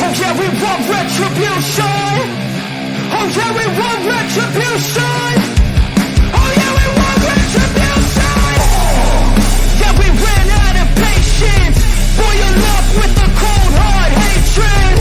Oh yeah, we want retribution. Oh yeah, we want retribution. Oh yeah, we want retribution. Yeah, we ran out of patience. Boil up with the cold hard hatred.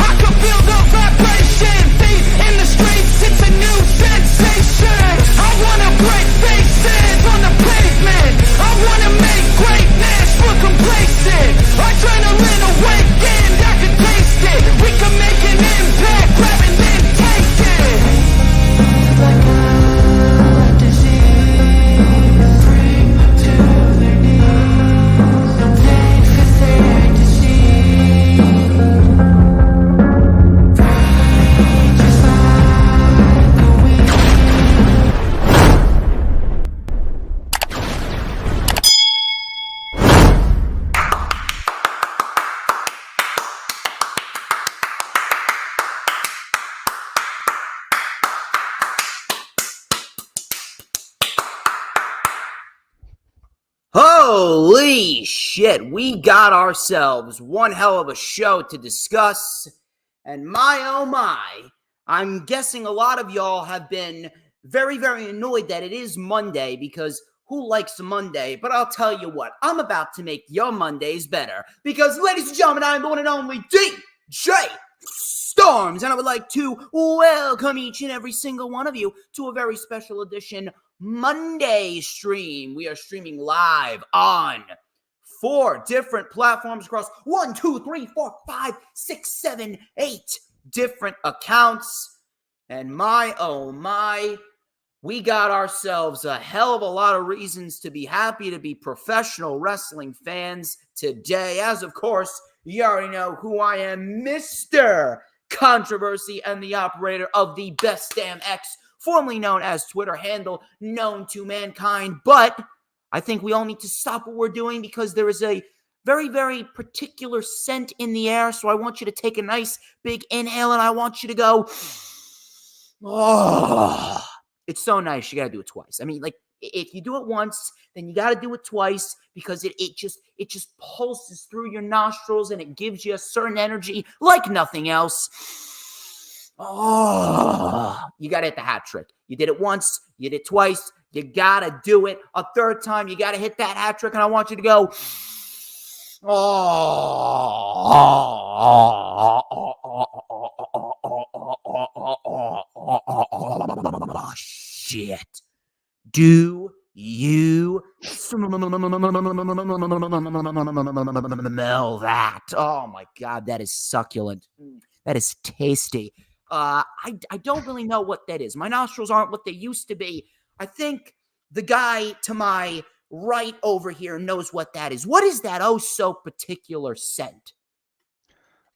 I can feel the vibration. Feet in the streets, it's a new sensation. I wanna break faces on the pavement. I wanna make greatness look complacent. Adrenaline awakened, I can taste it. We can make an impact, grab and then take it. Like a disease, bring them to their knees. Thank for their disease. Just like the wind. Holy shit, we got ourselves one hell of a show to discuss. And my oh my, I'm guessing a lot of y'all have been very, very annoyed that it is Monday because who likes a Monday? But I'll tell you what, I'm about to make your Mondays better because, ladies and gentlemen, I'm the one and only DJ Storms, and I would like to welcome each and every single one of you to a very special edition Monday stream. We are streaming live on 4 different platforms across 1, 2, 3, 4, 5, 6, 7, 8 different accounts. And my, oh my, we got ourselves a hell of a lot of reasons to be happy to be professional wrestling fans today. As of course, you already know who I am, Mr. Controversy and the operator of the Best Damn X, formerly known as Twitter handle, known to mankind. But I think we all need to stop what we're doing because there is a very, very particular scent in the air. So I want you to take a nice big inhale and I want you to go, oh, it's so nice. You got to do it twice. I mean, like, if you do it once, then you got to do it twice because it just pulses through your nostrils and it gives you a certain energy like nothing else. Oh, you got to hit the hat trick. You did it once, you did it twice, you got to do it a third time. You got to hit that hat trick, and I want you to go, oh, shit. Do you smell that? Oh my God, that is succulent. That is tasty. I don't really know what that is. My nostrils aren't what they used to be. I think the guy to my right over here knows what that is. What is that oh so particular scent?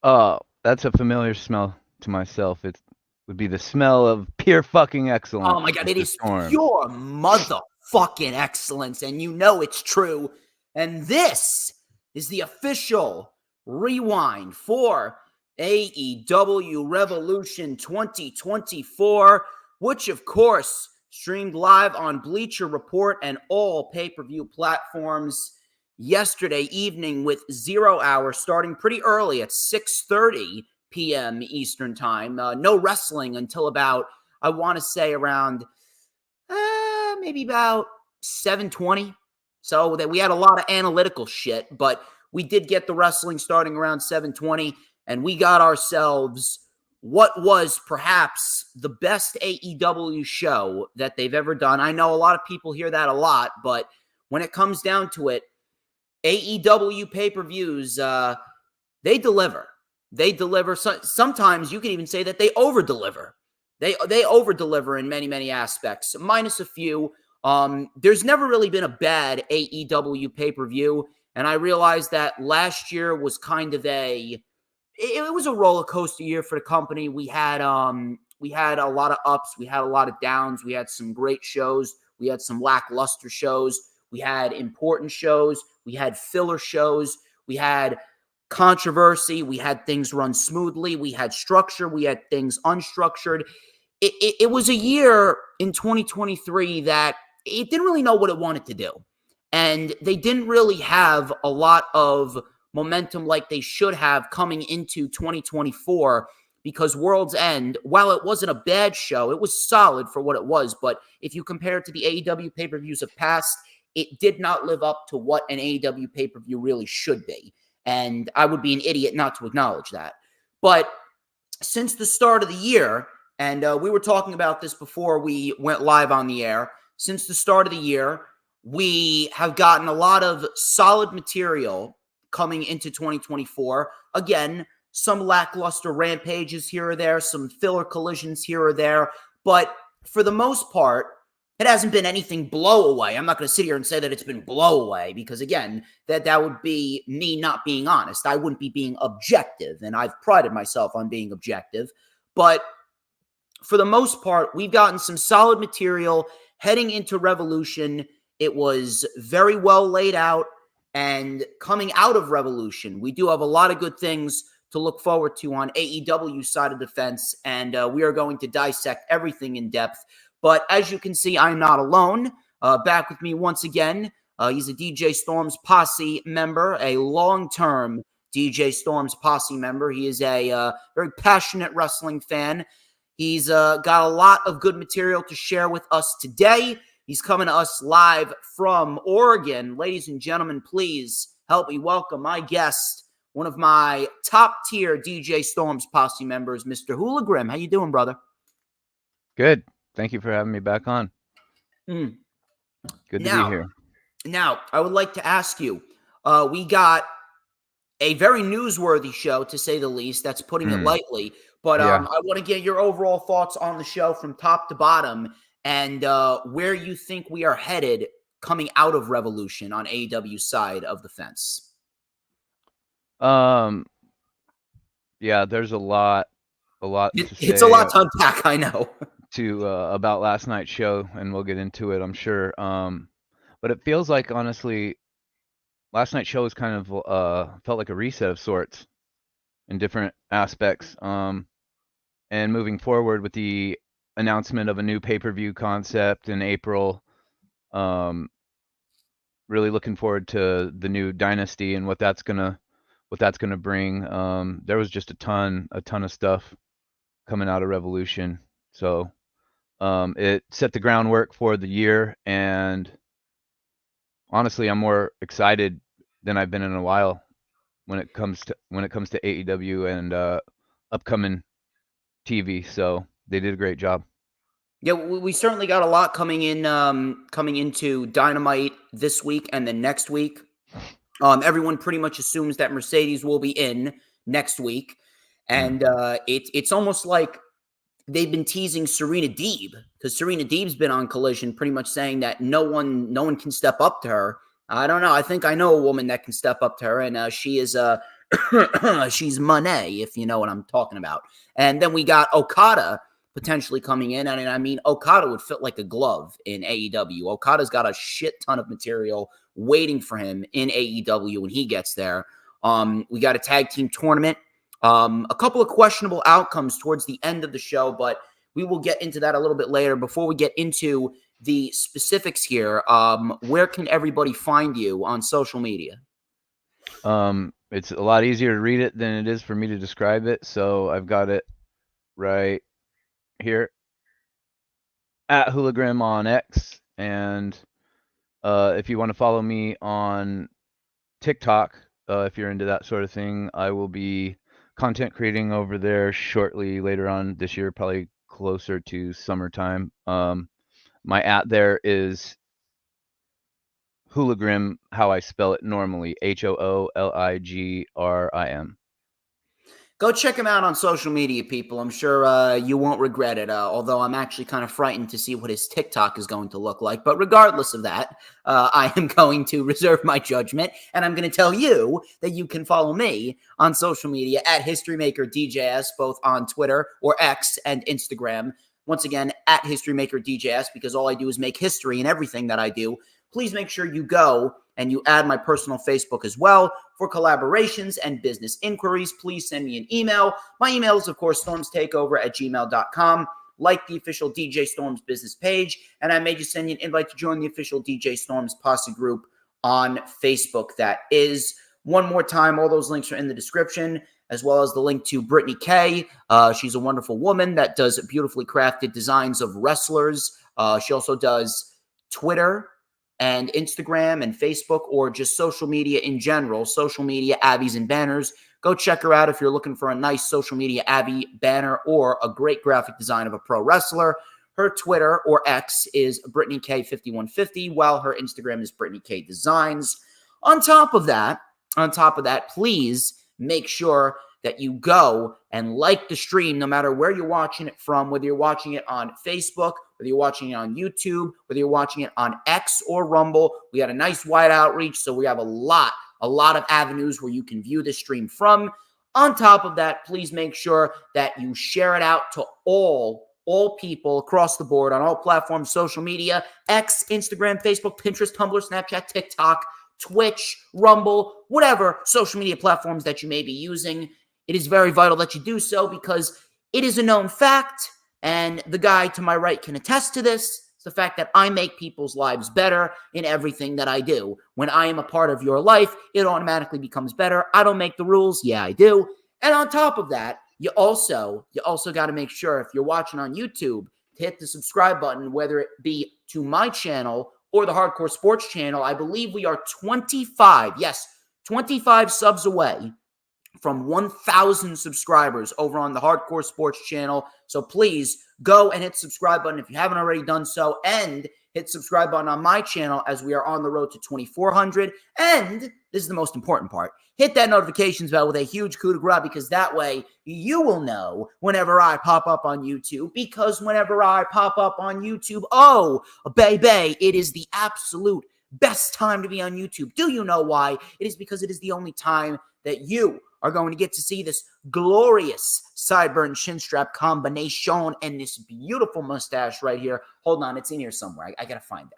Oh, that's a familiar smell to myself. It would be the smell of pure fucking excellence. Oh my God, it is pure motherfucking excellence, and you know it's true. And this is the official rewind for AEW Revolution 2024, which of course streamed live on Bleacher Report and all pay-per-view platforms yesterday evening with 0 hour starting pretty early at 6:30 p.m. Eastern time. No wrestling until about, I want to say around maybe about 7:20. So that we had a lot of analytical shit, but we did get the wrestling starting around 7:20, and we got ourselves what was perhaps the best AEW show that they've ever done. I know a lot of people hear that a lot, but when it comes down to it, AEW pay-per-views, they deliver. They deliver. Sometimes you can even say that they over-deliver. They over-deliver in many, many aspects, minus a few. There's never really been a bad AEW pay-per-view, and I realized that last year was kind of it was a roller coaster year for the company. We had a lot of ups, we had a lot of downs, we had some great shows, we had some lackluster shows, we had important shows, we had filler shows, we had controversy, we had things run smoothly, we had structure, we had things unstructured. It was a year in 2023 that it didn't really know what it wanted to do. And they didn't really have a lot of momentum like they should have coming into 2024, because World's End, while it wasn't a bad show, it was solid for what it was. But if you compare it to the AEW pay-per-views of past, it did not live up to what an AEW pay-per-view really should be. And I would be an idiot not to acknowledge that. But since the start of the year, and we were talking about this before we went live on the air, since the start of the year, we have gotten a lot of solid material coming into 2024. Again, some lackluster rampages here or there, some filler collisions here or there. But for the most part, it hasn't been anything blow away. I'm not going to sit here and say that it's been blow away, because, again, that would be me not being honest. I wouldn't be being objective, and I've prided myself on being objective. But for the most part, we've gotten some solid material heading into Revolution. It was very well laid out, and coming out of Revolution, we do have a lot of good things to look forward to on AEW side of the fence, and we are going to dissect everything in depth. But as you can see, I'm not alone. Back with me once again, he's a DJ Storms Posse member, a long-term DJ Storms Posse member. He is a very passionate wrestling fan. He's got a lot of good material to share with us today. He's coming to us live from Oregon. Ladies and gentlemen, please help me welcome my guest, one of my top-tier DJ Storms Posse members, Mr. HooliGrim. How you doing, brother? Good. Thank you for having me back on. Good to be here. Now, I would like to ask you, we got a very newsworthy show, to say the least. That's putting it lightly. But I want to get your overall thoughts on the show from top to bottom, and where you think we are headed coming out of Revolution on AEW's side of the fence. Yeah, there's a lot to say. It's a lot to unpack, I know. About last night's show, and we'll get into it, I'm sure. But it feels like, honestly, last night's show was kind of felt like a reset of sorts in different aspects. And moving forward with the announcement of a new pay-per-view concept in April, really looking forward to the new Dynasty and what that's gonna bring. There was just a ton of stuff coming out of Revolution, so it set the groundwork for the year. And honestly, I'm more excited than I've been in a while when it comes to AEW and upcoming TV. So they did a great job. Yeah, we certainly got a lot coming into Dynamite this week and then next week. Everyone pretty much assumes that Mercedes will be in next week, and it's almost like they've been teasing Serena Deeb, because Serena Deeb's been on Collision pretty much saying that no one can step up to her. I don't know. I think I know a woman that can step up to her, and she is she's Monet, if you know what I'm talking about. And then we got Okada potentially coming in, and I mean, Okada would fit like a glove in AEW. Okada's got a shit ton of material waiting for him in AEW when he gets there. We got a tag team tournament. A couple of questionable outcomes towards the end of the show, but we will get into that a little bit later. Before we get into the specifics here, where can everybody find you on social media? It's a lot easier to read it than it is for me to describe it, so I've got it right here at HooliGrim on X. And if you want to follow me on TikTok, if you're into that sort of thing, I will be content creating over there shortly later on this year, probably closer to summertime. My @ there is HooliGrim, how I spell it normally, HOOLIGRIM. Go check him out on social media, people. I'm sure you won't regret it, although I'm actually kind of frightened to see what his TikTok is going to look like. But regardless of that, I am going to reserve my judgment, and I'm going to tell you that you can follow me on social media at HistoryMakerDJS, both on Twitter or X and Instagram. Once again, at HistoryMakerDJS, because all I do is make history in everything that I do. Please make sure you go and you add my personal Facebook as well for collaborations and business inquiries. Please send me an email. My email is, of course, StormsTakeOver@gmail.com. Like the official DJ Storms business page, and I may just send you an invite to join the official DJ Storms Posse group on Facebook. That is One more time, all those links are in the description, as well as the link to Brittany Kay. She's a wonderful woman that does beautifully crafted designs of wrestlers. She also does Twitter and Instagram and Facebook, or just social media in general. Social media, Abbies and Banners. Go check her out if you're looking for a nice social media Abby banner or a great graphic design of a pro wrestler. Her Twitter, or X, is Brittany K5150, while her Instagram is Brittany K Designs. On top of that, please make sure that you go and like the stream no matter where you're watching it from, whether you're watching it on Facebook, whether you're watching it on YouTube, whether you're watching it on X or Rumble. We got a nice wide outreach, so we have a lot of avenues where you can view the stream from. On top of that, please make sure that you share it out to all people across the board on all platforms, social media, X, Instagram, Facebook, Pinterest, Tumblr, Snapchat, TikTok, Twitch, Rumble, whatever social media platforms that you may be using. It is very vital that you do so, because it is a known fact, and the guy to my right can attest to this. It's the fact that I make people's lives better in everything that I do. When I am a part of your life, it automatically becomes better. I don't make the rules. Yeah, I do. And on top of that, you also got to make sure, if you're watching on YouTube, to hit the subscribe button, whether it be to my channel or the Hardcore Sports channel. I believe we are 25 subs away from 1,000 subscribers over on the Hardcore Sports channel. So please go and hit subscribe button if you haven't already done so, and hit subscribe button on my channel as we are on the road to 2,400. And this is the most important part. Hit that notifications bell with a huge coup de grace, because that way you will know whenever I pop up on YouTube. Because whenever I pop up on YouTube, oh, baby, it is the absolute best time to be on YouTube. Do you know why? It is because it is the only time that you are going to get to see this glorious sideburn chin strap combination and this beautiful mustache right here. Hold on, it's in here somewhere. I gotta find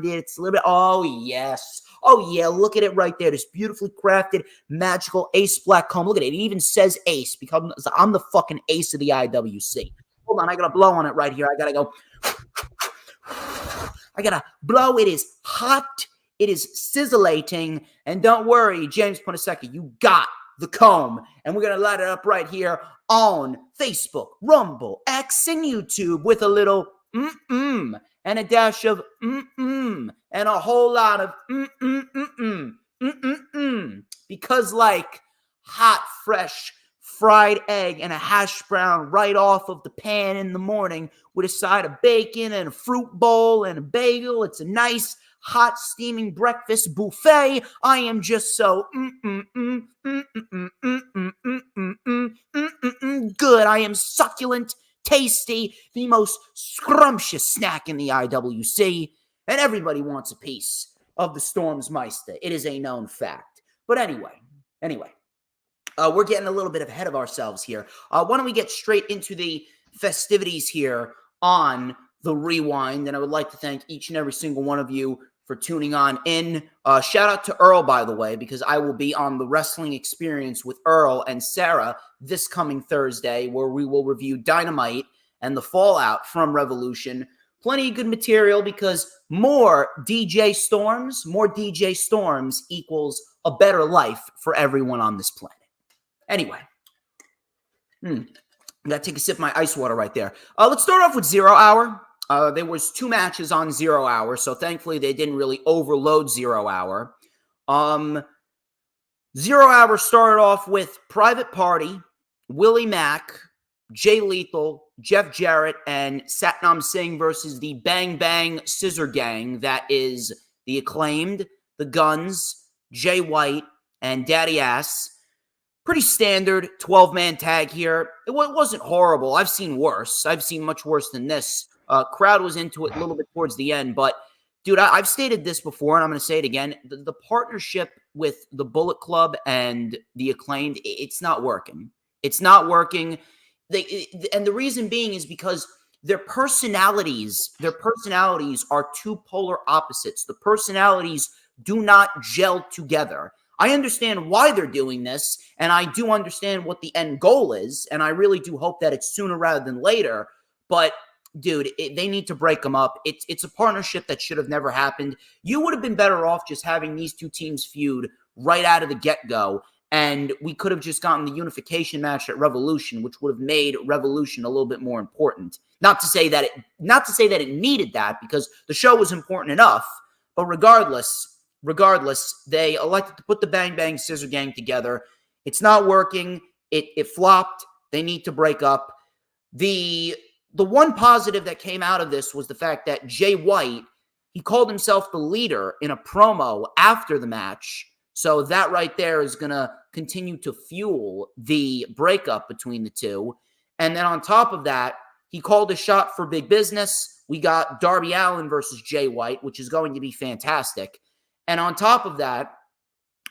it. It's a little bit. Oh, yes. Oh, yeah. Look at it right there. This beautifully crafted, magical ace black comb. Look at it. It even says ace, because I'm the fucking ace of the IWC. Hold on. I gotta blow on it right here. I gotta go. I gotta blow. It is hot. It is sizzlating. And don't worry, James Punisecki, you got the comb. And we're going to light it up right here on Facebook, Rumble, X, and YouTube with a little and a dash of and a whole lot of because like hot, fresh, fried egg and a hash brown right off of the pan in the morning with a side of bacon and a fruit bowl and a bagel. It's a nice hot steaming breakfast buffet. I am just so good. I am succulent, tasty, the most scrumptious snack in the IWC, and everybody wants a piece of the Storm's Meister. It is a known fact. But anyway, we're getting a little bit ahead of ourselves here. Why don't we get straight into the festivities here on the Rewind? And I would like to thank each and every single one of you for tuning on in. Shout out to Earl, by the way, because I will be on the Wrestling Experience with Earl and Sarah this coming Thursday, where we will review Dynamite and the fallout from Revolution. Plenty of good material, because more DJ Storms equals a better life for everyone on this planet. Anyway, I gotta take a sip of my ice water right there. Let's start off with 0 Hour. There was 2 matches on 0 Hour, so thankfully they didn't really overload 0 Hour. 0 Hour started off with Private Party, Willie Mack, Jay Lethal, Jeff Jarrett, and Satnam Singh versus the Bang Bang Scissor Gang. That is the Acclaimed, the Guns, Jay White, and Daddy Ass. Pretty standard 12-man tag here. It wasn't horrible. I've seen worse. I've seen much worse than this. Crowd was into it a little bit towards the end, but dude, I've stated this before, and I'm going to say it again. The partnership with the Bullet Club and the Acclaimed, it's not working. It's not working. And the reason being is because their personalities are two polar opposites. The personalities do not gel together. I understand why they're doing this, and I do understand what the end goal is, and I really do hope that it's sooner rather than later, but dude, they need to break them up. It's a partnership that should have never happened. You would have been better off just having these two teams feud right out of the get-go. And we could have just gotten the unification match at Revolution, which would have made Revolution a little bit more important. Not to say that it needed that, because the show was important enough. But regardless, they elected to put the Bang Bang Scissor Gang together. It's not working. It flopped. They need to break up. The one positive that came out of this was the fact that Jay White, he called himself the leader in a promo after the match. So that right there is going to continue to fuel the breakup between the two. And then on top of that, he called a shot for big business. We got Darby Allin versus Jay White, which is going to be fantastic. And on top of that,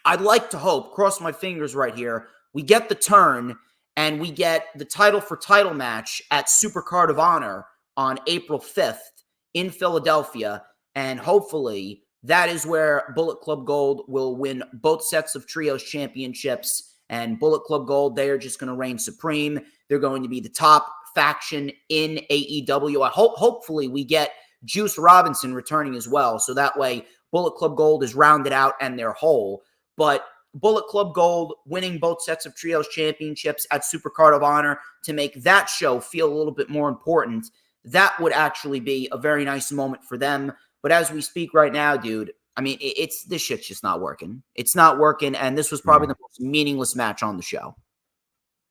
I'd like to hope, cross my fingers right here, we get the turn and we get the title for title match at Supercard of Honor on April 5th in Philadelphia. And hopefully that is where Bullet Club Gold will win both sets of trios championships. And Bullet Club Gold, they are just going to reign supreme. They're going to be the top faction in AEW. Hopefully we get Juice Robinson returning as well. So that way Bullet Club Gold is rounded out and they're whole. But Bullet Club Gold winning both sets of trios championships at Supercard of Honor to make that show feel a little bit more important, that would actually be a very nice moment for them. But as we speak right now, dude, I mean, this shit's just not working. It's not working, and this was probably the most meaningless match on the show.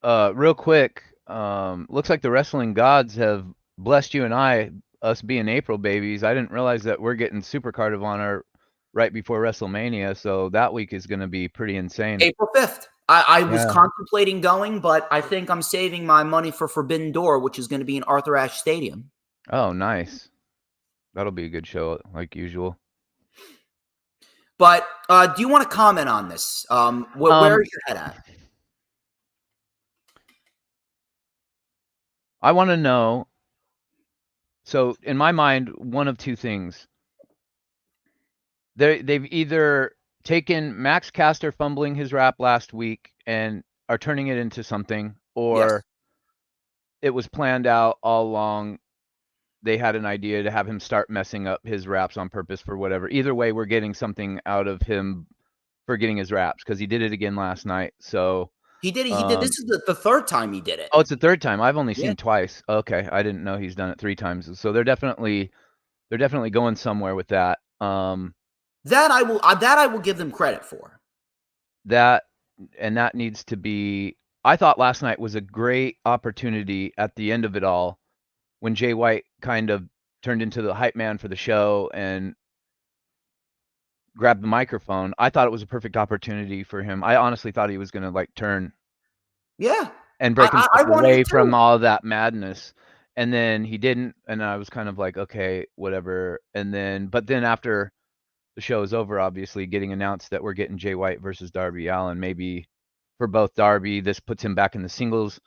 Real quick, looks like the wrestling gods have blessed you and us being April babies. I didn't realize that we're getting Supercard of Honor right before WrestleMania, so that week is going to be pretty insane. April 5th. I was contemplating going, but I think I'm saving my money for Forbidden Door, which is going to be in Arthur Ashe Stadium. Oh, nice. That'll be a good show, like usual. But do you want to comment on this? Where is your head at? I want to know. So, in my mind, one of two things. They've either taken Max Caster fumbling his rap last week and are turning it into something, or it was planned out all along. They had an idea to have him start messing up his raps on purpose for whatever. Either way, we're getting something out of him for getting his raps, because he did it again last night. So he did it. He did. This is the third time he did it. Oh, it's the third time. I've only seen twice. Okay, I didn't know he's done it 3 times. So they're definitely going somewhere with that. That I will give them credit for. That needs to be. I thought last night was a great opportunity at the end of it all, when Jay White kind of turned into the hype man for the show and grabbed the microphone. I thought it was a perfect opportunity for him. I honestly thought he was going to turn. Yeah. And break himself away from all that madness. And then he didn't. And I was kind of like, okay, whatever. But then after the show is over, obviously getting announced that we're getting Jay White versus Darby Allin, maybe for both Darby, this puts him back in the singles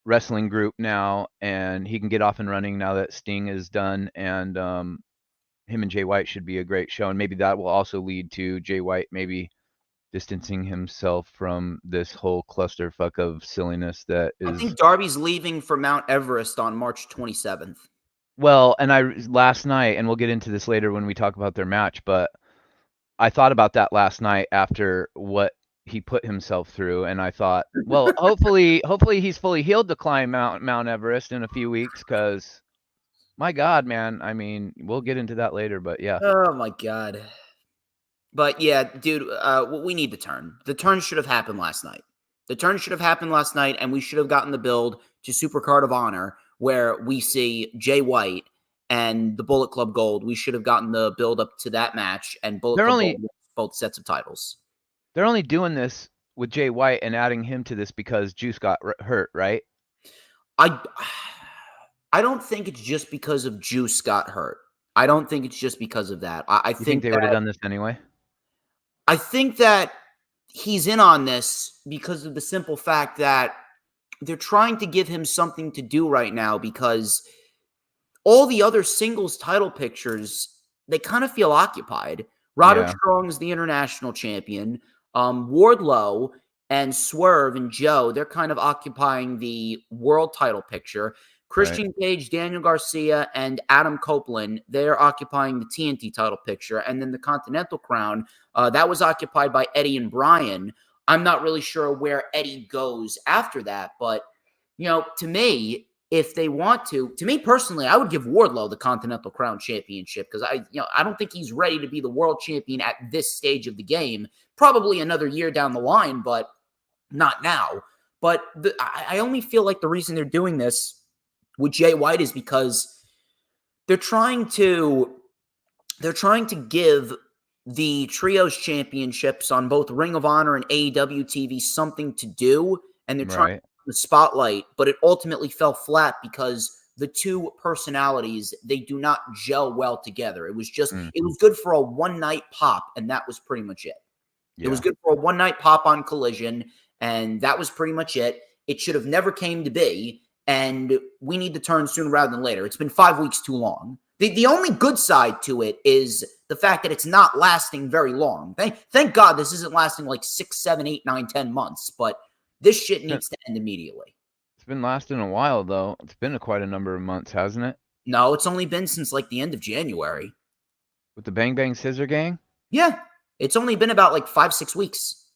wrestling group now, and he can get off and running now that Sting is done, and him and Jay White should be a great show, and maybe that will also lead to Jay White maybe distancing himself from this whole clusterfuck of silliness that is. I think Darby's leaving for Mount Everest on March 27th. Well, and last night, and we'll get into this later when we talk about their match, but I thought about that last night after what he put himself through, and I thought, well, hopefully he's fully healed to climb Mount Everest in a few weeks, because my God, man, I mean, we'll get into that later, but yeah. Oh my God. But yeah, dude, we need the turn. The turn should have happened last night. The turn should have happened last night, and we should have gotten the build to Supercard of Honor, where we see Jay White and the Bullet Club Gold. We should have gotten the build up to that match, and Bullet Club Gold both sets of titles. They're only doing this with Jay White and adding him to this because Juice got hurt, right? I don't think it's just because of Juice got hurt. I don't think it's just because of that. I think they would have done this anyway? I think that he's in on this because of the simple fact that they're trying to give him something to do right now, because all the other singles title pictures, they kind of feel occupied. Roderick Strong is the international champion. Wardlow and Swerve and Joe, they're kind of occupying the world title picture. Christian Cage, Daniel Garcia, and Adam Copeland, they're occupying the TNT title picture. And then the Continental crown, that was occupied by Eddie and Bryan. I'm not really sure where Eddie goes after that. But, to me, if they want to me personally, I would give Wardlow the Continental Crown Championship because I don't think he's ready to be the world champion at this stage of the game. Probably another year down the line, but not now. But I only feel like the reason they're doing this with Jay White is because they're trying to give the trios championships on both Ring of Honor and AEW TV something to do, and they're trying to the spotlight, but it ultimately fell flat because the two personalities, they do not gel well together. It was just it was good for a one-night pop, and that was pretty much it. Yeah. It was good for a one-night pop on Collision, and that was pretty much it. It should have never came to be, and we need to turn sooner rather than later. It's been 5 weeks too long. The only good side to it is the fact that it's not lasting very long. Thank God this isn't lasting like 6, 7, 8, 9, 10 months, but this shit needs to end immediately. It's been lasting a while, though. It's been quite a number of months, hasn't it? No, it's only been since like the end of January. With the Bang Bang Scissor Gang? Yeah. It's only been about like 5, 6 weeks.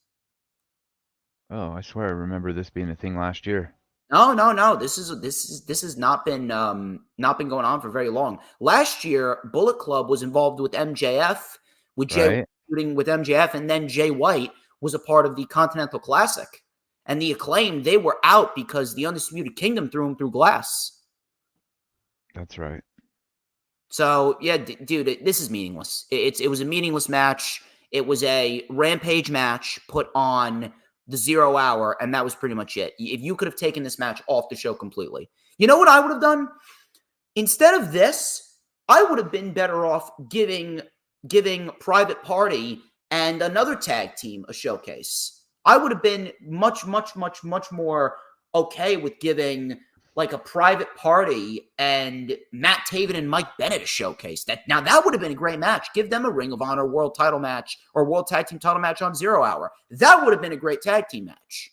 Oh, I swear I remember this being a thing last year. No. This has not been going on for very long. Last year, Bullet Club was involved with MJF, with Jay shooting with MJF, and then Jay White was a part of the Continental Classic. And the Acclaimed, they were out because the Undisputed Kingdom threw them through glass. That's right. So, yeah, dude, this is meaningless. It was a meaningless match. It was a Rampage match put on the 0 hour, and that was pretty much it. If you could have taken this match off the show completely. You know what I would have done? Instead of this, I would have been better off giving Private Party and another tag team a showcase. I would have been much, much, much, much more okay with giving like a Private Party and Matt Taven and Mike Bennett a showcase. That would have been a great match. Give them a Ring of Honor world title match or world tag team title match on 0 hour. That would have been a great tag team match.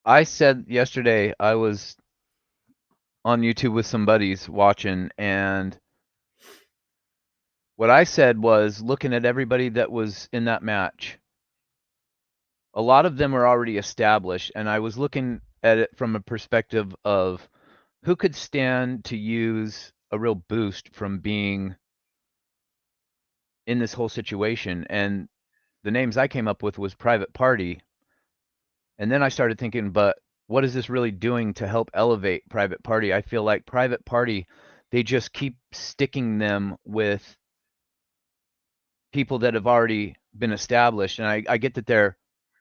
I said yesterday I was on YouTube with some buddies watching, and what I said was, looking at everybody that was in that match, a lot of them are already established, and I was looking at it from a perspective of who could stand to use a real boost from being in this whole situation. And the names I came up with was Private Party. And then I started thinking, but what is this really doing to help elevate Private Party? I feel like Private Party, they just keep sticking them with people that have already been established. And I get that they're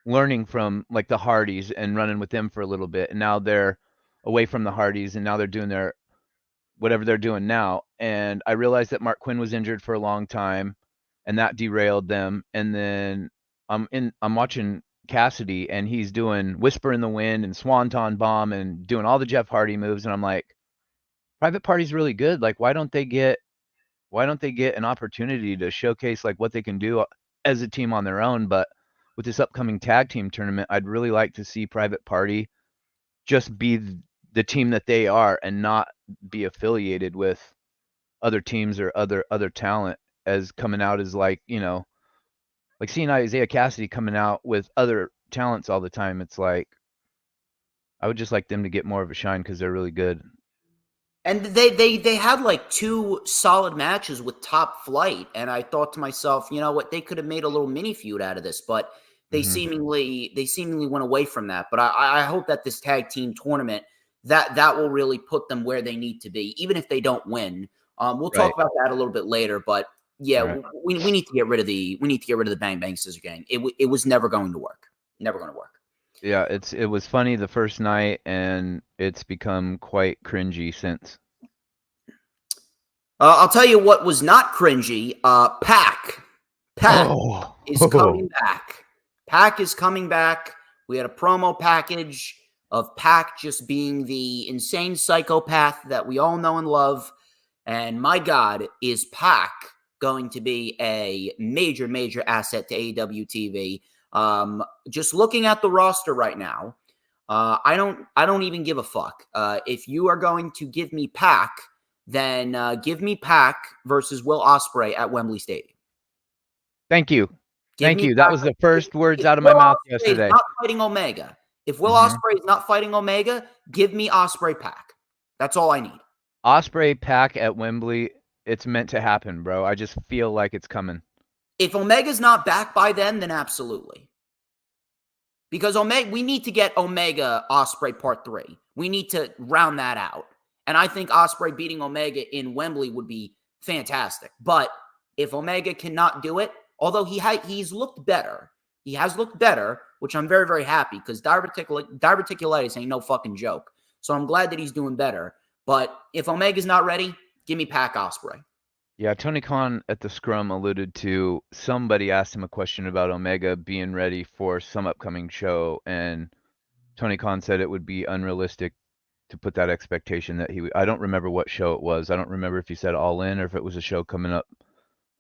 learning from like the Hardys and running with them for a little bit, and now they're away from the Hardys, and now they're doing their whatever they're doing now. And I realized that Mark Quinn was injured for a long time, and that derailed them. And then I'm watching Cassidy, and he's doing Whisper in the Wind and Swanton Bomb and doing all the Jeff Hardy moves, and I'm like, Private Party's really good. Like, why don't they get an opportunity to showcase like what they can do as a team on their own? But with this upcoming tag team tournament, I'd really like to see Private Party just be the team that they are and not be affiliated with other teams or other talent as coming out as like seeing Isaiah Cassidy coming out with other talents all the time. It's like, I would just like them to get more of a shine because they're really good. And they had like 2 solid matches with Top Flight, and I thought to myself, you know what, they could have made a little mini feud out of this, but they seemingly went away from that. But I hope that this tag team tournament that will really put them where they need to be, even if they don't win. We'll talk about that a little bit later, but yeah, we need to get rid of the Bang Bang Scissor Gang. It was never going to work. Never going to work. Yeah, it was funny the first night, and it's become quite cringy since. I'll tell you what was not cringy. Pac is coming back. Pac is coming back. We had a promo package of Pac just being the insane psychopath that we all know and love. And my God, is Pac going to be a major, major asset to AEW TV? Just looking at the roster right now, I don't even give a fuck. If you are going to give me Pac, then give me Pac versus Will Ospreay at Wembley Stadium. Thank you. Give Thank me you. That Pac. was the first words If out of my Will mouth Ospreay is yesterday. not fighting Omega, if Will Ospreay is not fighting Omega, give me Ospreay Pac. That's all I need. Ospreay Pac at Wembley, it's meant to happen, bro. I just feel like it's coming. If Omega's not back by then absolutely. Because we need to get Omega Ospreay Part 3. We need to round that out. And I think Ospreay beating Omega in Wembley would be fantastic. But if Omega cannot do it, although he's looked better, he has looked better, which I'm very, very happy because diverticulitis ain't no fucking joke. So I'm glad that he's doing better. But if Omega's not ready, give me Pac Ospreay. Yeah, Tony Khan at the scrum alluded to somebody asked him a question about Omega being ready for some upcoming show, and Tony Khan said it would be unrealistic to put that expectation that I don't remember what show it was. I don't remember if he said All In or if it was a show coming up.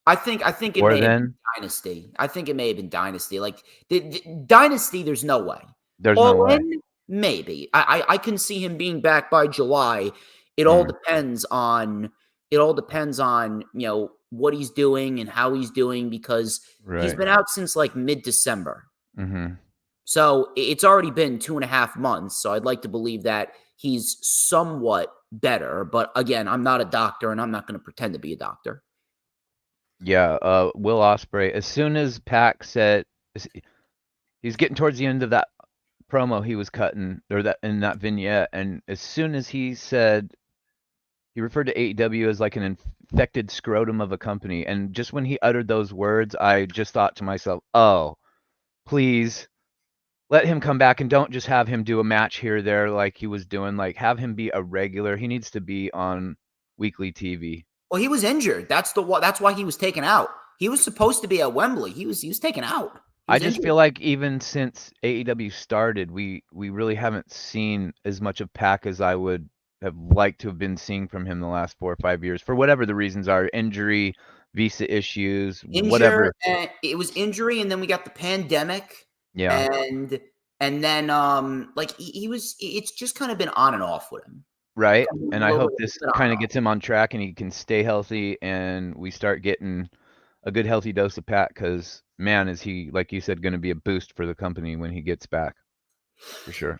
I think it may have been Dynasty. I think it may have been Dynasty. Like the Dynasty, there's no way. There's All no way. In, maybe. I can see him being back by July. It all depends on what he's doing and how he's doing because he's been out since like mid-December. So it's already been 2.5 months. So I'd like to believe that he's somewhat better. But again, I'm not a doctor and I'm not going to pretend to be a doctor. Yeah, Will Ospreay, as soon as Pac said he's getting towards the end of that promo he was cutting, or that in that vignette, and as soon as he said, he referred to AEW as like an infected scrotum of a company, and just when he uttered those words, I just thought to myself, oh, please let him come back and don't just have him do a match here or there like he was doing. Like, have him be a regular. He needs to be on weekly TV. Well, he was injured. That's why he was taken out. He was supposed to be at Wembley. He was taken out. I just feel like even since AEW started, we really haven't seen as much of Pac as I would have liked to have been seeing from him the last 4 or 5 years, for whatever the reasons are, injury, visa issues, whatever. It was injury, and then we got the pandemic. Yeah. And then like it's just kind of been on and off with him. Right. And I hope this kind of gets him on track and he can stay healthy and we start getting a good healthy dose of Pat, because man, is he, like you said, going to be a boost for the company when he gets back, for sure.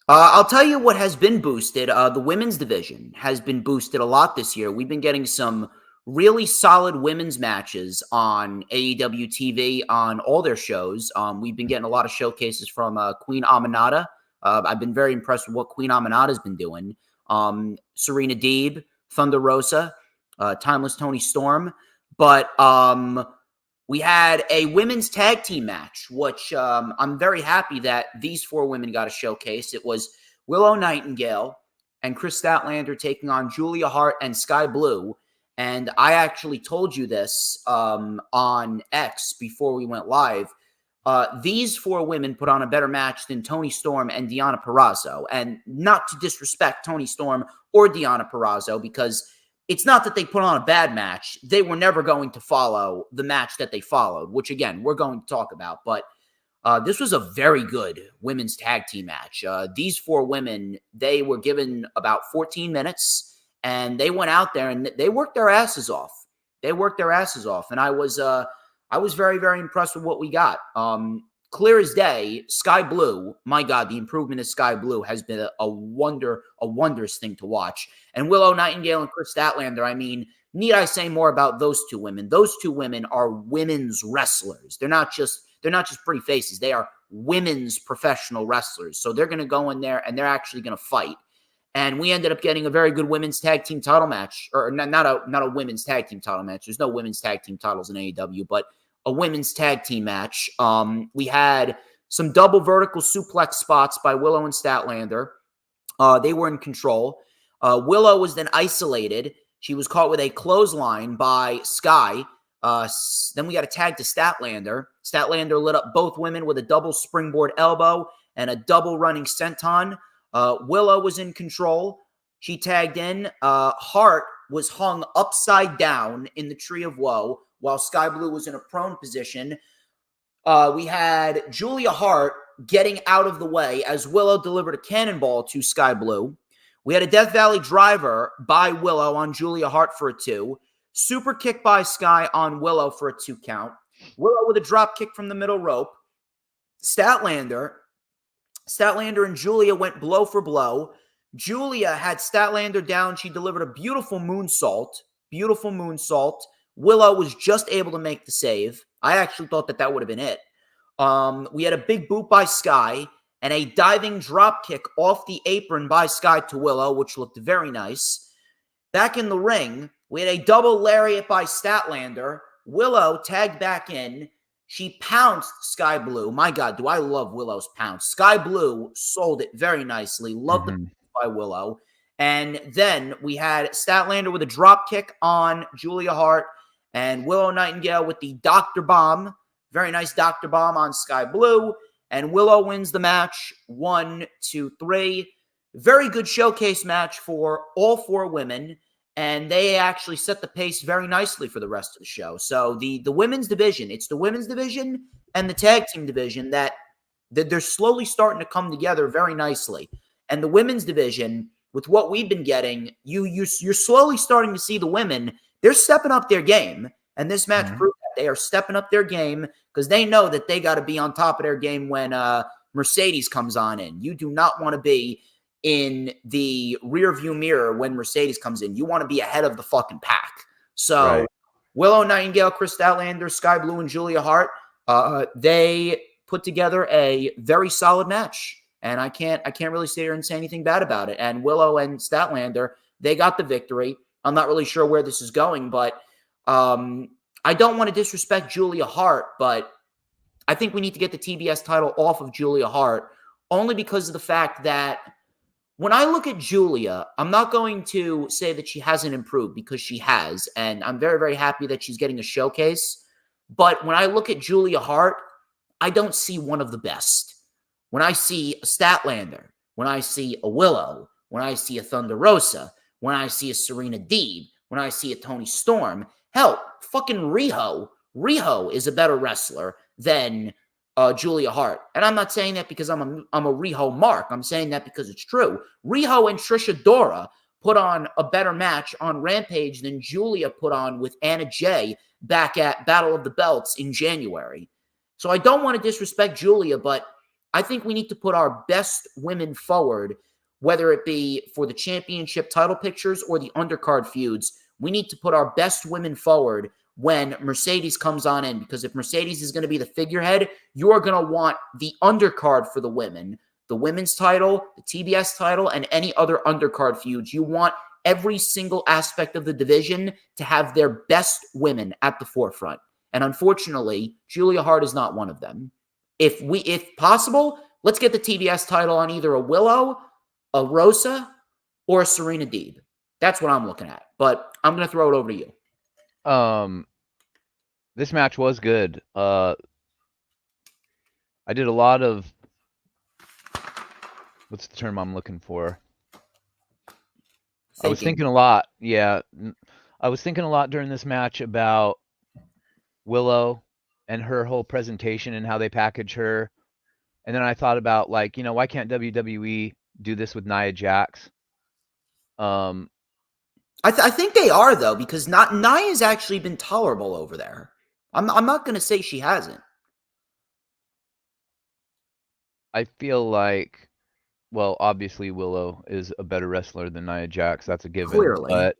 I'll tell you what has been boosted. The women's division has been boosted a lot this year. We've been getting some really solid women's matches on AEW TV on all their shows. We've been getting a lot of showcases from Queen Aminata. I've been very impressed with what Queen Aminata's been doing. Serena Deeb, Thunder Rosa, Timeless Toni Storm. But we had a women's tag team match, which I'm very happy that these 4 women got a showcase. It was Willow Nightingale and Chris Statlander taking on Julia Hart and Sky Blue. And I actually told you this on X before we went live. These 4 women put on a better match than Toni Storm and Deonna Purrazzo. And not to disrespect Toni Storm or Deonna Purrazzo, because it's not that they put on a bad match. They were never going to follow the match that they followed, which, again, we're going to talk about. But this was a very good women's tag team match. These 4 women, they were given about 14 minutes, and they went out there and they worked their asses off. And I was very, very impressed with what we got. Clear as day, Sky Blue, my God, the improvement of Sky Blue has been a wondrous thing to watch. And Willow Nightingale and Chris Statlander, I mean, need I say more about those 2 women? Those 2 women are women's wrestlers. They're not just pretty faces. They are women's professional wrestlers. So they're going to go in there and they're actually going to fight. And we ended up getting a very good women's tag team title match, or not a women's tag team title match. There's no women's tag team titles in AEW, but a women's tag team match. We had some double vertical suplex spots by Willow and Statlander. They were in control. Willow was then isolated. She was caught with a clothesline by Sky. Then we got a tag to Statlander. Statlander lit up both women with a double springboard elbow and a double running senton. Willow was in control. She tagged in. Hart was hung upside down in the Tree of Woe, while Sky Blue was in a prone position. We had Julia Hart getting out of the way as Willow delivered a cannonball to Sky Blue. We had a Death Valley driver by Willow on Julia Hart for a 2. Super kick by Sky on Willow for a 2 count. Willow with a drop kick from the middle rope. Statlander and Julia went blow for blow. Julia had Statlander down. She delivered a beautiful moonsault. Willow was just able to make the save. I actually thought that would have been it. We had a big boot by Sky and a diving drop kick off the apron by Sky to Willow, which looked very nice. Back in the ring, we had a double lariat by Statlander. Willow tagged back in. She pounced Sky Blue. My God, do I love Willow's pounce. Sky Blue sold it very nicely. Loved the pounce by Willow. And then we had Statlander with a drop kick on Julia Hart and Willow Nightingale with the Dr. Bomb. Very nice Dr. Bomb on Sky Blue. And Willow wins the match 1, 2, 3. Very good showcase match for all 4 women. And they actually set the pace very nicely for the rest of the show. So the women's division, it's the women's division and the tag team division that they're slowly starting to come together very nicely. And the women's division, with what we've been getting, you're slowly starting to see the women, they're stepping up their game. And this match proved that they are stepping up their game because they know that they got to be on top of their game when Mercedes comes on in. You do not want to be in the rear view mirror when Mercedes comes in. You want to be ahead of the fucking pack. So Willow Nightingale, Chris Statlander, Sky Blue, and Julia Hart, they put together a very solid match. And I can't really sit here and say anything bad about it. And Willow and Statlander, they got the victory. I'm not really sure where this is going, but I don't want to disrespect Julia Hart, but I think we need to get the TBS title off of Julia Hart only because of the fact that when I look at Julia, I'm not going to say that she hasn't improved because she has, and I'm very, very happy that she's getting a showcase. But when I look at Julia Hart, I don't see one of the best. When I see a Statlander, when I see a Willow, when I see a Thunder Rosa, when I see a Serena Deeb, when I see a Toni Storm, hell, fucking Riho is a better wrestler than Julia Hart. And I'm not saying that because I'm a Riho mark. I'm saying that because it's true. Riho and Trisha Dora put on a better match on Rampage than Julia put on with Anna Jay back at Battle of the Belts in January. So I don't want to disrespect Julia, but I think we need to put our best women forward, whether it be for the championship title pictures or the undercard feuds. We need to put our best women forward when Mercedes comes on in, because if Mercedes is going to be the figurehead, you are going to want the undercard for the women, the women's title, the TBS title, and any other undercard feuds. You want every single aspect of the division to have their best women at the forefront. And unfortunately, Julia Hart is not one of them. If possible, let's get the TBS title on either a Willow, a Rosa, or a Serena Deeb. That's what I'm looking at. But I'm going to throw it over to you. This match was good. I did a lot of, what's the term I'm looking for? I was thinking a lot. Yeah. I was thinking a lot during this match about Willow and her whole presentation and how they package her. And then I thought about, like, you know, why can't WWE do this with Nia Jax? I think they are, though, because Nia's actually been tolerable over there. I'm not going to say she hasn't. I feel like, well, obviously Willow is a better wrestler than Nia Jax. That's a given. Clearly. But,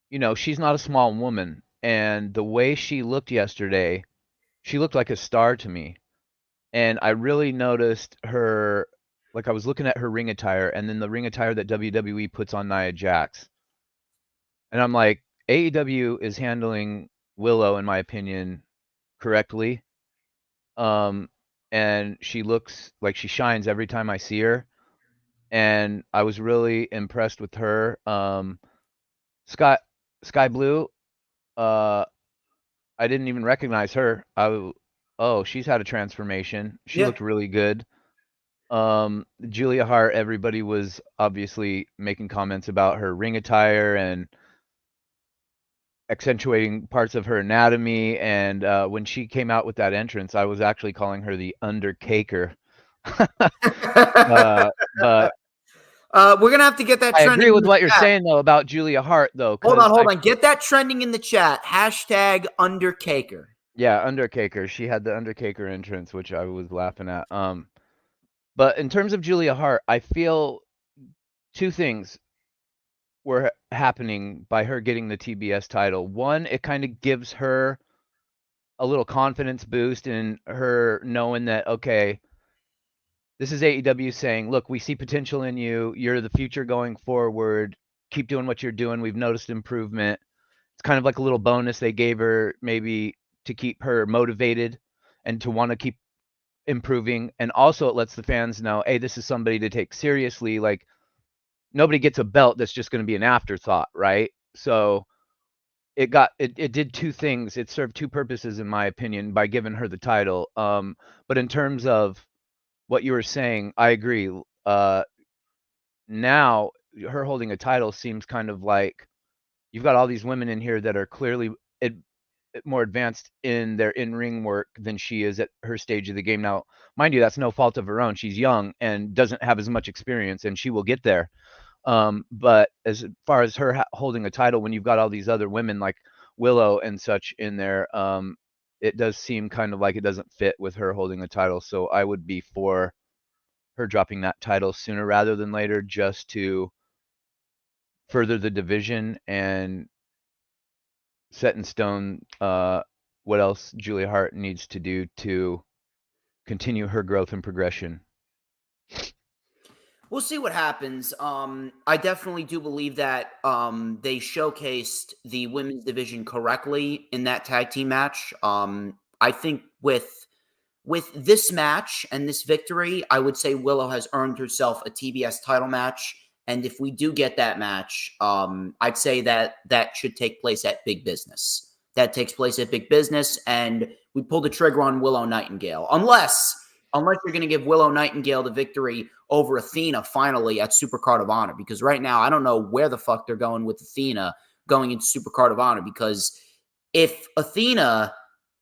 you know, she's not a small woman. And the way she looked yesterday, she looked like a star to me. And I really noticed her, like I was looking at her ring attire and then the ring attire that WWE puts on Nia Jax. And I'm like, AEW is handling Willow, in my opinion, correctly. And she looks like she shines every time I see her. And I was really impressed with her. Sky Blue, I didn't even recognize her. Oh, she's had a transformation. She looked really good. Julia Hart, everybody was obviously making comments about her ring attire, and accentuating parts of her anatomy. And when she came out with that entrance, I was actually calling her the Undercaker. But we're gonna have to get that. I trending agree with in the what you're chat. saying though about Julia Hart though. Hold on. Get that trending in the chat. Hashtag Undercaker. Yeah, Undercaker. She had the Undercaker entrance, which I was laughing at. But in terms of Julia Hart, I feel two things were happening by her getting the TBS title. One, it kind of gives her a little confidence boost in her knowing that, okay, this is AEW saying, look, we see potential in you. You're the future going forward. Keep doing what you're doing. We've noticed improvement. It's kind of like a little bonus they gave her maybe to keep her motivated and to want to keep improving. And also it lets the fans know, hey, this is somebody to take seriously. Like, nobody gets a belt that's just going to be an afterthought, right? So it did two things. It served two purposes, in my opinion, by giving her the title. But in terms of what you were saying, I agree. Now her holding a title seems kind of like you've got all these women in here that are clearly more advanced in their in-ring work than she is at her stage of the game. Now, mind you, that's no fault of her own. She's young and doesn't have as much experience, and she will get there. But as far as her holding a title, when you've got all these other women like Willow and such in there, it does seem kind of like it doesn't fit with her holding a title. So I would be for her dropping that title sooner rather than later, just to further the division and set in stone what else Julia Hart needs to do to continue her growth and progression. We'll see what happens. I definitely do believe that they showcased the women's division correctly in that tag team match. I think with this match and this victory, I would say Willow has earned herself a TBS title match. And if we do get that match, I'd say that should take place at Big Business. That takes place at Big Business, and we pull the trigger on Willow Nightingale. Unless you're going to give Willow Nightingale the victory over Athena finally at Supercard of Honor. Because right now, I don't know where the fuck they're going with Athena going into Supercard of Honor. Because if Athena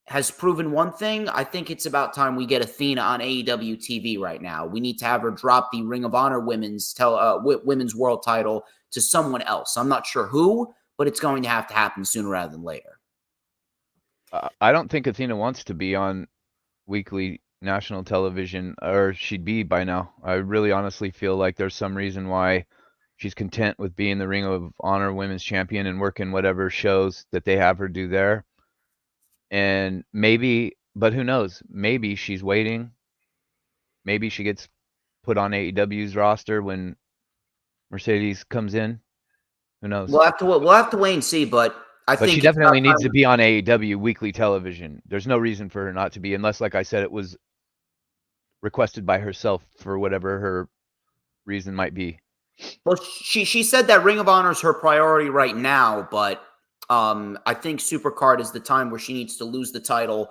has proven one thing, I think it's about time we get Athena on AEW TV right now. We need to have her drop the Ring of Honor women's world title to someone else. I'm not sure who, but it's going to have to happen sooner rather than later. I don't think Athena wants to be on weekly national television, or she'd be by now. I really honestly feel like there's some reason why she's content with being the Ring of Honor women's champion and working whatever shows that they have her do there. And maybe, but who knows? Maybe she's waiting. Maybe she gets put on AEW's roster when Mercedes comes in. Who knows? We'll have to wait and see, but I think she definitely needs to be on AEW weekly television. There's no reason for her not to be, unless, like I said, it was requested by herself for whatever her reason might be. Well, she said that Ring of Honor is her priority right now, but I think Supercard is the time where she needs to lose the title.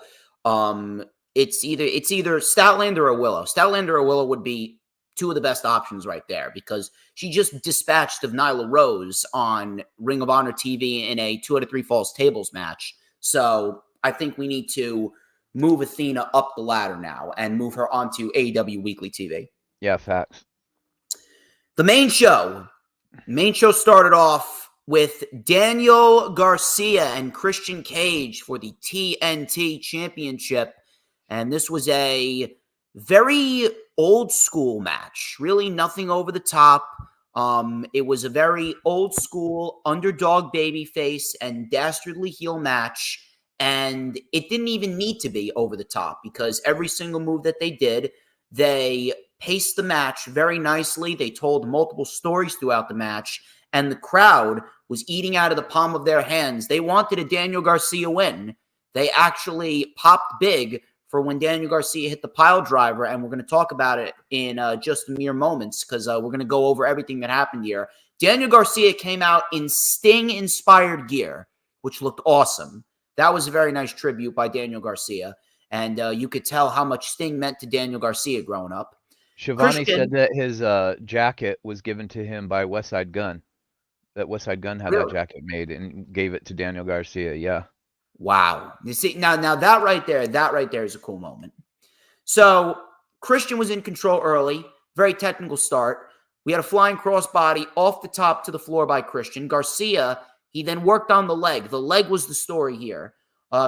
It's either Statlander or Willow. Statlander or Willow would be two of the best options right there, because she just dispatched of Nyla Rose on Ring of Honor TV in a 2 out of 3 falls tables match. So I think we need to move Athena up the ladder now and move her onto AEW Weekly TV. Yeah, facts. The main show started off with Daniel Garcia and Christian Cage for the TNT Championship. And this was a very old school match. Really nothing over the top. It was a very old school underdog babyface and dastardly heel match. And it didn't even need to be over the top, because every single move that they did, they paced the match very nicely. They told multiple stories throughout the match, and the crowd was eating out of the palm of their hands. They wanted a Daniel Garcia win. They actually popped big for when Daniel Garcia hit the pile driver, and we're going to talk about it in just mere moments, because we're going to go over everything that happened here. Daniel Garcia came out in Sting-inspired gear, which looked awesome. That was a very nice tribute by Daniel Garcia, and you could tell how much Sting meant to Daniel Garcia growing up. Shivani said that his jacket was given to him by West Side Gun. that West Side Gun had Really? that jacket made and gave it to Daniel Garcia. Yeah. Wow. You see, now that right there is a cool moment. So Christian was in control early, very technical start. We had a flying crossbody off the top to the floor by Christian. Garcia, he then worked on the leg. The leg was the story here.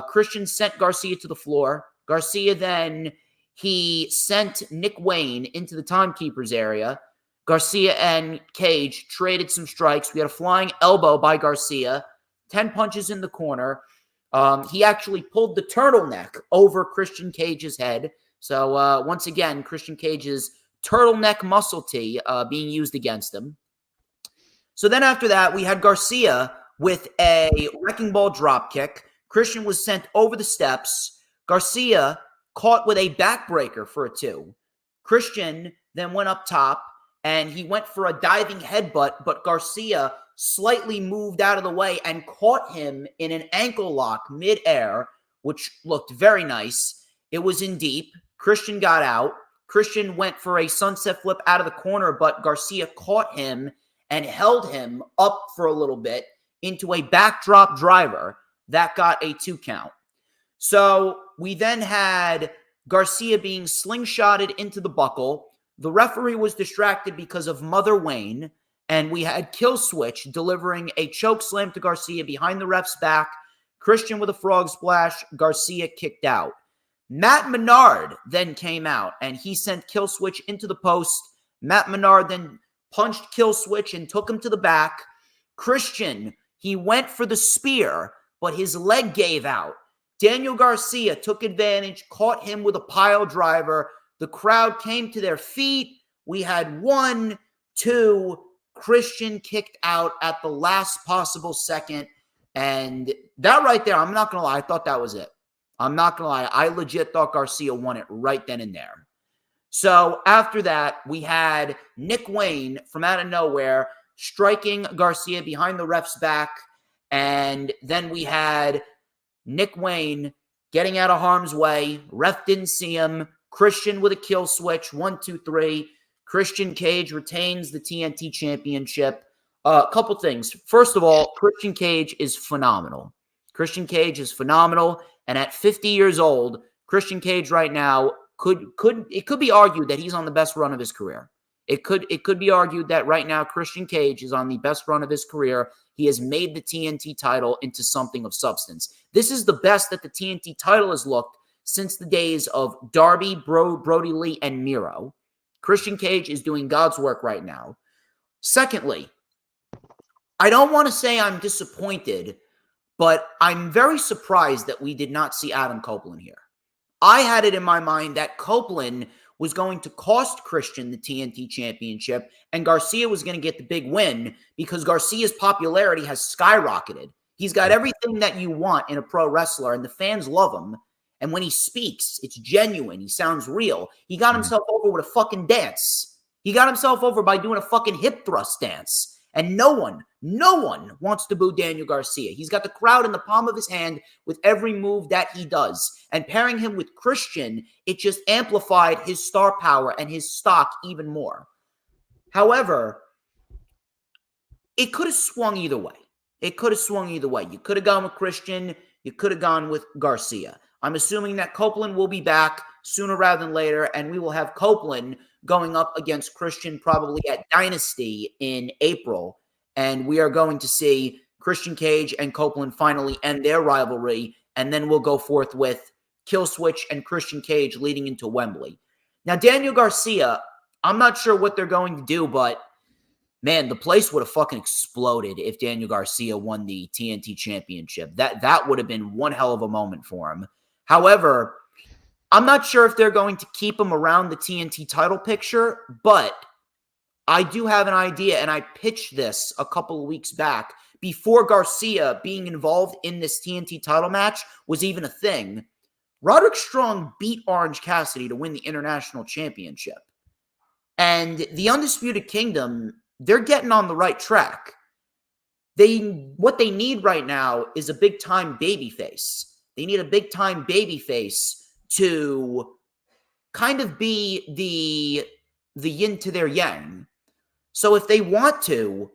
Christian sent Garcia to the floor. Garcia then, he sent Nick Wayne into the timekeeper's area. Garcia and Cage traded some strikes. We had a flying elbow by Garcia, 10 punches in the corner. He actually pulled the turtleneck over Christian Cage's head. So once again, Christian Cage's turtleneck muscle tee being used against him. So then after that, we had Garcia with a wrecking ball drop kick. Christian was sent over the steps. Garcia caught with a backbreaker for a 2. Christian then went up top, and he went for a diving headbutt, but Garcia slightly moved out of the way and caught him in an ankle lock midair, which looked very nice. It was in deep. Christian got out. Christian went for a sunset flip out of the corner, but Garcia caught him and held him up for a little bit into a backdrop driver. That got a 2 count. So we then had Garcia being slingshotted into the buckle. The referee was distracted because of Mother Wayne, and we had Kill Switch delivering a choke slam to Garcia behind the ref's back. Christian with a frog splash. Garcia kicked out. Matt Menard then came out, and he sent Kill Switch into the post. Matt Menard then punched Kill Switch and took him to the back. Christian, he went for the spear, but his leg gave out. Daniel Garcia took advantage, caught him with a pile driver. The crowd came to their feet. We had 1, 2. Christian kicked out at the last possible second. And that right there, I'm not going to lie, I thought that was it. I'm not going to lie. I legit thought Garcia won it right then and there. So after that, we had Nick Wayne from out of nowhere striking Garcia behind the ref's back. And then we had Nick Wayne getting out of harm's way. Ref didn't see him. Christian with a kill switch. 1, 2, 3. Christian Cage retains the TNT Championship. A couple things. First of all, Christian Cage is phenomenal. Christian Cage is phenomenal. And at 50 years old, Christian Cage right now it could be argued that he's on the best run of his career. It could be argued that right now Christian Cage is on the best run of his career. He has made the TNT title into something of substance. This is the best that the TNT title has looked since the days of Darby, Brody Lee, and Miro. Christian Cage is doing God's work right now. Secondly, I don't want to say I'm disappointed, but I'm very surprised that we did not see Adam Copeland here. I had it in my mind that Copeland was going to cost Christian the TNT Championship, and Garcia was going to get the big win because Garcia's popularity has skyrocketed. He's got everything that you want in a pro wrestler, and the fans love him. And when he speaks, it's genuine. He sounds real. He got himself over with a fucking dance. He got himself over by doing a fucking hip thrust dance. And no one wants to boo Daniel Garcia. He's got the crowd in the palm of his hand with every move that he does. And pairing him with Christian, it just amplified his star power and his stock even more. However, it could have swung either way. You could have gone with Christian. You could have gone with Garcia. I'm assuming that Copeland will be back sooner rather than later, and we will have Copeland going up against Christian probably at Dynasty in April. And we are going to see Christian Cage and Copeland finally end their rivalry, and then we'll go forth with Killswitch and Christian Cage leading into Wembley. Now, Daniel Garcia, I'm not sure what they're going to do, but man, the place would have fucking exploded if Daniel Garcia won the TNT Championship. That would have been one hell of a moment for him. However, I'm not sure if they're going to keep him around the TNT title picture, but I do have an idea, and I pitched this a couple of weeks back before Garcia being involved in this TNT title match was even a thing. Roderick Strong beat Orange Cassidy to win the International Championship. And the Undisputed Kingdom, they're getting on the right track. What they need right now is a big-time babyface. They need a big-time babyface to kind of be the yin to their yang. So if they want to,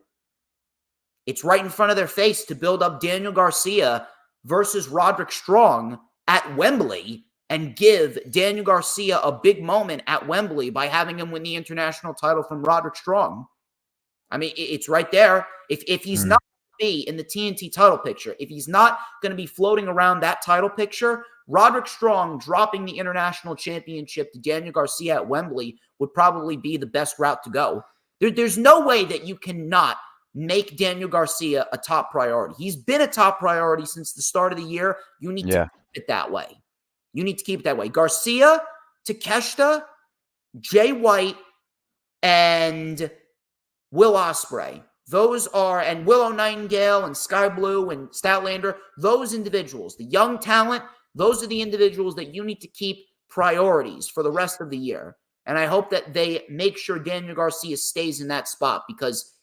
It's right in front of their face to build up Daniel Garcia versus Roderick Strong at Wembley and give Daniel Garcia a big moment at Wembley by having him win the international title from Roderick Strong. I mean, it's right there. If he's not going to be in the TNT title picture, if he's not going to be floating around that title picture, Roderick Strong dropping the international championship to Daniel Garcia at Wembley would probably be the best route to go. There's no way that you cannot make Daniel Garcia a top priority. He's been a top priority since the start of the year. You need to keep it that way. You need to keep it that way. Garcia, Takeshita, Jay White, and Will Ospreay. Those are, and Willow Nightingale and Sky Blue and Statlander, those individuals, the young talent, those are the individuals that you need to keep priorities for the rest of the year. And I hope that they make sure Daniel Garcia stays in that spot, because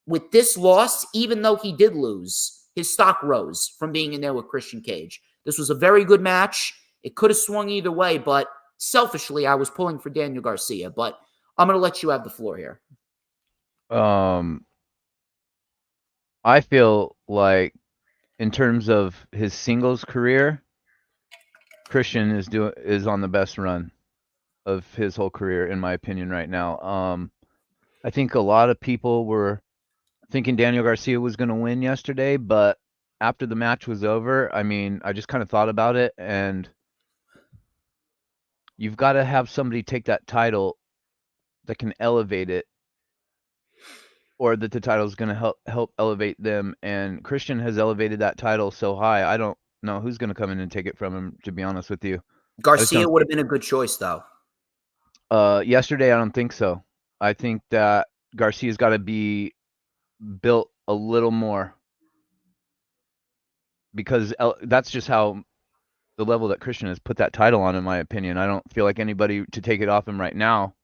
with this loss, even though he did lose, his stock rose from being in there with Christian Cage. This was a very good match. It could have swung either way, but selfishly, I was pulling for Daniel Garcia. But I'm going to let you have the floor here. I feel like in terms of his singles career, Christian is on the best run of his whole career, in my opinion, right now. I think a lot of people were thinking Daniel Garcia was going to win yesterday, but after the match was over, I mean, I just kind of thought about it, and you've got to have somebody take that title that can elevate it, or that the title is going to help elevate them. And Christian has elevated that title so high. I don't know who's going to come in and take it from him, to be honest with you. Garcia would have been a good choice, though. Yesterday, I don't think so. I think that Garcia's got to be built a little more, because that's just how the level that Christian has put that title on, in my opinion. I don't feel like anybody to take it off him right now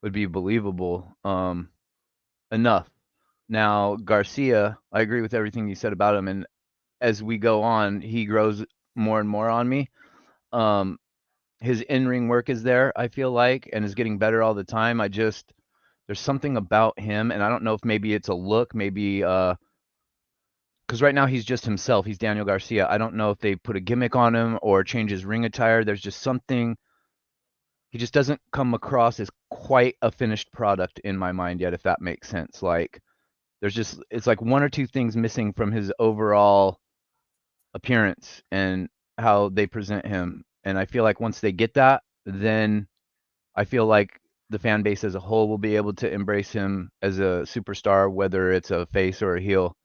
would be believable enough. Now, Garcia, I agree with everything you said about him, and as we go on, he grows more and more on me. His in-ring work is there, I feel like, and is getting better all the time. There's something about him, and I don't know if maybe it's a look, maybe because right now he's just himself. He's Daniel Garcia. I don't know if they put a gimmick on him or change his ring attire. There's just something. He just doesn't come across as quite a finished product in my mind yet, if that makes sense. Like, it's like one or two things missing from his overall appearance and how they present him. And I feel like once they get that, then I feel like the fan base as a whole will be able to embrace him as a superstar, whether it's a face or a heel.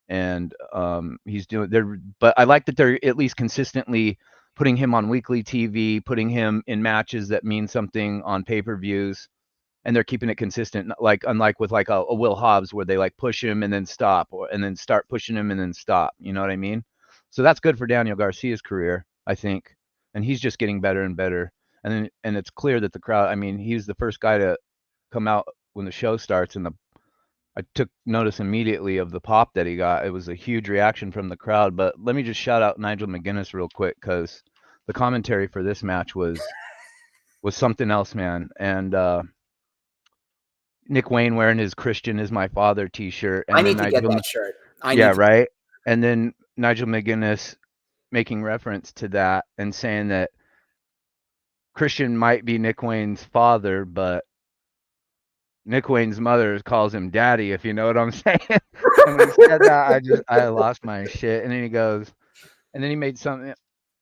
And he's doing there, but I like that they're at least consistently putting him on weekly TV, putting him in matches that mean something on pay-per-views, and they're keeping it consistent. Like, unlike with like a Will Hobbs, where they like push him and then stop, and then start pushing him and then stop. You know what I mean? So that's good for Daniel Garcia's career, I think, and he's just getting better and better. And it's clear that the crowd. I mean, he's the first guy to come out when the show starts, and I took notice immediately of the pop that he got. It was a huge reaction from the crowd. But let me just shout out Nigel McGuinness real quick, because the commentary for this match was something else, man. And Nick Wayne wearing his "Christian is my father" T-shirt. And I need to get that shirt. Right. And then Nigel McGuinness making reference to that and saying that Christian might be Nick Wayne's father, but Nick Wayne's mother calls him daddy, if you know what I'm saying. And when he said that, I lost my shit. And then he goes, and then he made something.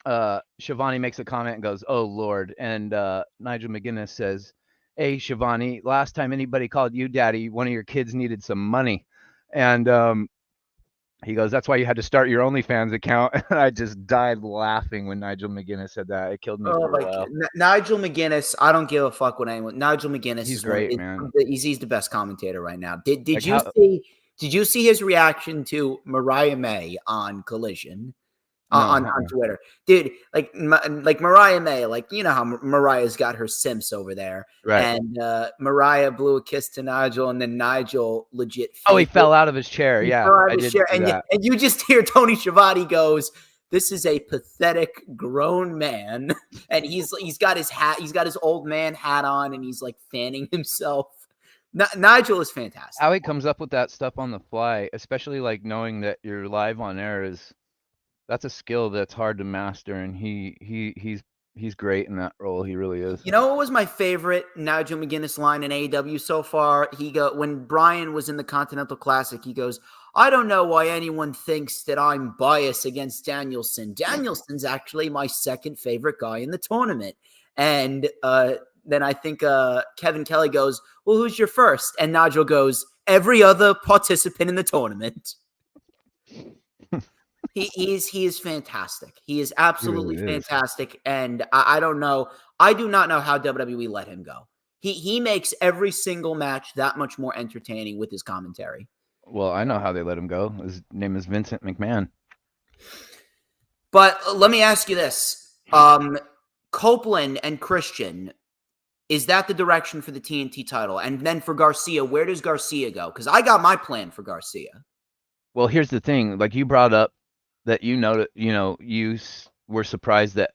Shivani makes a comment and goes, "Oh Lord!" And Nigel McGuinness says, "Hey Shivani, last time anybody called you daddy, one of your kids needed some money." And he goes, "That's why you had to start your OnlyFans account." And I just died laughing when Nigel McGuinness said that. It killed me for a while. Nigel McGuinness, I don't give a fuck what anyone. Nigel McGuinness He's great, man. He's the best commentator right now. Did you see his reaction to Mariah May on Collision? On Twitter, dude, like Mariah May, like, you know how Mariah's got her simps over there, right? And Mariah blew a kiss to Nigel, and then Nigel legit. He fell out of his chair. Yeah, I did see that. And you just hear Tony Schiavone goes, "This is a pathetic grown man," and he's got his hat, he's got his old man hat on, and he's like fanning himself. Nigel is fantastic. How he comes up with that stuff on the fly, especially like knowing that you're live on air, that's a skill that's hard to master, and he's great in that role. He really is. You know what was my favorite Nigel McGuinness line in AEW so far? When Brian was in the Continental Classic, he goes, "I don't know why anyone thinks that I'm biased against Danielson. Danielson's actually my second favorite guy in the tournament." And then I think Kevin Kelly goes, "Well, who's your first?" And Nigel goes, "Every other participant in the tournament." He is fantastic. He is absolutely fantastic. And I don't know. I do not know how WWE let him go. He makes every single match that much more entertaining with his commentary. Well, I know how they let him go. His name is Vincent McMahon. But let me ask you this. Copeland and Christian, is that the direction for the TNT title? And then for Garcia, where does Garcia go? Because I got my plan for Garcia. Well, here's the thing. Like you brought up that you were surprised that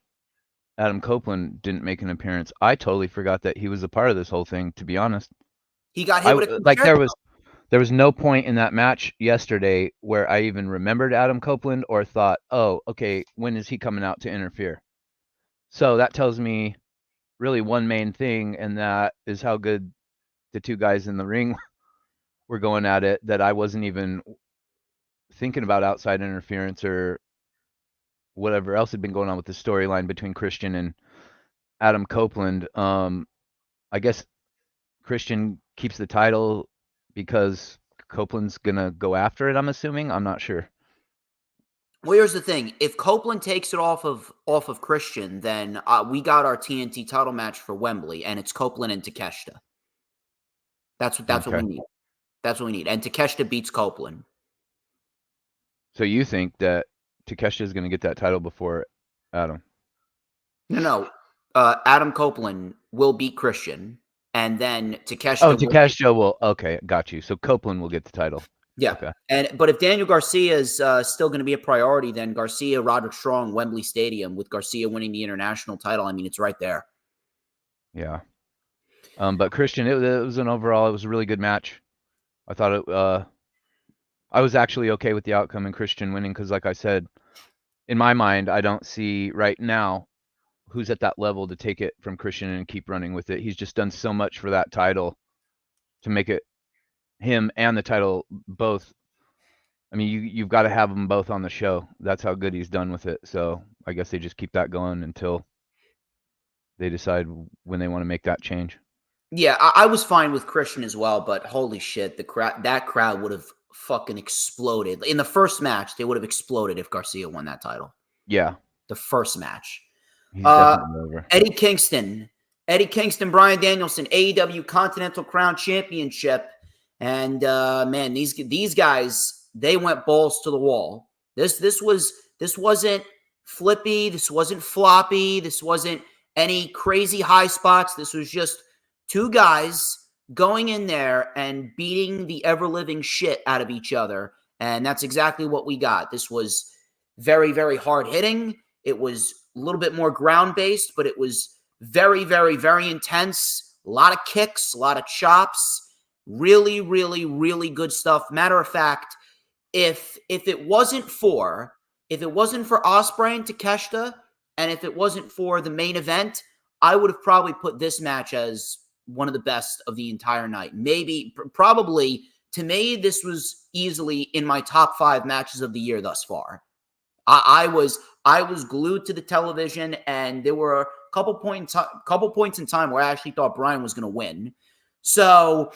Adam Copeland didn't make an appearance. I totally forgot that he was a part of this whole thing, to be honest. He got hit with a like there was no point in that match yesterday where I even remembered Adam Copeland or thought, "Oh, okay, when is he coming out to interfere?" So that tells me really one main thing, and that is how good the two guys in the ring were going at it, that I wasn't even thinking about outside interference or whatever else had been going on with the storyline between Christian and Adam Copeland. I guess Christian keeps the title because Copeland's gonna go after it, I'm assuming. I'm not sure. Well, here's the thing. If Copeland takes it off of Christian, then we got our TNT title match for Wembley, and it's Copeland and Takeshita. That's what we need. That's what we need. And Takeshita beats Copeland. So you think that Takeshita is going to get that title before Adam? No. Adam Copeland will beat Christian, and then Takeshita. Oh, Takeshita will. Okay, got you. So Copeland will get the title. Yeah. Okay. But if Daniel Garcia is still going to be a priority, then Garcia, Roderick Strong, Wembley Stadium, with Garcia winning the international title. I mean, it's right there. Yeah. But Christian, it was an overall, it was a really good match. I thought I was actually okay with the outcome and Christian winning because, like I said, in my mind, I don't see right now who's at that level to take it from Christian and keep running with it. He's just done so much for that title to make it him and the title both. I mean, you've got to have them both on the show. That's how good he's done with it. So I guess they just keep that going until they decide when they want to make that change. Yeah, I was fine with Christian as well, but holy shit, that crowd would have fucking exploded. In the first match, they would have exploded if Garcia won that title. Yeah. The first match. He's definitely over. Eddie Kingston, Bryan Danielson, AEW Continental Crown Championship. And man, these guys, they went balls to the wall. This wasn't flippy, this wasn't floppy, this wasn't any crazy high spots. This was just two guys going in there and beating the ever-living shit out of each other. And that's exactly what we got. This was very, very hard-hitting. It was a little bit more ground-based, but it was very, very, very intense. A lot of kicks, a lot of chops. Really, really, really good stuff. Matter of fact, if it wasn't for Ospreay and Takeshita, and if it wasn't for the main event, I would have probably put this match as one of the best of the entire night. Probably, to me, this was easily in my top 5 matches of the year thus far. I was glued to the television, and there were a couple points in time where I actually thought Brian was going to win. So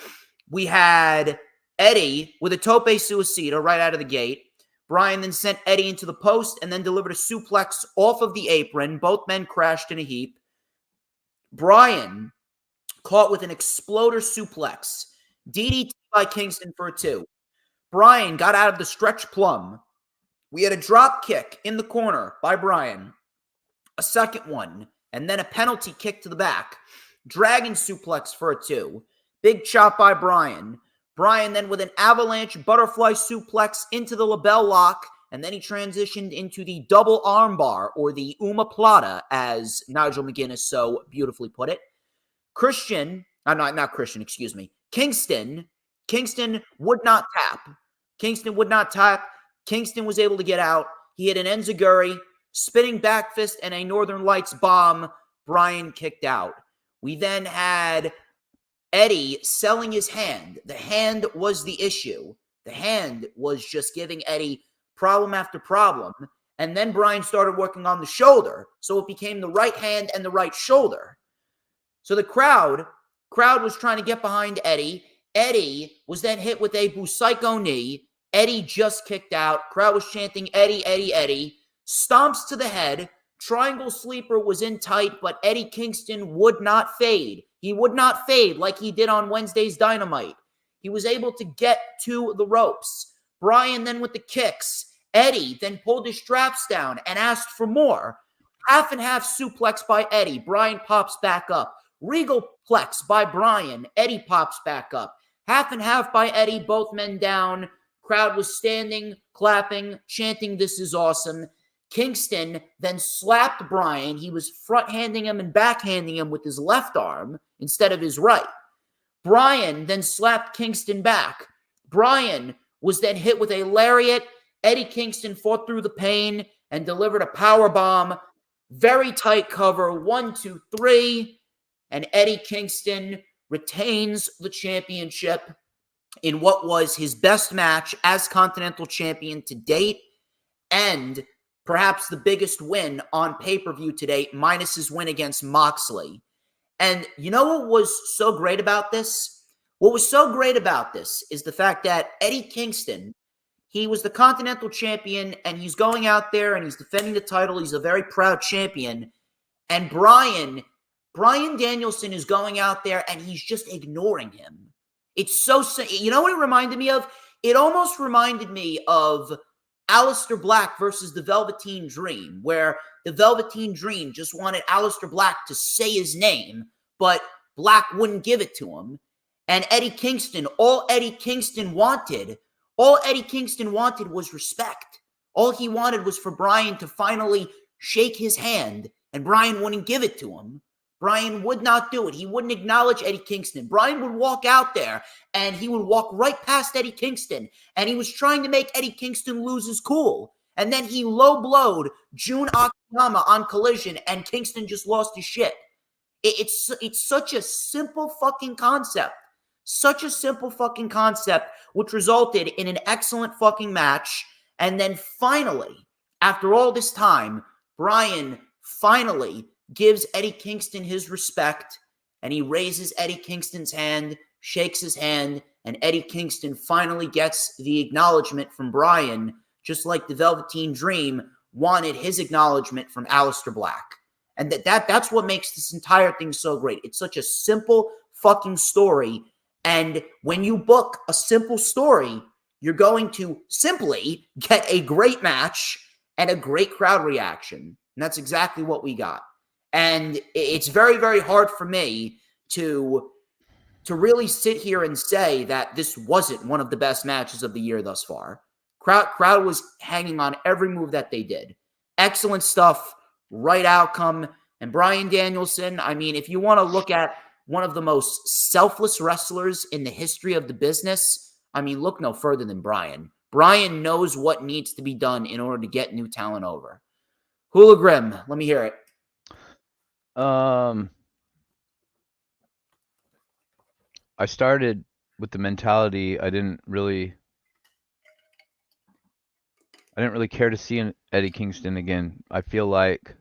we had Eddie with a tope suicida right out of the gate. Brian then sent Eddie into the post and then delivered a suplex off of the apron. Both men crashed in a heap. Brian caught with an exploder suplex. DDT by Kingston for a 2. Brian got out of the stretch plum. We had a drop kick in the corner by Brian. A second one. And then a penalty kick to the back. Dragon suplex for a 2. Big chop by Brian. Brian then with an avalanche butterfly suplex into the label lock. And then he transitioned into the double armbar, or the omoplata, as Nigel McGuinness so beautifully put it. Kevin Kingston would not tap. Kingston was able to get out. He hit an enziguri, spinning back fist, and a Northern Lights bomb. Bryan kicked out. We then had Eddie selling his hand. The hand was the issue. The hand was just giving Eddie problem after problem. And then Bryan started working on the shoulder. So it became the right hand and the right shoulder. So the crowd was trying to get behind Eddie. Eddie was then hit with a Busaiku knee. Eddie just kicked out. Crowd was chanting, Eddie, Eddie, Eddie. Stomps to the head. Triangle sleeper was in tight, but Eddie Kingston would not fade. He would not fade like he did on Wednesday's Dynamite. He was able to get to the ropes. Bryan then with the kicks. Eddie then pulled his straps down and asked for more. Half and half suplex by Eddie. Bryan pops back up. Regal plex by Bryan. Eddie pops back up. Half and half by Eddie. Both men down. Crowd was standing, clapping, chanting, "This is awesome." Kingston then slapped Bryan. He was front-handing him and backhanding him with his left arm instead of his right. Bryan then slapped Kingston back. Bryan was then hit with a lariat. Eddie Kingston fought through the pain and delivered a power bomb. Very tight cover. 1, 2, 3. And Eddie Kingston retains the championship in what was his best match as Continental Champion to date, and perhaps the biggest win on pay-per-view to date, minus his win against Moxley. And you know what was so great about this? What was so great about this is the fact that Eddie Kingston, he was the Continental Champion, and he's going out there and he's defending the title. He's a very proud champion. And Bryan Danielson is going out there and he's just ignoring him. It's so, you know what it reminded me of? It almost reminded me of Aleister Black versus the Velveteen Dream, where the Velveteen Dream just wanted Aleister Black to say his name, but Black wouldn't give it to him. And Eddie Kingston, all Eddie Kingston wanted was respect. All he wanted was for Bryan to finally shake his hand, and Bryan wouldn't give it to him. Bryan would not do it. He wouldn't acknowledge Eddie Kingston. Bryan would walk out there, and he would walk right past Eddie Kingston, and he was trying to make Eddie Kingston lose his cool. And then he low-blowed Jun Akiyama on Collision, and Kingston just lost his shit. It's such a simple fucking concept. Such a simple fucking concept, which resulted in an excellent fucking match. And then finally, after all this time, Bryan finally gives Eddie Kingston his respect, and he raises Eddie Kingston's hand, shakes his hand, and Eddie Kingston finally gets the acknowledgement from Bryan, just like the Velveteen Dream wanted his acknowledgement from Aleister Black. And that's what makes this entire thing so great. It's such a simple fucking story, and when you book a simple story, you're going to simply get a great match and a great crowd reaction. And that's exactly what we got. And it's very, very hard for me to really sit here and say that this wasn't one of the best matches of the year thus far. Crowd was hanging on every move that they did. Excellent stuff, right outcome. And Bryan Danielson, I mean, if you want to look at one of the most selfless wrestlers in the history of the business, I mean, look no further than Bryan. Bryan knows what needs to be done in order to get new talent over. HooliGrim, let me hear it. I started with the mentality I didn't really care to see Eddie Kingston again. I feel like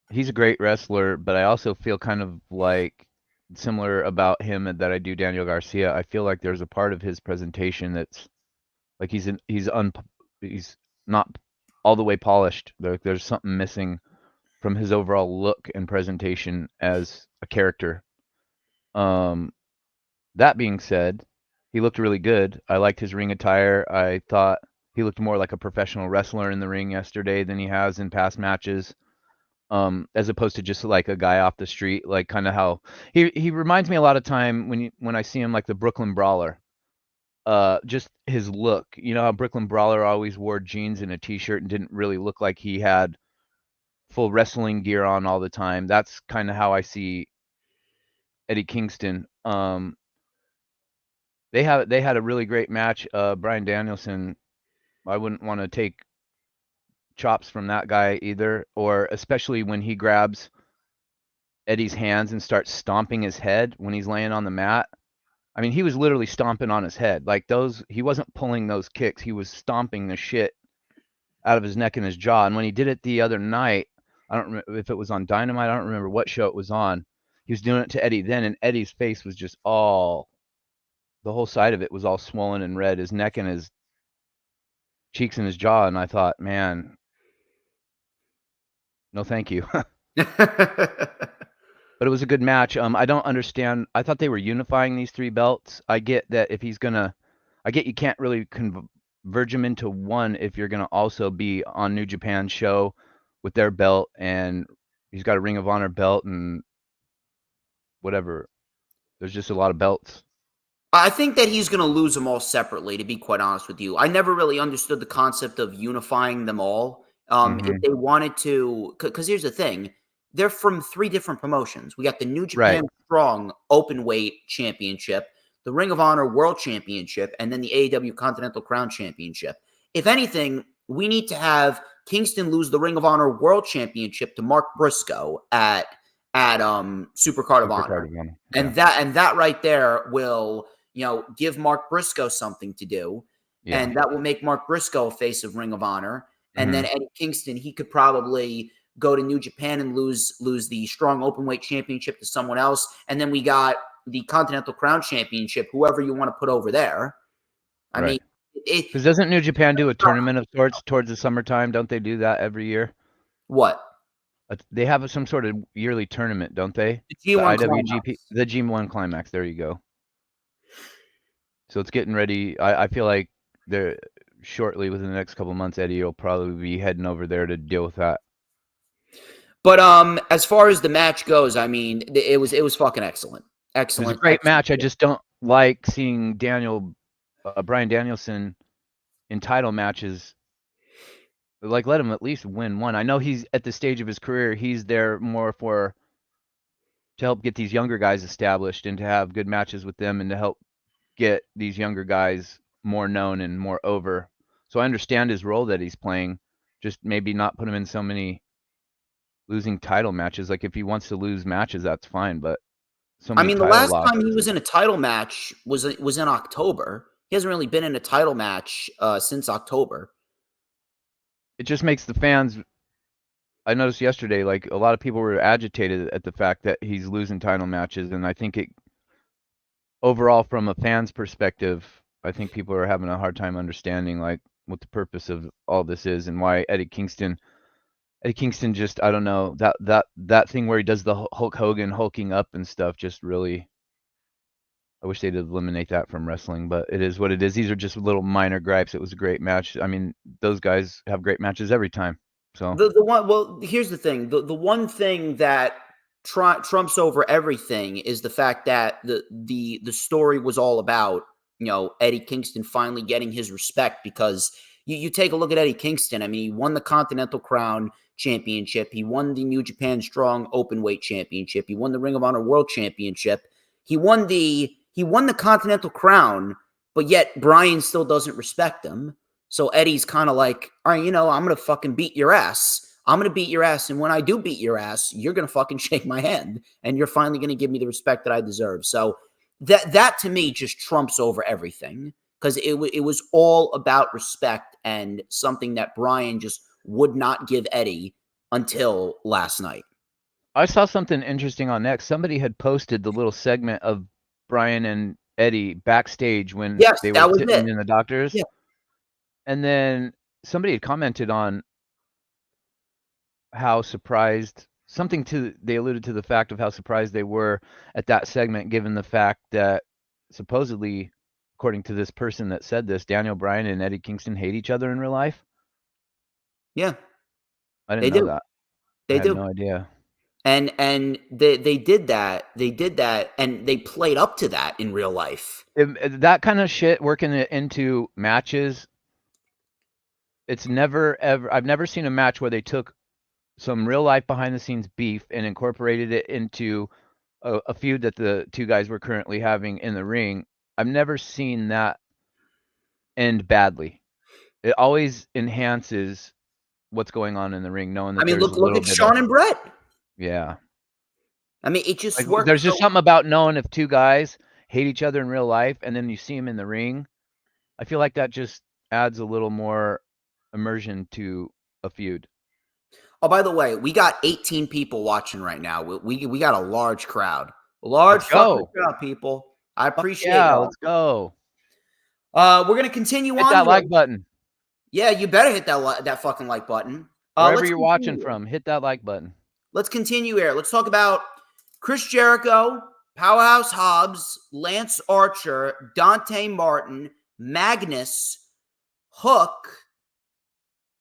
he's a great wrestler, but I also feel kind of like similar about him that I do Daniel Garcia. I feel like there's a part of his presentation that's like he's not all the way polished. There's something missing from his overall look and presentation as a character. That being said, he looked really good. I liked his ring attire. I thought he looked more like a professional wrestler in the ring yesterday than he has in past matches. As opposed to just like a guy off the street, like kind of how he reminds me a lot of time when I see him like the Brooklyn Brawler. Just his look. You know how Brooklyn Brawler always wore jeans and a t-shirt and didn't really look like he had full wrestling gear on all the time. That's kind of how I see Eddie Kingston. They had a really great match. Bryan Danielson, I wouldn't want to take chops from that guy either, or especially when he grabs Eddie's hands and starts stomping his head when he's laying on the mat. I mean, he was literally stomping on his head. Like he wasn't pulling those kicks. He was stomping the shit out of his neck and his jaw. And when he did it the other night, I don't remember if it was on Dynamite. I don't remember what show it was on. He was doing it to Eddie then, and Eddie's face was just the whole side of it was all swollen and red, his neck and his cheeks and his jaw. And I thought, man, no, thank you. But it was a good match. I don't understand. I thought they were unifying these 3 belts. I get that if he's gonna, I get you can't really converge them into one if you're gonna also be on New Japan's show with their belt, and he's got a Ring of Honor belt and whatever. There's just a lot of belts. I think that he's going to lose them all separately, to be quite honest with you. I never really understood the concept of unifying them all. If they wanted to, because here's the thing, they're from 3 different promotions. We got the New Japan Strong Openweight Championship, the Ring of Honor World Championship, and then the AEW Continental Crown Championship. If anything, we need to have Kingston lose the Ring of Honor World Championship to Mark Briscoe at Supercard of Honor. Yeah. And that right there will, give Mark Briscoe something to do. Yeah. And that will make Mark Briscoe a face of Ring of Honor. And then Eddie Kingston, he could probably go to New Japan and lose the Strong Openweight Championship to someone else. And then we got the Continental Crown Championship, whoever you want to put over there. I mean, because doesn't New Japan do a tournament of sorts towards the summertime? Don't they do that every year? What? They have some sort of yearly tournament, don't they? The G1 IWGP, Climax. The G1 Climax. There you go. So it's getting ready. I feel like they're shortly within the next couple of months, Eddie will probably be heading over there to deal with that. But as far as the match goes, I mean, it was fucking excellent. Excellent. It was a great match. I just don't like seeing Bryan Danielson in title matches. Like, let him at least win one. I know he's at the stage of his career. He's there more to help get these younger guys established and to have good matches with them and to help get these younger guys more known and more over. So I understand his role that he's playing. Just maybe not put him in so many losing title matches. Like, if he wants to lose matches, that's fine. But I mean, the last time he was in a title match was in October. He hasn't really been in a title match since October. It just makes the fans. I noticed yesterday, like, a lot of people were agitated at the fact that he's losing title matches, and I think overall, from a fan's perspective, I think people are having a hard time understanding, like, what the purpose of all this is and why Eddie Kingston just, I don't know, that thing where he does the Hulk Hogan hulking up and stuff just really, I wish they'd eliminate that from wrestling, but it is what it is. These are just little minor gripes. It was a great match. I mean, those guys have great matches every time. So here's the thing. The one thing that trumps over everything is the fact that the story was all about, Eddie Kingston finally getting his respect, because you take a look at Eddie Kingston. I mean, he won the Continental Crown Championship. He won the New Japan Strong Openweight Championship. He won the Ring of Honor World Championship. He won the Continental Crown, but yet Bryan still doesn't respect him. So Eddie's kind of like, all right, I'm going to fucking beat your ass. I'm going to beat your ass. And when I do beat your ass, you're going to fucking shake my hand. And you're finally going to give me the respect that I deserve. So that to me just trumps over everything, because it was all about respect and something that Bryan just would not give Eddie until last night. I saw something interesting on X. Somebody had posted the little segment of Bryan and Eddie backstage when they were sitting in the doctors. Yeah. And then somebody had commented on how surprised, they alluded to the fact of how surprised they were at that segment, given the fact that supposedly, according to this person that said this, Daniel Bryan and Eddie Kingston hate each other in real life. Yeah. I didn't know that. I had no idea. And they did that. They did that, and they played up to that in real life. That kind of shit, working it into matches, it's never ever. I've never seen a match where they took some real life behind the scenes beef and incorporated it into a feud that the two guys were currently having in the ring, I've never seen that end badly. It always enhances what's going on in the ring, knowing I that mean, there's a look little at bit of Sean and Brett. yeah. I mean, it just Like works. there's just something about knowing if two guys hate each other in real life and then you see them in the ring. I feel like that just adds a little more immersion to a feud. Oh, by the way, we got 18 people watching right now. We got a large crowd. Large Let's fucking go. crowd, people. I Fuck appreciate yeah, y'all. let's go. We're gonna continue Hit on that here. like button. Yeah, you better hit that fucking like button. Wherever Let's you're watching continue. from, hit that like button. Let's continue here. Let's talk about Chris Jericho, Powerhouse Hobbs, Lance Archer, Dante Martin, Magnus, Hook,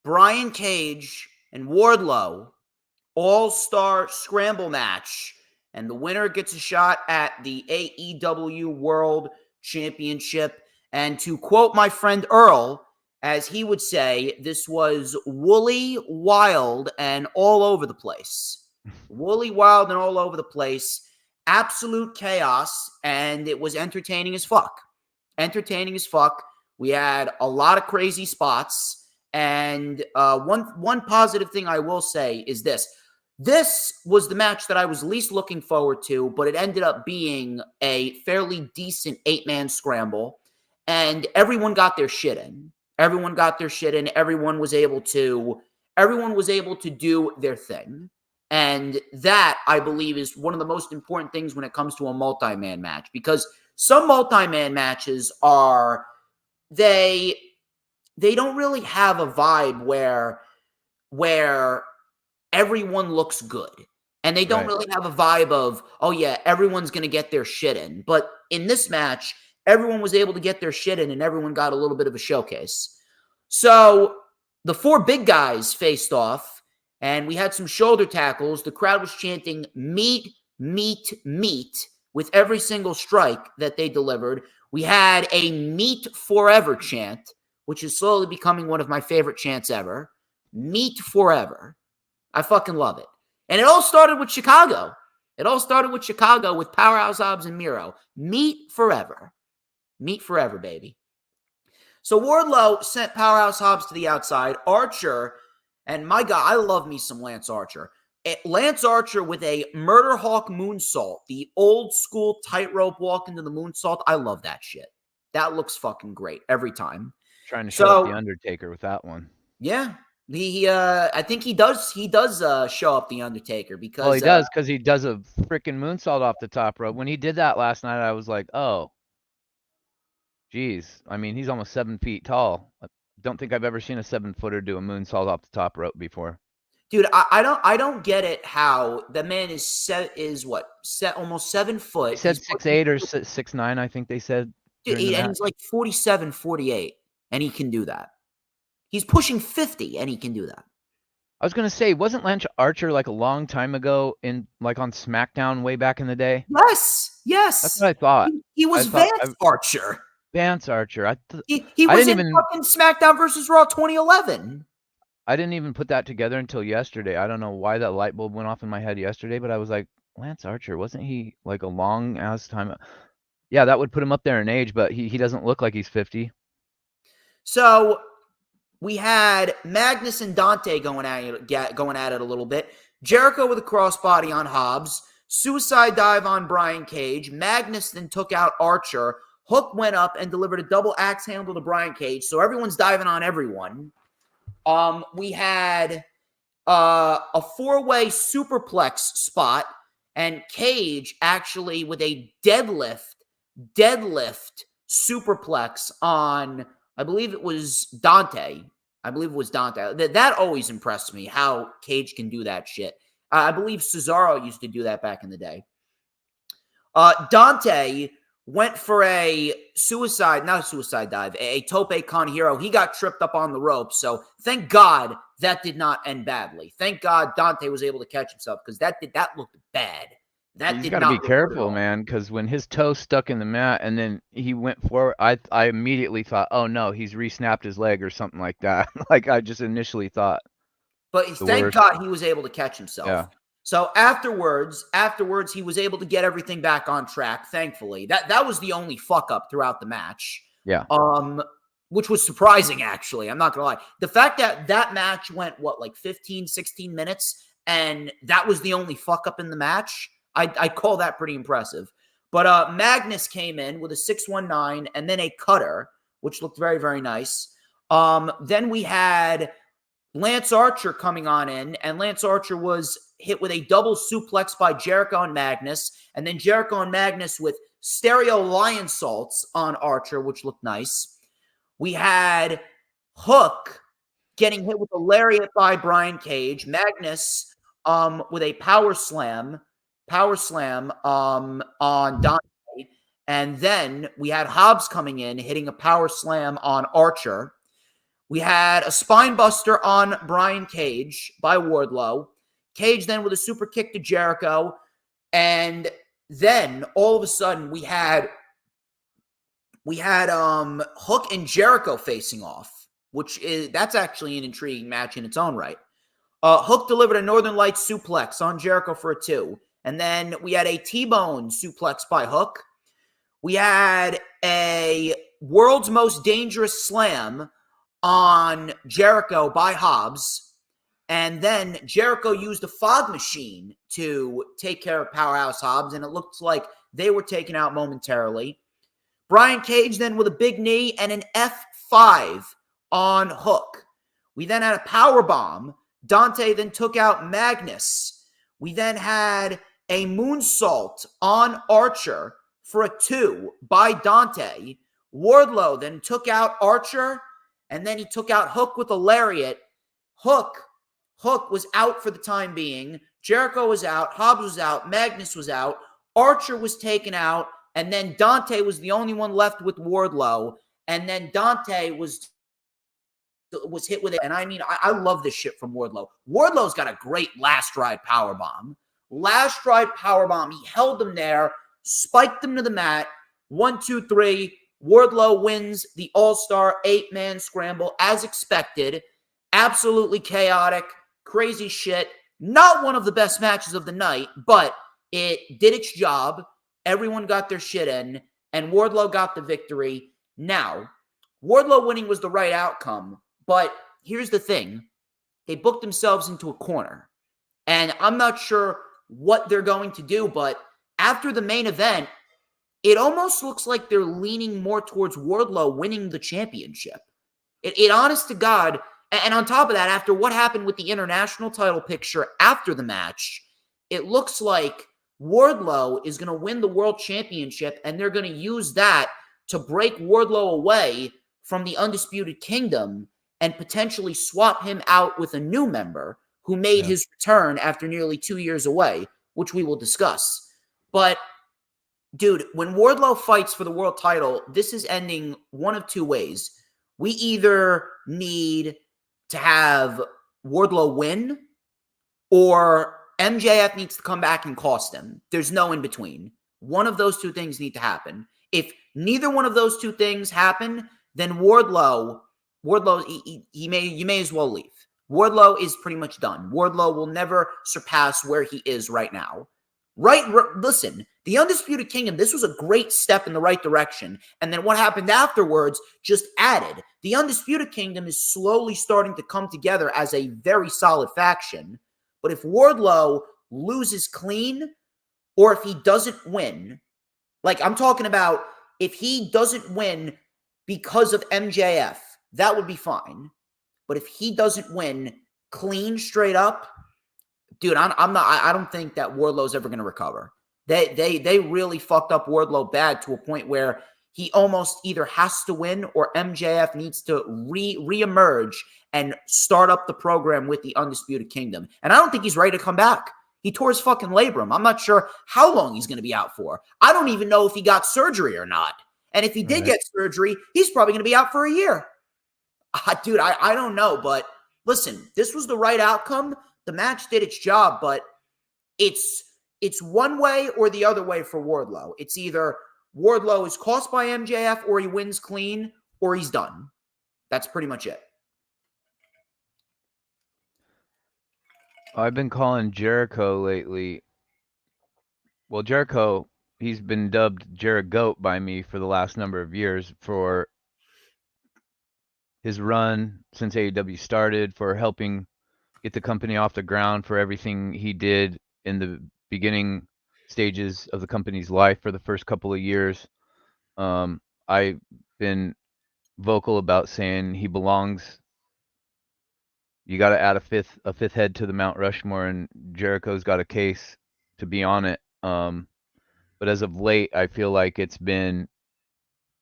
Brian Cage, and Wardlow. All-Star Scramble match. And the winner gets a shot at the AEW World Championship. And to quote my friend Earl, as he would say, this was woolly, wild, and all over the place. Woolly, wild, and all over the place. Absolute chaos, and it was entertaining as fuck. Entertaining as fuck. We had a lot of crazy spots. And one positive thing I will say is this. This was the match that I was least looking forward to, but it ended up being a fairly decent 8-man scramble, and everyone got their shit in. Everyone got their shit in. Everyone was able to do their thing. And that, I believe, is one of the most important things when it comes to a multi-man match, because some multi-man matches are they don't really have a vibe where everyone looks good. And they don't Right. really have a vibe of, oh yeah, everyone's going to get their shit in. But in this match, everyone was able to get their shit in and everyone got a little bit of a showcase. So the 4 big guys faced off and we had some shoulder tackles. The crowd was chanting meat, meat, meat with every single strike that they delivered. We had a meat forever chant, which is slowly becoming one of my favorite chants ever. Meat forever. I fucking love it. And it all started with Chicago. It all started with Chicago with Powerhouse Hobbs and Miro. Meat forever. Meat forever, baby. So Wardlow sent Powerhouse Hobbs to the outside. Archer, and my God, I love me some Lance Archer. Lance Archer with a Murder Hawk moonsault, the old school tightrope walk into the moonsault. I love that shit. That looks fucking great every time. Trying to show up the Undertaker with that one. Yeah. I think he does show up the Undertaker because Well, he does, because he does a freaking moonsault off the top rope. When he did that last night, I was like, oh, geez. I mean, he's almost 7 feet tall. I don't think I've ever seen a 7-footer do a moonsault off the top rope before. Dude, I don't get it how the man is almost 7 foot. They said 6'8" or 6'9", I think they said. Dude, and he's like 47, 48, and he can do that. He's pushing 50, and he can do that. I was gonna say, wasn't Lance Archer like a long time ago on SmackDown way back in the day? Yes. That's what I thought. He was Vance Archer. Vance Archer. He was in fucking SmackDown versus Raw 2011. I didn't even put that together until yesterday. I don't know why that light bulb went off in my head yesterday, but I was like, Lance Archer, wasn't he like a long ass time? Yeah, that would put him up there in age, but he doesn't look like he's 50. So we had Magnus and Dante going at it a little bit. Jericho with a crossbody on Hobbs. Suicide dive on Brian Cage. Magnus then took out Archer. Hook went up and delivered a double axe handle to Brian Cage. So everyone's diving on everyone. We had a 4-way superplex spot. And Cage actually with a deadlift superplex on, I believe it was Dante. That always impressed me, how Cage can do that shit. I believe Cesaro used to do that back in the day. Dante went for not a suicide dive, a tope con hero. He got tripped up on the rope. So thank God that did not end badly. Thank God Dante was able to catch himself, because that looked bad. He's got to be careful, man, because when his toe stuck in the mat and then he went forward, I immediately thought, oh no, he's re-snapped his leg or something like that. Like I just initially thought. But thank God he was able to catch himself. Yeah. So afterwards, he was able to get everything back on track, thankfully. That was the only fuck up throughout the match. Yeah. Which was surprising, actually. I'm not going to lie. The fact that match went, 15, 16 minutes, and that was the only fuck up in the match, I call that pretty impressive. But Magnus came in with a 619 and then a cutter, which looked very, very nice. Then we had Lance Archer coming on in, and Lance Archer was hit with a double suplex by Jericho and Magnus, and then Jericho and Magnus with stereo lion salts on Archer, which looked nice. We had Hook getting hit with a lariat by Brian Cage, Magnus with a power slam on Dante, and then we had Hobbs coming in, hitting a power slam on Archer. We had a spine buster on Brian Cage by Wardlow. Cage then with a super kick to Jericho. And then all of a sudden we had Hook and Jericho facing off, that's actually an intriguing match in its own right. Hook delivered a Northern Lights suplex on Jericho for a 2. And then we had a T-bone suplex by Hook. We had a World's Most Dangerous Slam on Jericho by Hobbs. And then Jericho used a fog machine to take care of Powerhouse Hobbs, and it looked like they were taken out momentarily. Brian Cage then with a big knee and an F5 on Hook. We then had a powerbomb. Dante then took out Magnus. We then had a moonsault on Archer for a 2 by Dante. Wardlow then took out Archer, and then he took out Hook with a lariat. Hook was out for the time being. Jericho was out. Hobbs was out. Magnus was out. Archer was taken out. And then Dante was the only one left with Wardlow. And then Dante was hit with it. And I mean, I love this shit from Wardlow. Wardlow's got a great last ride powerbomb. Last ride powerbomb. He held them there, spiked them to the mat. 1, 2, 3. Wardlow wins the All-Star 8-man scramble as expected. Absolutely chaotic, crazy shit. Not one of the best matches of the night, but it did its job. Everyone got their shit in, and Wardlow got the victory. Now, Wardlow winning was the right outcome, but here's the thing. They booked themselves into a corner, and I'm not sure what they're going to do, but after the main event, it almost looks like they're leaning more towards Wardlow winning the championship. It honest to God, and on top of that, after what happened with the international title picture after the match, it looks like Wardlow is going to win the world championship, and they're going to use that to break Wardlow away from the Undisputed Kingdom and potentially swap him out with a new member who made his return after nearly 2 years away, which we will discuss. But, dude, when Wardlow fights for the world title, this is ending one of 2 ways. We either need to have Wardlow win, or MJF needs to come back and cost him. There's no in between. One of those 2 things need to happen. If neither one of those 2 things happen, then Wardlow, you may as well leave. Wardlow is pretty much done. Wardlow will never surpass where he is right now. Listen, the Undisputed Kingdom, this was a great step in the right direction. And then what happened afterwards just added. The Undisputed Kingdom is slowly starting to come together as a very solid faction. But if Wardlow loses clean, or if he doesn't win, like I'm talking about if he doesn't win because of MJF, that would be fine. But if he doesn't win clean straight up, dude, I don't think that Wardlow's ever going to recover. They really fucked up Wardlow bad to a point where he almost either has to win or MJF needs to reemerge and start up the program with the Undisputed Kingdom. And I don't think he's ready to come back. He tore his fucking labrum. I'm not sure how long he's going to be out for. I don't even know if he got surgery or not. And if he did get surgery, he's probably going to be out for a year. Dude, I don't know. But listen, this was the right outcome. The match did its job, but it's one way or the other way for Wardlow. It's either Wardlow is cost by MJF or he wins clean or he's done. That's pretty much it. I've been calling Jericho lately. Well, Jericho, he's been dubbed Jerigoat by me for the last number of years for his run since AEW started, for helping get the company off the ground, for everything he did in the beginning stages of the company's life for the first couple of years. I've been vocal about saying he belongs. You got to add a fifth head to the Mount Rushmore, and Jericho's got a case to be on it. But as of late, I feel like it's been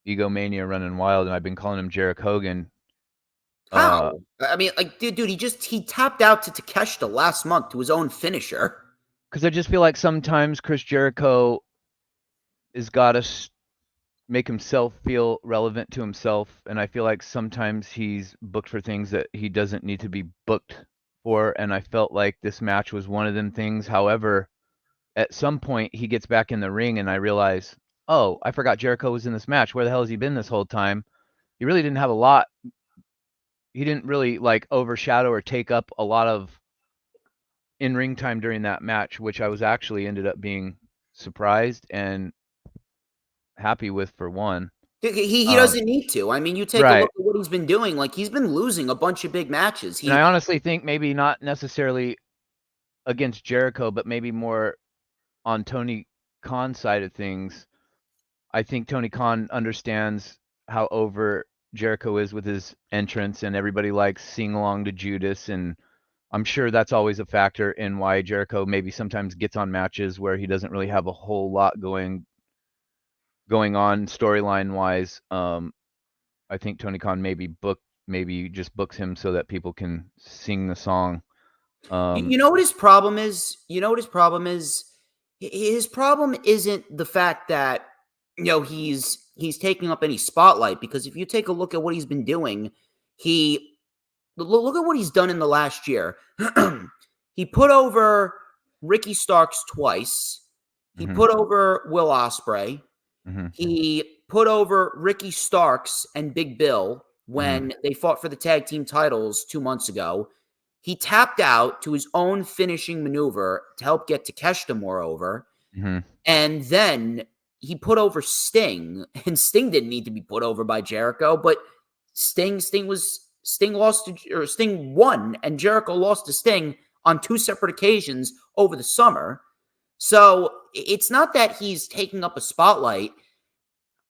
egomania running wild, and I've been calling him Jarek Hogan. How? I mean, like, dude, he tapped out to Takeshita last month to his own finisher. Because I just feel like sometimes Chris Jericho has got to make himself feel relevant to himself, and I feel like sometimes he's booked for things that he doesn't need to be booked for, and I felt like this match was one of them things. However, at some point he gets back in the ring, and I realize, oh, I forgot Jericho was in this match. Where the hell has he been this whole time? He really didn't have a lot. He didn't really like overshadow or take up a lot of in-ring time during that match, which I was actually ended up being surprised and happy with for one. He doesn't need to. I mean, you take a Right. look at what he's been doing. Like, he's been losing a bunch of big matches. And I honestly think maybe not necessarily against Jericho, but maybe more on Tony Khan's side of things. I think Tony Khan understands how over Jericho is with his entrance, and everybody likes sing along to Judas, and I'm sure that's always a factor in why Jericho maybe sometimes gets on matches where he doesn't really have a whole lot going on storyline wise. I think Tony Khan maybe just books him so that people can sing the song. You know what his problem is? You know what his problem is? His problem isn't the fact that, you know, he's taking up any spotlight, because if you take a look at what he's been doing, look at what he's done in the last year. He put over Ricky Starks twice. He Mhm. put over Will Ospreay. Mhm. He put over Ricky Starks and Big Bill when they fought for the tag team titles 2 months ago. He tapped out to his own finishing maneuver to help get Takeshita more over. Mhm. And then he put over Sting, and Sting didn't need to be put over by Jericho, but Sting won, and Jericho lost to Sting on 2 separate occasions over the summer. So it's not that he's taking up a spotlight.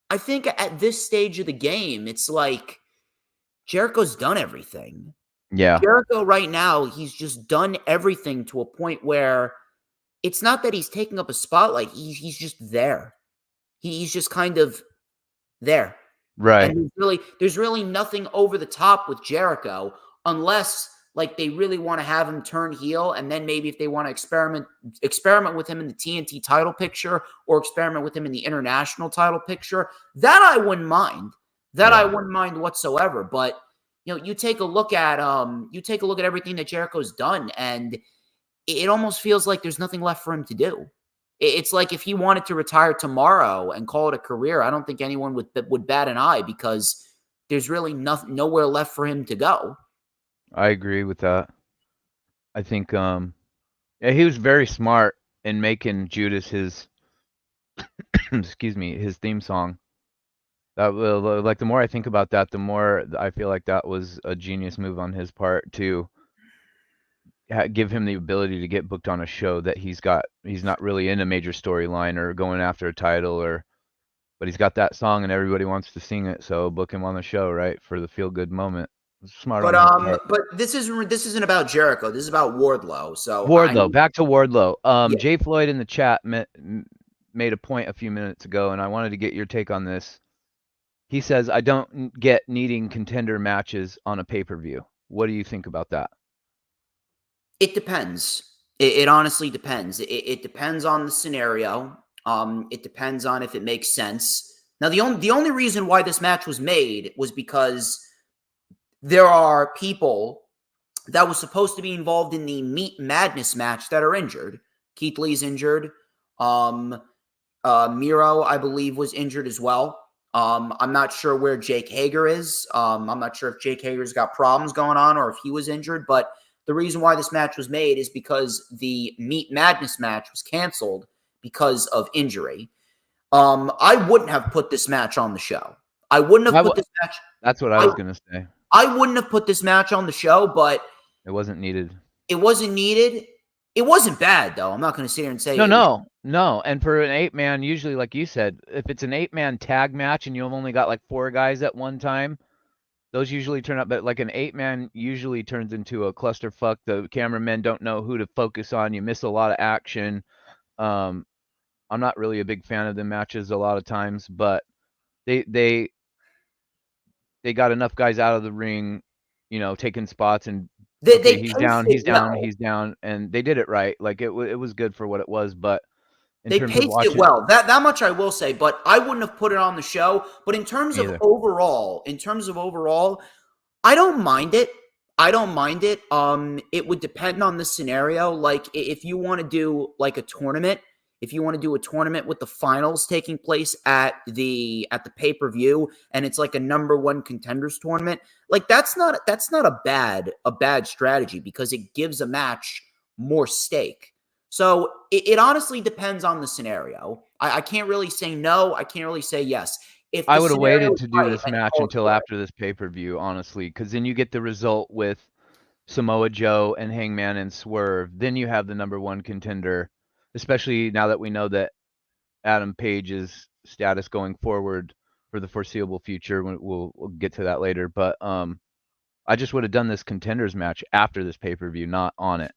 I think at this stage of the game, it's like Jericho's done everything. Yeah. Jericho right now, he's just done everything to a point where it's not that he's taking up a spotlight. He's just there. He's just kind of there. Right. And there's really nothing over the top with Jericho, unless like they really want to have him turn heel, and then maybe if they want to experiment with him in the TNT title picture, or experiment with him in the international title picture, that I wouldn't mind. I wouldn't mind whatsoever. But you know, you take a look at everything that Jericho's done, and it almost feels like there's nothing left for him to do. It's like if he wanted to retire tomorrow and call it a career, I don't think anyone would bat an eye, because there's really nowhere left for him to go. I agree with that. I think yeah, he was very smart in making Judas his excuse me, his theme song. That like the more I think about that, the more I feel like that was a genius move on his part to give him the ability to get booked on a show that he's not really in a major storyline or going after a title, but he's got that song and everybody wants to sing it, so book him on the show, right, for the feel good moment. Smart on his part. But this isn't about Jericho. This is about Wardlow. So Wardlow, back to Wardlow. Yeah. Jay Floyd in the chat made a point a few minutes ago, and I wanted to get your take on this. He says, I don't get needing contender matches on a pay-per-view. What do you think about that? It depends. It honestly depends. It depends on the scenario. It depends on if it makes sense. Now, the only reason why this match was made was because there are people that was supposed to be involved in the Meat Madness match that are injured. Keith Lee's injured. Miro, I believe, was injured as well. I'm not sure where Jake Hager is. I'm not sure if Jake Hager's got problems going on or if he was injured, but The reason why this match was made is because the Meat Madness match was canceled because of injury. I wouldn't have put this match on the show. I wouldn't have put this match. That's what I was going to say. I wouldn't have put this match on the show, but it wasn't needed. It wasn't needed. It wasn't bad, though. I'm not going to sit here and say No. And for an 8-man, usually, like you said, if it's an 8-man tag match and you've only got like 4 guys at one time, those usually turn up. But like an 8-man usually turns into a clusterfuck. The cameramen don't know who to focus on. You miss a lot of action. I'm not really a big fan of the matches a lot of times, but they got enough guys out of the ring, taking spots and he's down, and they did it right. Like it was good for what it was, but they paced it well. That much I will say, but I wouldn't have put it on the show. But in terms of overall, I don't mind it. It would depend on the scenario. Like if you want to do like a tournament, with the finals taking place at the pay-per-view, and it's like a number 1 contenders tournament, like that's not a bad strategy because it gives a match more stake. So it honestly depends on the scenario. I can't really say no. I can't really say yes. If I would have waited to do this match until after this pay-per-view, honestly, because then you get the result with Samoa Joe and Hangman and Swerve. Then you have the number 1 contender, especially now that we know that Adam Page's status going forward for the foreseeable future. We'll get to that later. But I just would have done this contenders match after this pay-per-view, not on it.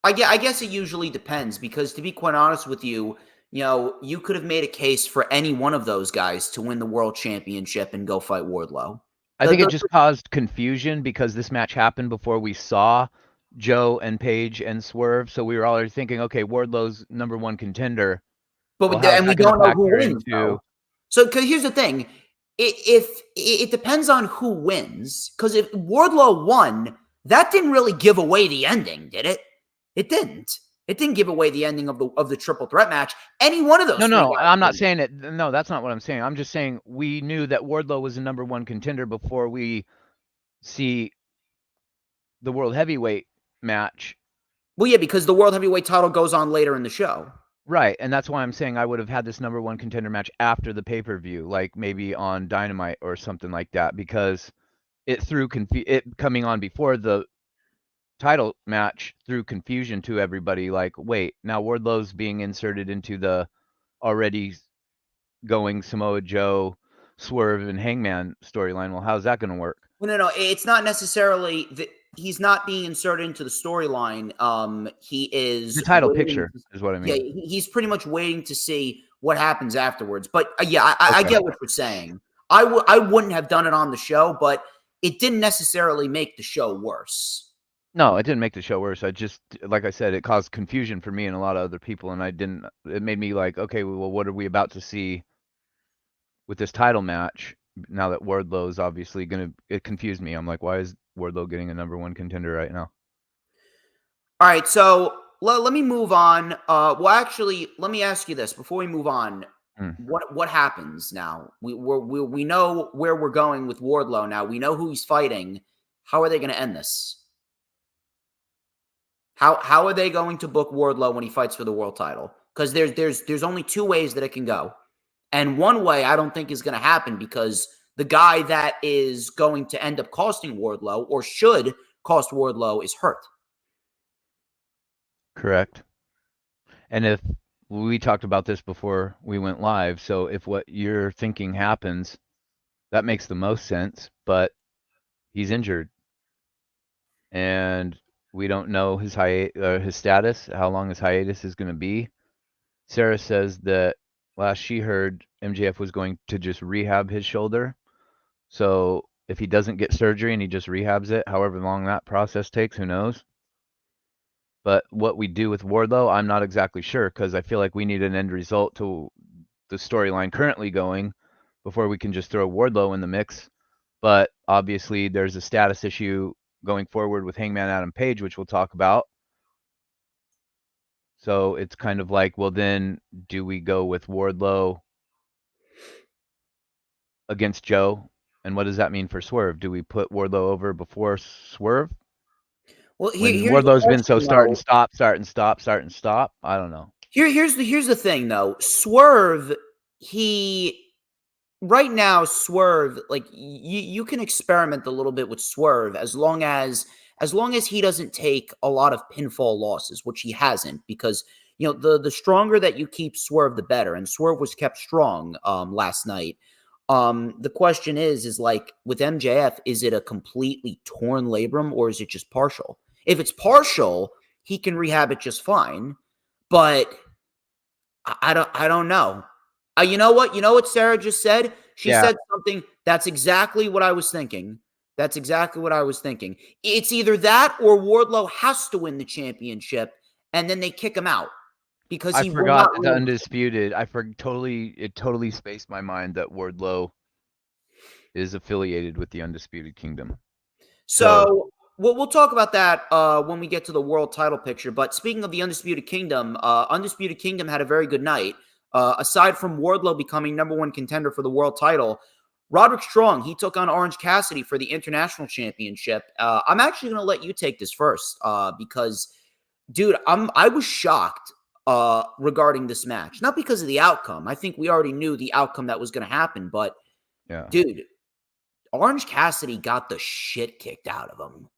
I guess it usually depends because, to be quite honest with you, you could have made a case for any one of those guys to win the world championship and go fight Wardlow. I think it just caused confusion because this match happened before we saw Joe and Page and Swerve, so we were already thinking, okay, Wardlow's number 1 contender. But we don't know who wins. So, because here's the thing, it depends on who wins. Because if Wardlow won, that didn't really give away the ending, did it? It didn't. It didn't give away the ending of the triple threat match. Any one of those. No, I'm not saying it. No, that's not what I'm saying. I'm just saying we knew that Wardlow was the number 1 contender before we see the world heavyweight match. Well, yeah, because the world heavyweight title goes on later in the show. Right, and that's why I'm saying I would have had this number 1 contender match after the pay-per-view, like maybe on Dynamite or something like that, because it threw it coming on before the title match threw confusion to everybody. Like, wait, now Wardlow's being inserted into the already going Samoa Joe, Swerve, and Hangman storyline. Well, how's that going to work? Well, no, it's not necessarily that he's not being inserted into the storyline. He is the title picture is what I mean. Yeah, he's pretty much waiting to see what happens afterwards. But I get what you're saying. I wouldn't have done it on the show, but it didn't necessarily make the show worse. No, it didn't make the show worse. I just, like I said, it caused confusion for me and a lot of other people, and it made me like, okay, well, what are we about to see with this title match now that Wardlow's obviously it confused me. I'm like, why is Wardlow getting a number 1 contender right now? All right, so let me move on. Well, actually, let me ask you this before we move on. What happens now? We know where we're going with Wardlow now. We know who he's fighting. How are they going to end this? How are they going to book Wardlow when he fights for the world title? Because there's only 2 ways that it can go. And one way I don't think is going to happen because the guy that is going to end up costing Wardlow or should cost Wardlow is hurt. Correct. And if we talked about this before we went live, so if what you're thinking happens, that makes the most sense, but he's injured. And we don't know his status, how long his hiatus is going to be. Sarah says that last she heard, MJF was going to just rehab his shoulder. So if he doesn't get surgery and he just rehabs it, however long that process takes, who knows? But what we do with Wardlow, I'm not exactly sure because I feel like we need an end result to the storyline currently going before we can just throw Wardlow in the mix. But obviously there's a status issue going forward with Hangman Adam Page, which we'll talk about. So it's kind of like, well, then do we go with Wardlow against Joe? And what does that mean for Swerve? Do we put Wardlow over before Swerve? Well, When here's the Wardlow's been so question, start and though. stop, start and stop, start and stop. I don't know. Here's the thing, though. Swerve, right now, Swerve, like you can experiment a little bit with Swerve as long as he doesn't take a lot of pinfall losses, which he hasn't, because the stronger that you keep Swerve, the better. And Swerve was kept strong last night. The question is like with MJF, is it a completely torn labrum or is it just partial? If it's partial, he can rehab it just fine. But I don't know. You know what? You know what Sarah just said? She Yeah. said something. That's exactly what I was thinking. That's exactly what I was thinking. It's either that or Wardlow has to win the championship, and then they kick him out because I he will forgot not the win. Undisputed. It totally spaced my mind that Wardlow is affiliated with the Undisputed Kingdom. So we'll talk about that when we get to the world title picture. But speaking of the Undisputed Kingdom had a very good night. Aside from Wardlow becoming number one contender for the world title, Roderick Strong, he took on Orange Cassidy for the international championship. I'm actually going to let you take this first because, dude, I was shocked regarding this match. Not because of the outcome. I think we already knew the outcome that was going to happen. But, yeah, dude, Orange Cassidy got the shit kicked out of him.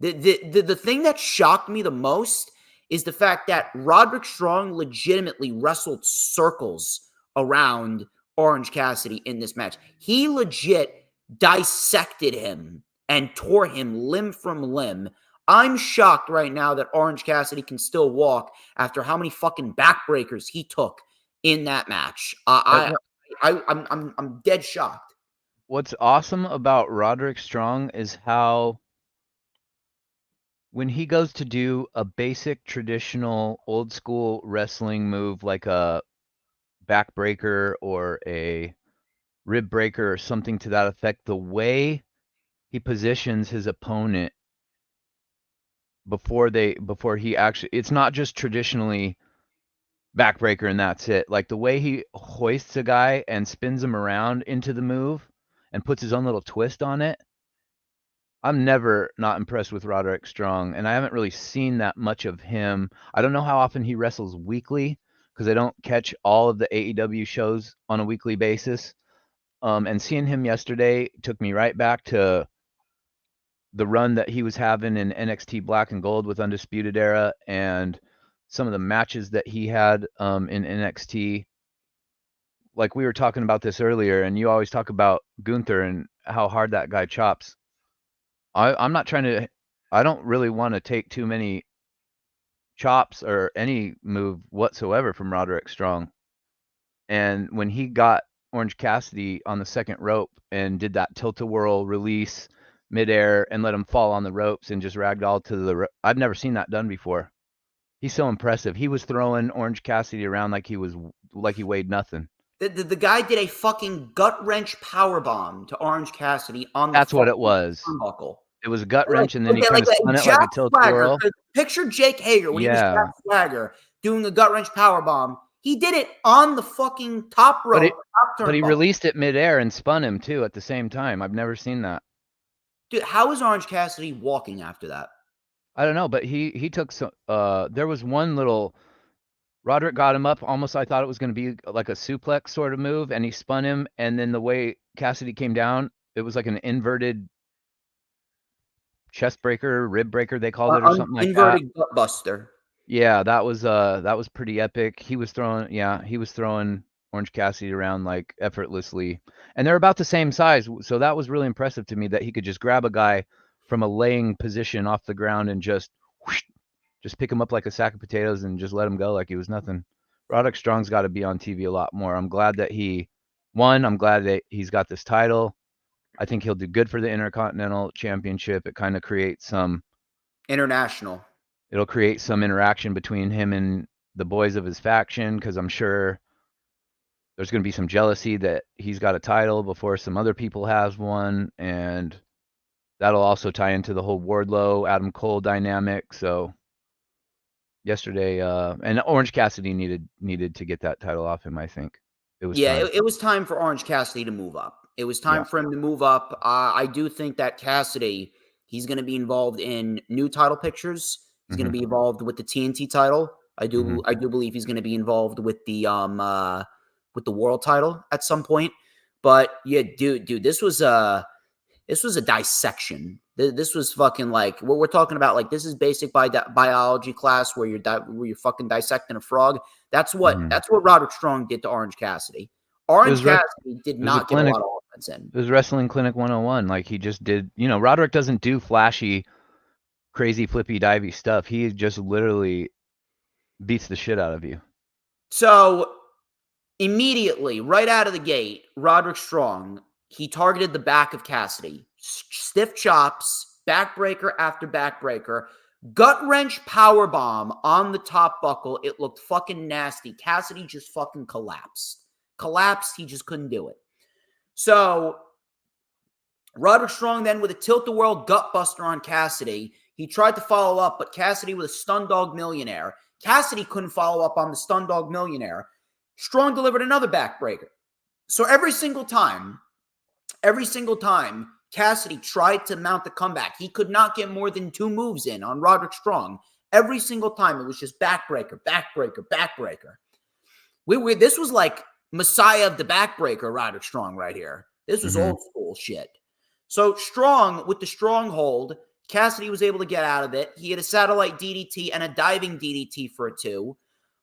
The thing that shocked me the most is the fact that Roderick Strong legitimately wrestled circles around Orange Cassidy in this match. He legit dissected him and tore him limb from limb. I'm shocked right now that Orange Cassidy can still walk after how many fucking backbreakers he took in that match. I'm dead shocked. What's awesome about Roderick Strong is how when he goes to do a basic traditional old school wrestling move like a backbreaker or a rib breaker or something to that effect, the way he positions his opponent before he actually, it's not just traditionally backbreaker and that's it. Like the way he hoists a guy and spins him around into the move and puts his own little twist on it. I'm never not impressed with Roderick Strong, and I haven't really seen that much of him. I don't know how often he wrestles weekly because I don't catch all of the AEW shows on a weekly basis. And seeing him yesterday took me right back to the run that he was having in NXT Black and Gold with Undisputed Era and some of the matches that he had in NXT. Like we were talking about this earlier, and you always talk about Gunther and how hard that guy chops. I'm not trying to. I don't really want to take too many chops or any move whatsoever from Roderick Strong. And when he got Orange Cassidy on the second rope and did that tilt-a-whirl release midair and let him fall on the ropes and just ragdoll to the I've never seen that done before. He's so impressive. He was throwing Orange Cassidy around like he weighed nothing. The guy did a fucking gut wrench power bomb to Orange Cassidy on the That's what it was. turnbuckle. It was a gut wrench, and then he kind of spun it like a tilt-a-whirl. Picture Jake Hager when he was Yeah. Jack Swagger doing a gut wrench power bomb. He did it on the fucking top rope. But he released it midair and spun him too at the same time. I've never seen that. Dude, how is Orange Cassidy walking after that? I don't know, but he took some. There was one little. Roderick got him up almost. I thought it was going to be like a suplex sort of move, and he spun him. And then the way Cassidy came down, it was like an inverted chest breaker, rib breaker, they called it, or something like that. Inverted gut buster. Yeah, that was pretty epic. He was throwing Orange Cassidy around like effortlessly, and they're about the same size. So that was really impressive to me that he could just grab a guy from a laying position off the ground and just pick him up like a sack of potatoes and just let him go like he was nothing. Roderick Strong's got to be on TV a lot more. I'm glad that he won. I'm glad that he's got this title. I think he'll do good for the Intercontinental Championship. It kind of creates some international. It'll create some interaction between him and the boys of his faction, because I'm sure there's going to be some jealousy that he's got a title before some other people has one, and that'll also tie into the whole Wardlow, Adam Cole dynamic. So yesterday, and Orange Cassidy needed to get that title off him, I think. It was time. It was time for Orange Cassidy to move up. It was time for him to move up. I do think that Cassidy, He's going to be involved in new title pictures. He's going to Mhm. be involved with the TNT title. I do Mhm. believe he's going to be involved with the world title at some point. But yeah, dude, this was a dissection. This was fucking like what we're talking about. Like, this is basic biology class where you're fucking dissecting a frog. That's what Mhm. Roderick Strong did to Orange Cassidy. It Orange was rec Cassidy did it was a not get a clinic. lot of offense in. It was Wrestling Clinic 101. Like, he just did, Roderick doesn't do flashy, crazy, flippy, divey stuff. He just literally beats the shit out of you. So immediately, right out of the gate, Roderick Strong, he targeted the back of Cassidy. Stiff chops, backbreaker after backbreaker, gut wrench power bomb on the top buckle. It looked fucking nasty. Cassidy just fucking collapsed. He just couldn't do it. So Roderick Strong then with a tilt-the-world gut buster on Cassidy. He tried to follow up, but Cassidy with a stun dog millionaire. Cassidy couldn't follow up on the stun dog millionaire. Strong delivered another backbreaker. So every single time Cassidy tried to mount the comeback, he could not get more than 2 moves in on Roderick Strong. Every single time it was just backbreaker. This was like Messiah of the backbreaker, Roderick Strong right here. This was old school shit. So Strong, with the stronghold, Cassidy was able to get out of it. He had a satellite DDT and a diving DDT for a 2.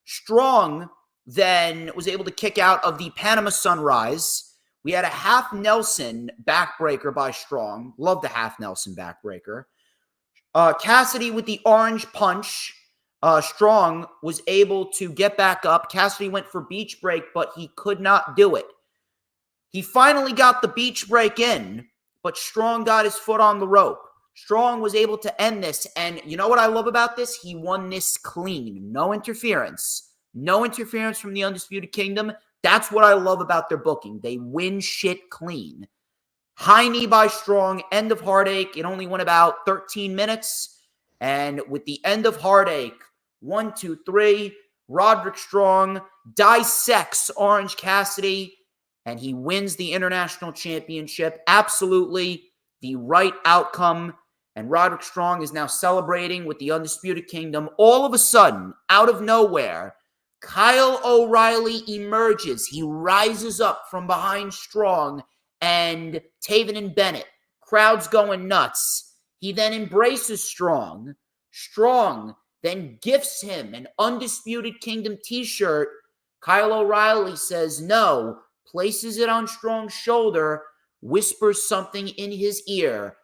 Strong then was able to kick out of the Panama Sunrise. We had a half Nelson backbreaker by Strong. Love the half Nelson backbreaker. Cassidy with the orange punch. Strong was able to get back up. Cassidy went for beach break, but he could not do it. He finally got the beach break in, but Strong got his foot on the rope. Strong was able to end this, and you know what I love about this? He won this clean. No interference. No interference from the Undisputed Kingdom. That's what I love about their booking. They win shit clean. High knee by Strong, end of Heartache. It only went about 13 minutes. And with the end of Heartache, 1, 2, 3, Roderick Strong dissects Orange Cassidy, and he wins the International Championship. Absolutely the right outcome. And Roderick Strong is now celebrating with the Undisputed Kingdom. All of a sudden, out of nowhere, Kyle O'Reilly emerges. He rises up from behind Strong and Taven and Bennett. Crowd's going nuts. He then embraces Strong. Strong then gifts him an Undisputed Kingdom t-shirt. Kyle O'Reilly says no, places it on Strong's shoulder, whispers something in his ear,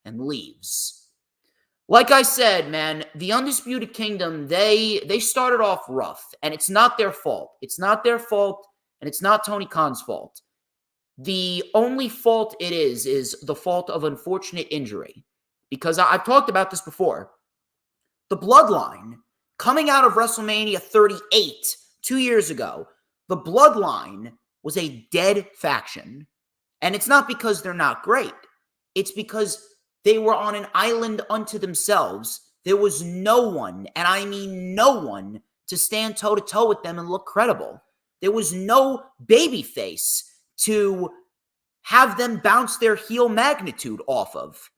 and leaves. Like I said, man, the Undisputed Kingdom, they started off rough, and it's not their fault. It's not their fault, and it's not Tony Khan's fault. The only fault it is the fault of unfortunate injury. Because I've talked about this before. The Bloodline, coming out of WrestleMania 38 2 years ago, the Bloodline was a dead faction. And it's not because they're not great. It's because they were on an island unto themselves. There was no one, and I mean no one, to stand toe-to-toe with them and look credible. There was no babyface to have them bounce their heel magnitude off of.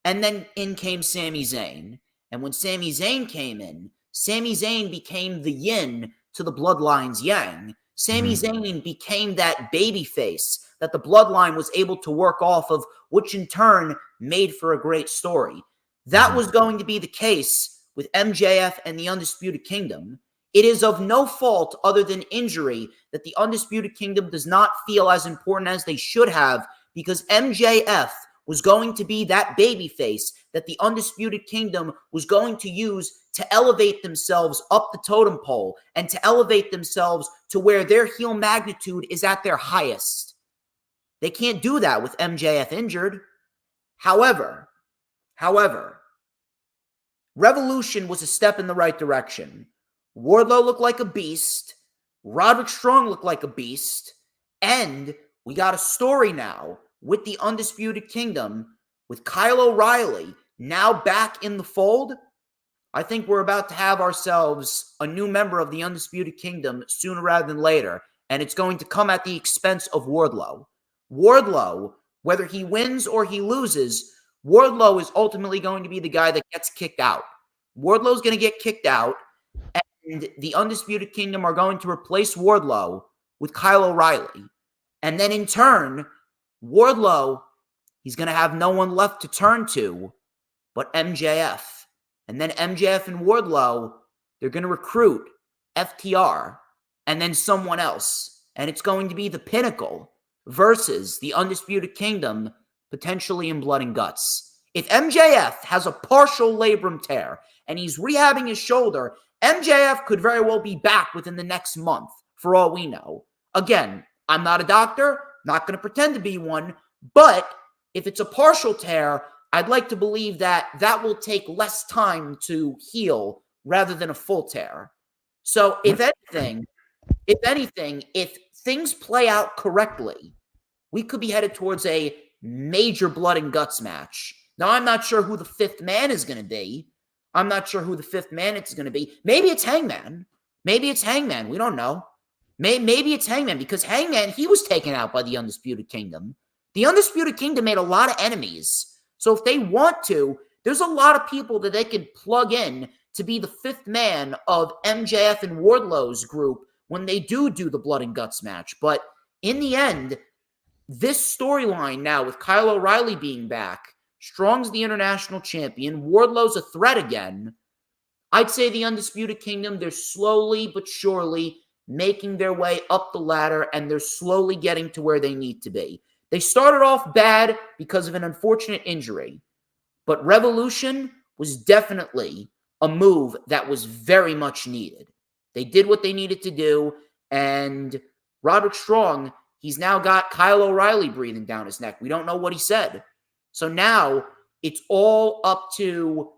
And then in came Sami Zayn. And when Sami Zayn came in, Sami Zayn became the yin to the Bloodline's yang. Sami Zayn became that babyface that the Bloodline was able to work off of, which in turn made for a great story. That was going to be the case with MJF and the Undisputed Kingdom. It is of no fault other than injury that the Undisputed Kingdom does not feel as important as they should have, because MJF was going to be that babyface that the Undisputed Kingdom was going to use to elevate themselves up the totem pole and to elevate themselves to where their heel magnitude is at their highest. They can't do that with MJF injured. However, Revolution was a step in the right direction. Wardlow looked like a beast. Roderick Strong looked like a beast. And we got a story now with the Undisputed Kingdom, with Kyle O'Reilly now back in the fold. I think we're about to have ourselves a new member of the Undisputed Kingdom sooner rather than later. And it's going to come at the expense of Wardlow. Wardlow, whether he wins or he loses, Wardlow is ultimately going to be the guy that gets kicked out. Wardlow's going to get kicked out, and the Undisputed Kingdom are going to replace Wardlow with Kyle O'Reilly. And then in turn, Wardlow, he's going to have no one left to turn to but MJF. And then MJF and Wardlow, they're going to recruit FTR and then someone else. And it's going to be the Pinnacle versus the Undisputed Kingdom, potentially in Blood and Guts. If MJF has a partial labrum tear and he's rehabbing his shoulder, MJF could very well be back within the next month, for all we know. Again, I'm not a doctor, not going to pretend to be one, but if it's a partial tear, I'd like to believe that that will take less time to heal rather than a full tear. So if anything, if things play out correctly, we could be headed towards a major Blood and Guts match. Now, I'm not sure who the fifth man is going to be. Maybe it's Hangman. We don't know. Maybe it's Hangman, because Hangman, he was taken out by the Undisputed Kingdom. The Undisputed Kingdom made a lot of enemies. So if they want to, there's a lot of people that they could plug in to be the fifth man of MJF and Wardlow's group when they do the Blood and Guts match. But in the end, this storyline now with Kyle O'Reilly being back, Strong's the international champion, Wardlow's a threat again. I'd say the Undisputed Kingdom, they're slowly but surely making their way up the ladder, and they're slowly getting to where they need to be. They started off bad because of an unfortunate injury, but Revolution was definitely a move that was very much needed. They did what they needed to do, and Roderick Strong, he's now got Kyle O'Reilly breathing down his neck. We don't know what he said. So now it's all up to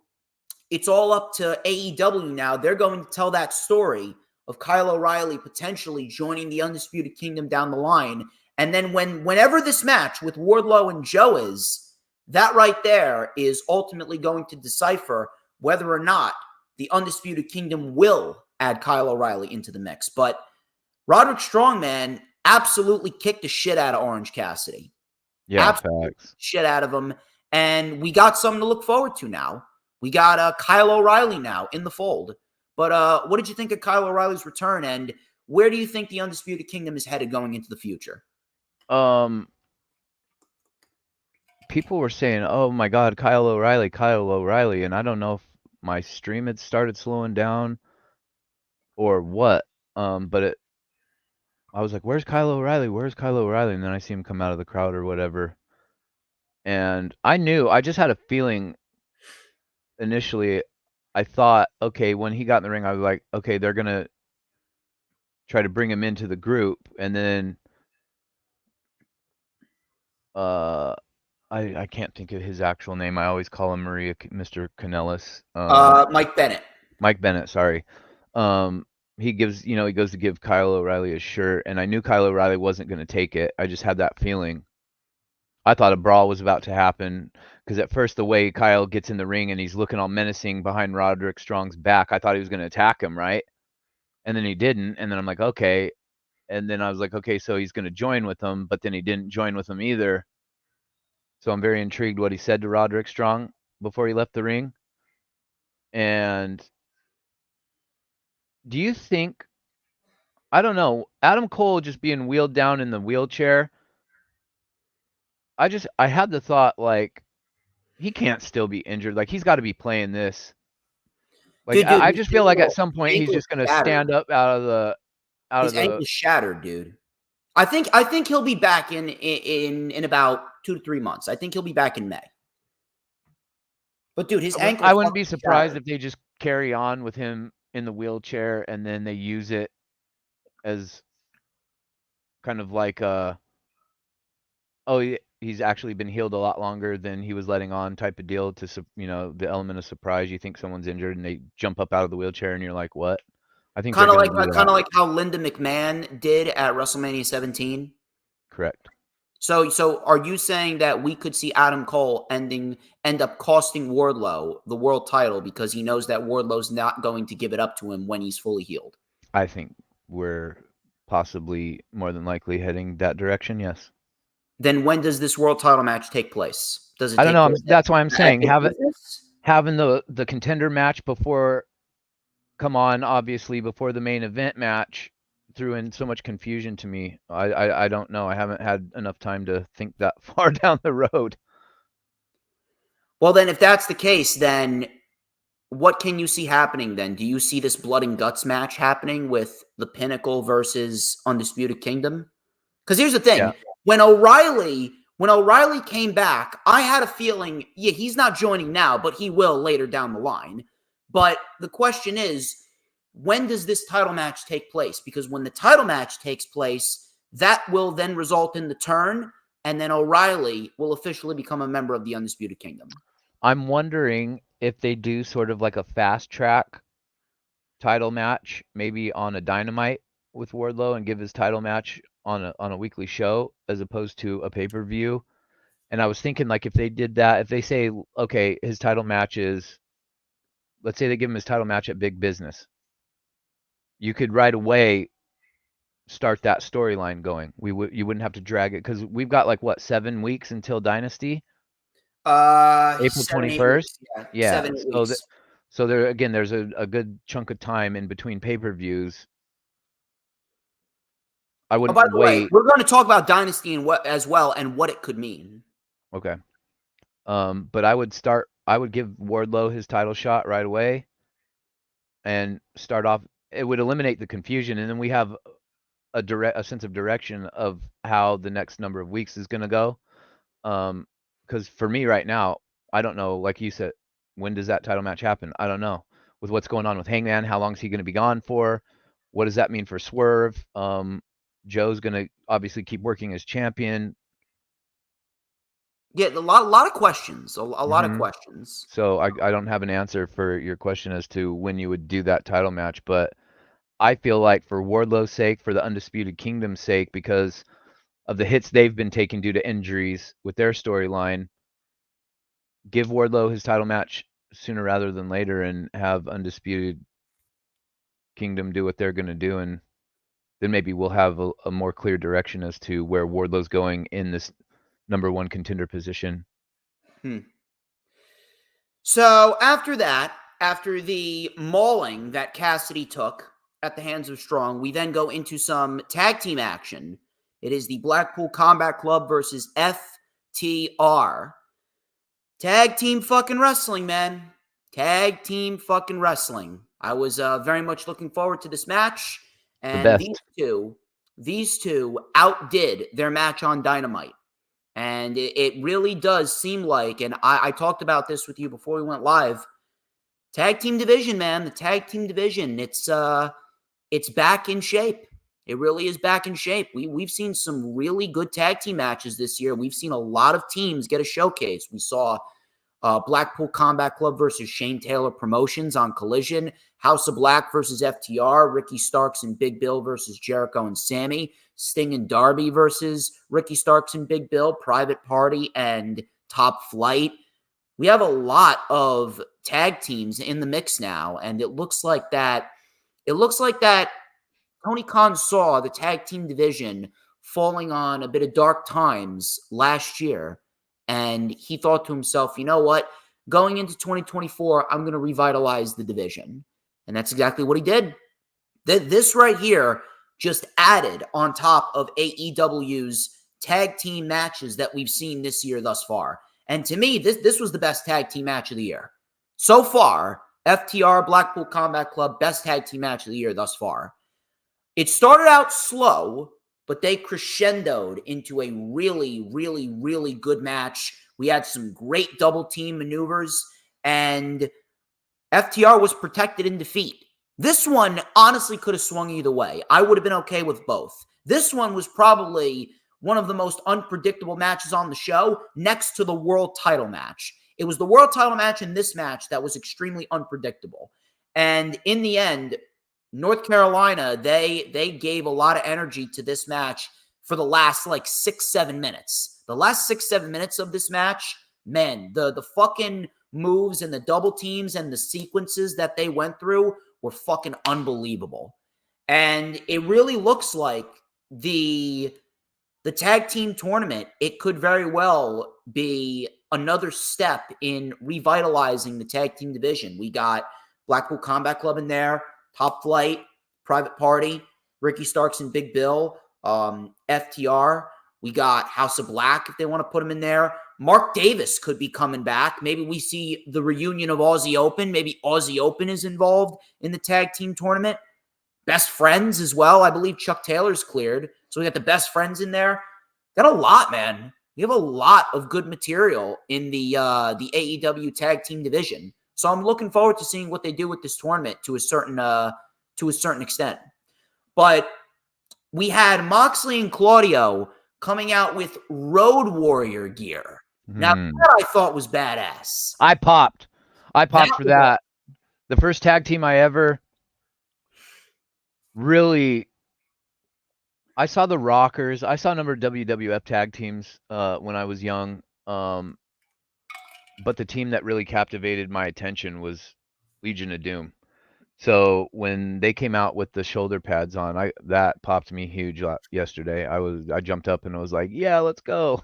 AEW now. They're going to tell that story of Kyle O'Reilly potentially joining the Undisputed Kingdom down the line. And then whenever this match with Wardlow and Joe is, that right there is ultimately going to decipher whether or not the Undisputed Kingdom will add Kyle O'Reilly into the mix. But Roderick Strong, man, absolutely kicked the shit out of Orange Cassidy. Yeah, absolutely facts. Shit out of him. And we got something to look forward to now. We got Kyle O'Reilly now in the fold. But what did you think of Kyle O'Reilly's return? And where do you think the Undisputed Kingdom is headed going into the future? People were saying, "Oh my God, Kyle O'Reilly," and I don't know if my stream had started slowing down or what. But I was like, "Where's Kyle O'Reilly? Where's Kyle O'Reilly?" And then I see him come out of the crowd or whatever, and I just had a feeling initially. I thought, okay, when he got in the ring, I was like, okay, they're gonna try to bring him into the group, and then I can't think of his actual name. I always call him Mr. Kanellis. Mike Bennett. Mike Bennett, sorry. He goes to give Kyle O'Reilly a shirt, and I knew Kyle O'Reilly wasn't going to take it. I just had that feeling. I thought a brawl was about to happen, because at first the way Kyle gets in the ring and he's looking all menacing behind Roderick Strong's back, I thought he was going to attack him, right? And then he didn't, and then I'm like, okay. And then I was like, okay, so he's going to join with them, but then he didn't join with them either. So I'm very intrigued what he said to Roderick Strong before he left the ring. And do you think, I don't know, Adam Cole just being wheeled down in the wheelchair, I had the thought, like, he can't still be injured. Like, he's got to be playing this. Like, Dude, I just feel like at some point he's just going to stand up His ankle's shattered, dude. I think he'll be back in about 2 to 3 months. I think he'll be back in May. But dude, his ankle. I wouldn't be surprised if they just carry on with him in the wheelchair and then they use it as kind of like he's actually been healed a lot longer than he was letting on type of deal to, the element of surprise. You think someone's injured and they jump up out of the wheelchair and you're like, what? I think kind of like how Linda McMahon did at WrestleMania 17. Correct. So are you saying that we could see Adam Cole end up costing Wardlow the world title because he knows that Wardlow's not going to give it up to him when he's fully healed? I think we're possibly more than likely heading that direction, yes. then when does this world title match take place? Does it I don't take know. place That's why I'm saying at Business? having the contender match before come on, obviously before the main event match threw in so much confusion to me. I don't know. I haven't had enough time to think that far down the road. Well, then if that's the case, then what can you see happening then? Do you see this blood and guts match happening with the Pinnacle versus Undisputed Kingdom? Because here's the thing. Yeah. When O'Reilly came back, I had a feeling, yeah, he's not joining now, but he will later down the line. But the question is, when does this title match take place? Because when the title match takes place, that will then result in the turn, and then O'Reilly will officially become a member of the Undisputed Kingdom. I'm wondering if they do sort of like a fast track title match, maybe on a Dynamite with Wardlow, and give his title match on a weekly show as opposed to a pay-per-view. And I was thinking, like, if they did that, if they say, okay, his title match is, let's say they give him his title match at Big Business, you could right away start that storyline going. You wouldn't have to drag it, because we've got like what, 7 weeks until Dynasty? April 7, 8 21st. weeks. Yeah, Yeah. 7, 8 weeks. So there again, there's a good chunk of time in between pay-per-views. I Oh, wouldn't by the way, wait. we're going to talk about Dynasty and what as well and what it could mean. Okay. But I would give Wardlow his title shot right away and start off. It would eliminate the confusion, and then we have a sense of direction of how the next number of weeks is going to go. Because for me right now, I don't know, like you said, when does that title match happen? I don't know. With what's going on with Hangman, how long is he going to be gone for? What does that mean for Swerve? Joe's going to obviously keep working as champion. Yeah, a lot of questions. A lot of Mhm. questions. So I don't have an answer for your question as to when you would do that title match, but I feel like for Wardlow's sake, for the Undisputed Kingdom's sake, because of the hits they've been taking due to injuries with their storyline, give Wardlow his title match sooner rather than later and have Undisputed Kingdom do what they're going to do, and then maybe we'll have a more clear direction as to where Wardlow's going in this number one contender position. So after that, after the mauling that Cassidy took at the hands of Strong, we then go into some tag team action. It is the Blackpool Combat Club versus FTR. Tag team fucking wrestling, man. Tag team fucking wrestling. I was very much looking forward to this match, and best. these two outdid their match on Dynamite. And it really does seem like, and I talked about this with you before we went live, tag team division, man, the tag team division, it's back in shape. It really is back in shape. We've seen some really good tag team matches this year. We've seen a lot of teams get a showcase. We saw Blackpool Combat Club versus Shane Taylor Promotions on Collision, House of Black versus FTR, Ricky Starks and Big Bill versus Jericho and Sammy, Sting and Darby versus Ricky Starks and Big Bill, Private Party and Top Flight. We have a lot of tag teams in the mix now, and it looks like that Tony Khan saw the tag team division falling on a bit of dark times last year. And he thought to himself, you know what? Going into 2024, I'm going to revitalize the division. And that's exactly what he did. This right here just added on top of AEW's tag team matches that we've seen this year thus far. And to me, this was the best tag team match of the year. So far, FTR, Blackpool Combat Club, best tag team match of the year thus far. It started out slow, but they crescendoed into a really, really, really good match. We had some great double team maneuvers, and FTR was protected in defeat. This one honestly could have swung either way. I would have been okay with both. This one was probably one of the most unpredictable matches on the show, next to the world title match. It was the world title match and this match that was extremely unpredictable. And in the end, North Carolina, they gave a lot of energy to this match for the last 6-7 minutes. The last 6-7 minutes of this match, man, the fucking moves and the double teams and the sequences that they went through were fucking unbelievable. And it really looks like the the tag team tournament, it could very well be another step in revitalizing the tag team division. We got Blackpool Combat Club in there, Top Flight, Private Party, Ricky Starks and Big Bill, FTR. We got House of Black if they want to put him in there. Mark Davis could be coming back. Maybe we see the reunion of Aussie Open. Maybe Aussie Open is involved in the tag team tournament. Best Friends as well. I believe Chuck Taylor's cleared. So we got the Best Friends in there. Got a lot, man. We have a lot of good material in the AEW tag team division. So I'm looking forward to seeing what they do with this tournament to a certain extent. But we had Moxley and Claudio coming out with Road Warrior gear. Now, that I thought was badass. I popped for that. The first tag team I ever really... I saw the Rockers. I saw a number of WWF tag teams when I was young. But the team that really captivated my attention was Legion of Doom. So when they came out with the shoulder pads on, that popped me huge yesterday. I jumped up and I was like, yeah, let's go.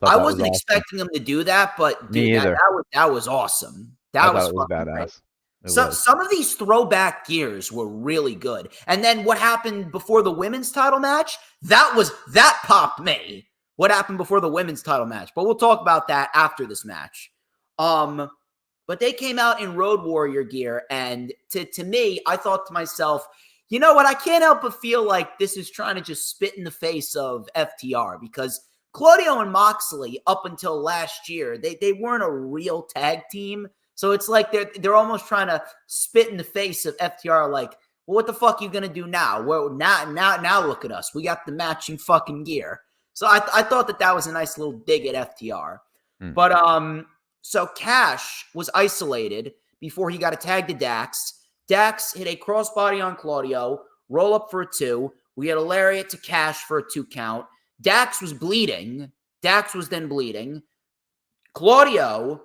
I wasn't expecting them to do that, but dude, that was awesome. That was badass. Great. Some of these throwback gears were really good. And then what happened before the women's title match? That popped me. What happened before the women's title match? But we'll talk about that after this match. But they came out in Road Warrior gear, and to me, I thought to myself, you know what? I can't help but feel like this is trying to just spit in the face of FTR, because Claudio and Moxley, up until last year, they weren't a real tag team. So it's like they're almost trying to spit in the face of FTR, like, well, what the fuck are you gonna do now? Well, now look at us. We got the matching fucking gear. So I thought that was a nice little dig at FTR. But so Cash was isolated before he got a tag to Dax. Dax hit a crossbody on Claudio, roll up for a 2. We had a lariat to Cash for a 2 count. Dax was bleeding. Dax was then bleeding. Claudio,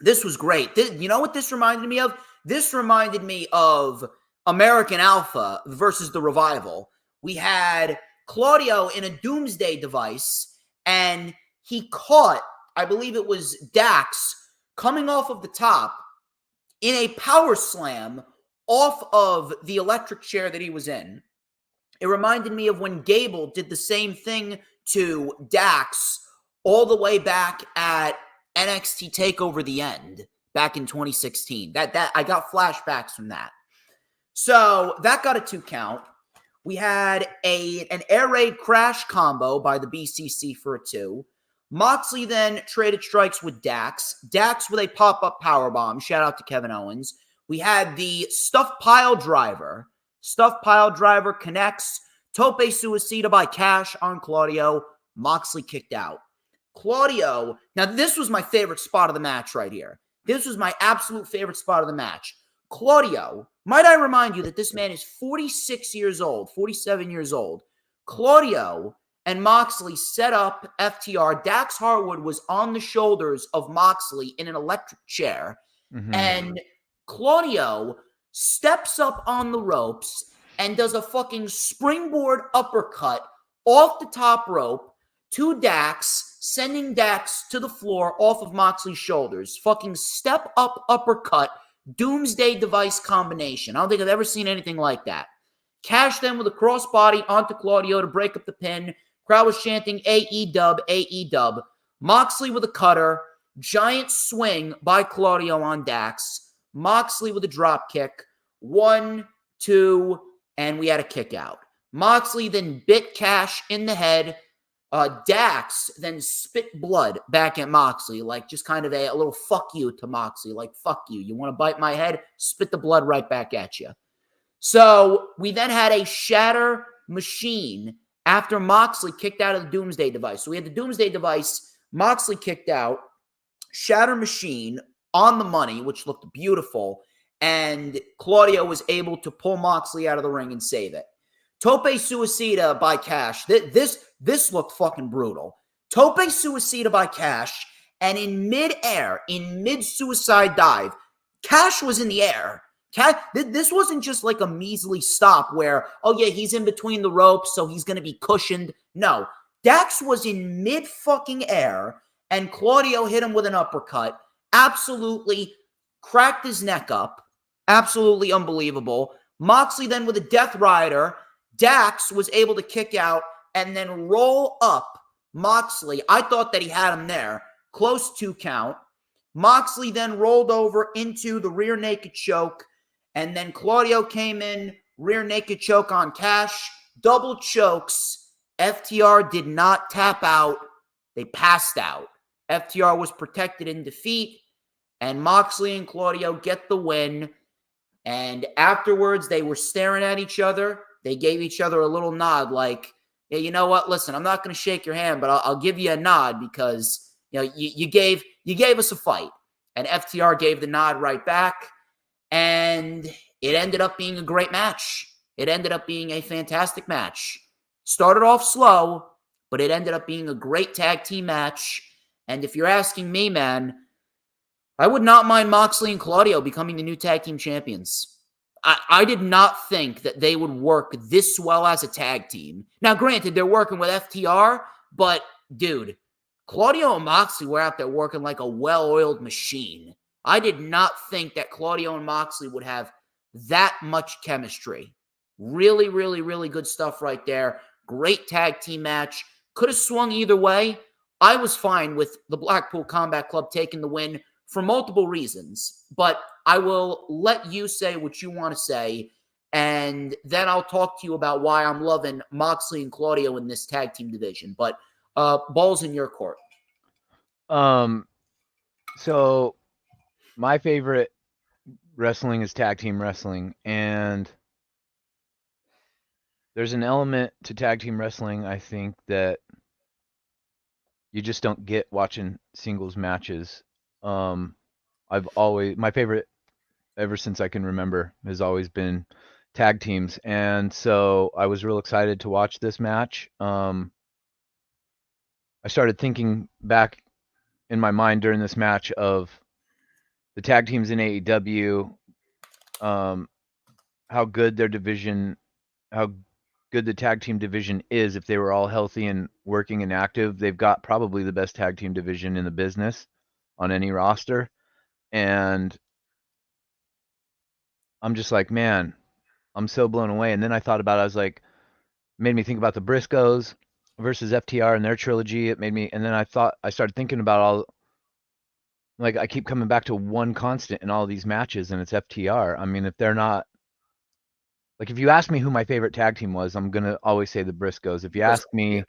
this was great. You know what this reminded me of? This reminded me of American Alpha versus the Revival. We had Claudio in a doomsday device, and he caught, I believe it was Dax, coming off of the top in a power slam off of the electric chair that he was in. It reminded me of when Gable did the same thing to Dax all the way back at NXT TakeOver The End back in 2016. That I got flashbacks from that. So that got a 2 count. We had an air raid crash combo by the BCC for a 2. Moxley then traded strikes with Dax. Dax with a pop-up powerbomb. Shout out to Kevin Owens. We had the stuffed pile driver. Stuffed pile driver connects. Tope Suicida by Cash on Claudio. Moxley kicked out. Claudio, now this was my favorite spot of the match right here. This was my absolute favorite spot of the match. Claudio, might I remind you that this man is 46 years old, 47 years old. Claudio and Moxley set up FTR. Dax Harwood was on the shoulders of Moxley in an electric chair. And Claudio steps up on the ropes and does a fucking springboard uppercut off the top rope to Dax, sending Dax to the floor off of Moxley's shoulders. Fucking step up uppercut, doomsday device combination. I don't think I've ever seen anything like that. Cash then with a crossbody onto Claudio to break up the pin. Crowd was chanting AEW, AEW. Moxley with a cutter. Giant swing by Claudio on Dax. Moxley with a drop kick. 1, 2, and we had a kick out. Moxley then bit Cash in the head. Dax then spit blood back at Moxley, like just kind of a little fuck you to Moxley, like fuck you. You want to bite my head? Spit the blood right back at you. So we then had a shatter machine after Moxley kicked out of the Doomsday device. So we had the Doomsday device, Moxley kicked out, shatter machine on the money, which looked beautiful, and Claudio was able to pull Moxley out of the ring and save it. Tope Suicida by Cash. This looked fucking brutal. Tope Suicida by Cash, and in midair, in mid-suicide dive, Cash was in the air. This wasn't just like a measly stop where, oh yeah, he's in between the ropes, so he's going to be cushioned. No, Dax was in mid-fucking air, and Claudio hit him with an uppercut. Absolutely cracked his neck up. Absolutely unbelievable. Moxley then with a Death Rider. Dax was able to kick out and then roll up Moxley. I thought that he had him there. Close 2 count. Moxley then rolled over into the rear naked choke. And then Claudio came in, rear naked choke on Cash. Double chokes. FTR did not tap out. They passed out. FTR was protected in defeat. And Moxley and Claudio get the win. And afterwards, they were staring at each other. They gave each other a little nod like, yeah, you know what? Listen, I'm not going to shake your hand, but I'll give you a nod because, you know, you gave us a fight. And FTR gave the nod right back. And it ended up being a great match. It ended up being a fantastic match. Started off slow, but it ended up being a great tag team match. And if you're asking me, man, I would not mind Moxley and Claudio becoming the new tag team champions. I did not think that they would work this well as a tag team. Now, granted, they're working with FTR, but dude, Claudio and Moxley were out there working like a well-oiled machine. I did not think that Claudio and Moxley would have that much chemistry. Really, really, really good stuff right there. Great tag team match. Could have swung either way. I was fine with the Blackpool Combat Club taking the win for multiple reasons, but I will let you say what you want to say, and then I'll talk to you about why I'm loving Moxley and Claudio in this tag team division. But ball's in your court. So my favorite wrestling is tag team wrestling, and there's an element to tag team wrestling, I think, that you just don't get watching singles matches. My favorite ever since I can remember has always been tag teams. And so I was real excited to watch this match. I started thinking back in my mind during this match of the tag teams in AEW, how good their division, how good the tag team division is. If they were all healthy and working and active, they've got probably the best tag team division in the business on any roster. And I'm just like, man, I'm so blown away. And then I thought about it, I was like, made me think about the Briscoes versus FTR and their trilogy. It made me, and then I started thinking about all, like, I keep coming back to one constant in all these matches, and it's FTR. I mean, if they're not, like, if you ask me who my favorite tag team was, I'm going to always say the Briscoes. If you ask me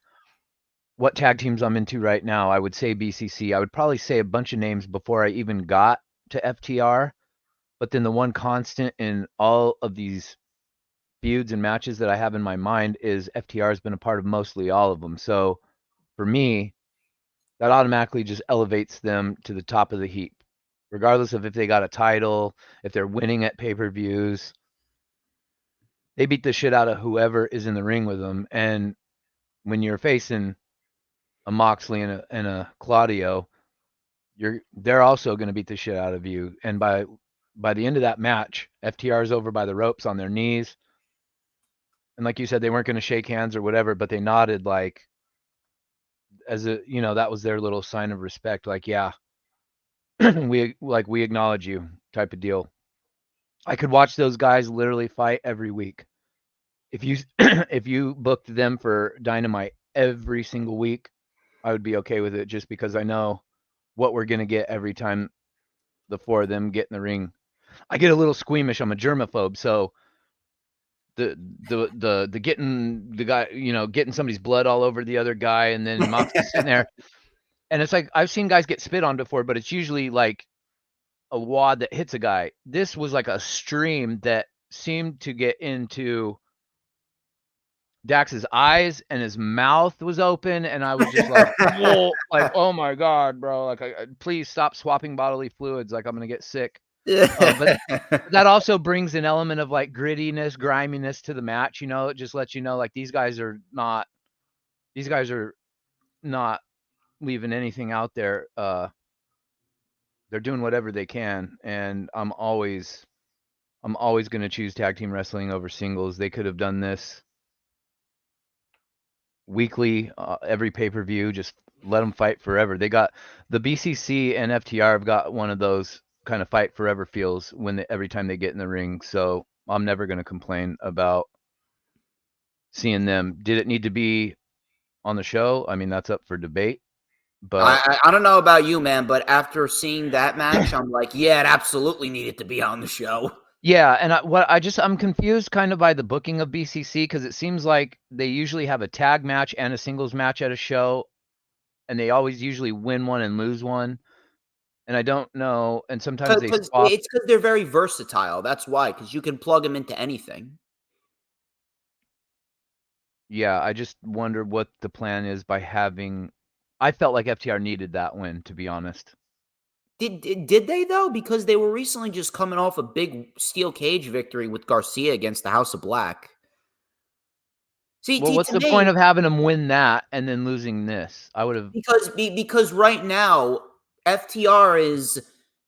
what tag teams I'm into right now, I would say BCC. I would probably say a bunch of names before I even got to FTR. But then the one constant in all of these feuds and matches that I have in my mind is FTR has been a part of mostly all of them. So for me, that automatically just elevates them to the top of the heap, regardless of if they got a title, if they're winning at pay-per-views. They beat the shit out of whoever is in the ring with them. And when you're facing a Moxley and a Claudio, they're also going to beat the shit out of you. And by the end of that match, FTR is over by the ropes on their knees. And like you said, they weren't going to shake hands or whatever, but they nodded like, as a, you know, that was their little sign of respect. Like, yeah, we acknowledge you type of deal. I could watch those guys literally fight every week. If you, if you booked them for Dynamite every single week, I would be okay with it, just because I know what we're going to get every time the four of them get in the ring. I get a little squeamish. I'm a germaphobe. So the getting the guy, you know, getting somebody's blood all over the other guy, and then Moxley sitting there, and it's like, I've seen guys get spit on before, but it's usually like a wad that hits a guy. This was like a stream that seemed to get into Dax's eyes, and his mouth was open, and I was just like, whoa, like, oh my god, bro, like, please stop swapping bodily fluids, like, I'm gonna get sick. But that also brings an element of like grittiness, griminess to the match. You know, it just lets you know, like, these guys are not leaving anything out there. They're doing whatever they can, and I'm always going to choose tag team wrestling over singles. They could have done this weekly, every pay-per-view, just let them fight forever. They got the BCC and FTR have got one of those kind of fight forever feels every time they get in the ring. So I'm never going to complain about seeing them. Did it need to be on the show? I mean, that's up for debate. But I don't know about you, man, but after seeing that match, I'm like, yeah, it absolutely needed to be on the show. yeah, and I'm confused kind of by the booking of BCC because it seems like they usually have a tag match and a singles match at a show, and they always usually win one and lose one. And I don't know, and sometimes they Because swap. it's because they're very versatile. That's why, because you can plug them into anything. Yeah, I just wonder what the plan is by having. I felt like FTR needed that win, to be honest. Did they though? Because they were recently just coming off a big steel cage victory with Garcia against the House of Black. See, Well, what's to the point me, of having them win that and then losing this? I would have. because right now FTR is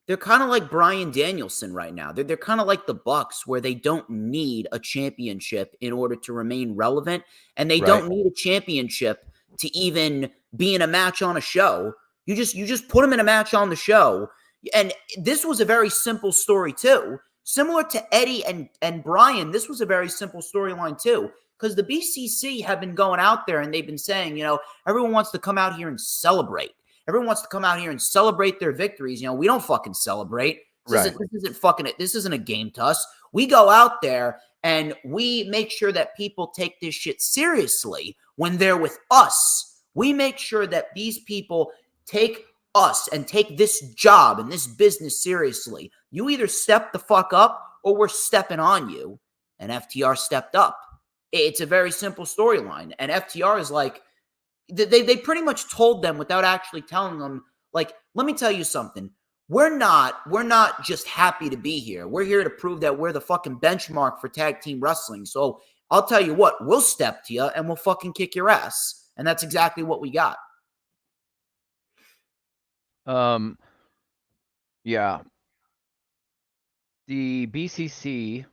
they're kind of like Bryan Danielson right now. They're kind of like the Bucks where they don't need a championship in order to remain relevant, and they Right. don't need a championship to even be in a match on a show. You just put them in a match on the show. And this was a very simple story too. Similar to Eddie and Brian, this was a very simple storyline too. Because the BCC have been going out there and they've been saying, everyone wants to come out here and celebrate. Everyone wants to come out here and celebrate their victories. We don't fucking celebrate. Right. This isn't a game to us. We go out there and we make sure that people take this shit seriously when they're with us. We make sure that these people take us and take this job and this business seriously. You either step the fuck up or we're stepping on you. And FTR stepped up. It's a very simple storyline. And FTR is like, they pretty much told them without actually telling them, like, let me tell you something. We're not just happy to be here. We're here to prove that we're the fucking benchmark for tag team wrestling. So I'll tell you what, we'll step to you and we'll fucking kick your ass. And that's exactly what we got. Yeah. The BCC,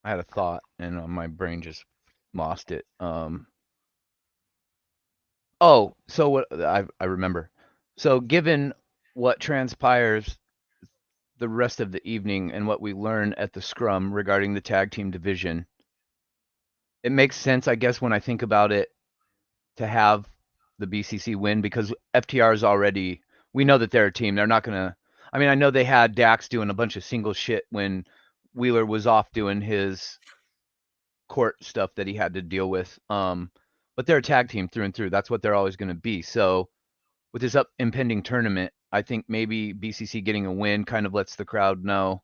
I had a thought and my brain just lost it. So what I remember. So given what transpires the rest of the evening and what we learn at the scrum regarding the tag team division, it makes sense, I guess, when I think about it, to have the BCC win because FTR is already, we know that they're a team. They're not going to, I mean, I know they had Dax doing a bunch of single shit when Wheeler was off doing his court stuff that he had to deal with. But they're a tag team through and through. That's what they're always going to be. So with this impending tournament, I think maybe BCC getting a win kind of lets the crowd know,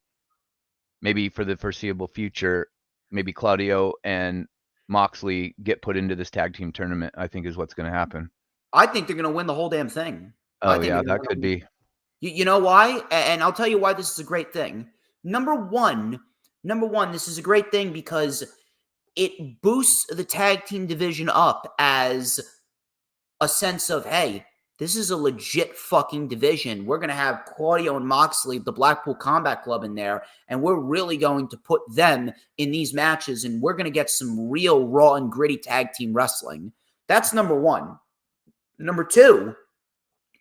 maybe for the foreseeable future, maybe Claudio and Moxley get put into this tag team tournament, I think is what's going to happen. I think they're going to win the whole damn thing. Oh, yeah, that could be. You know why? And I'll tell you why this is a great thing. Number one, this is a great thing because it boosts the tag team division up as a sense of, hey, this is a legit fucking division. We're going to have Claudio and Moxley, the Blackpool Combat Club, in there, and we're really going to put them in these matches, and we're going to get some real raw and gritty tag team wrestling. That's number one. Number two,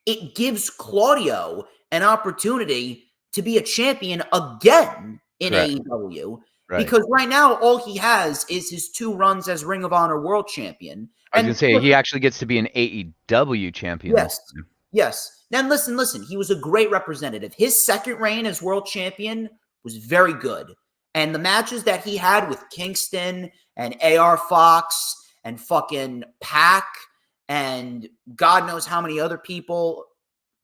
it gives Claudio an opportunity to be a champion again in AEW. Right. Because right now, all he has is his 2 runs as Ring of Honor World Champion. I was going to say, he actually gets to be an AEW champion. Yes. Now, listen. He was a great representative. His second reign as world champion was very good. And the matches that he had with Kingston and AR Fox and fucking Pac and God knows how many other people,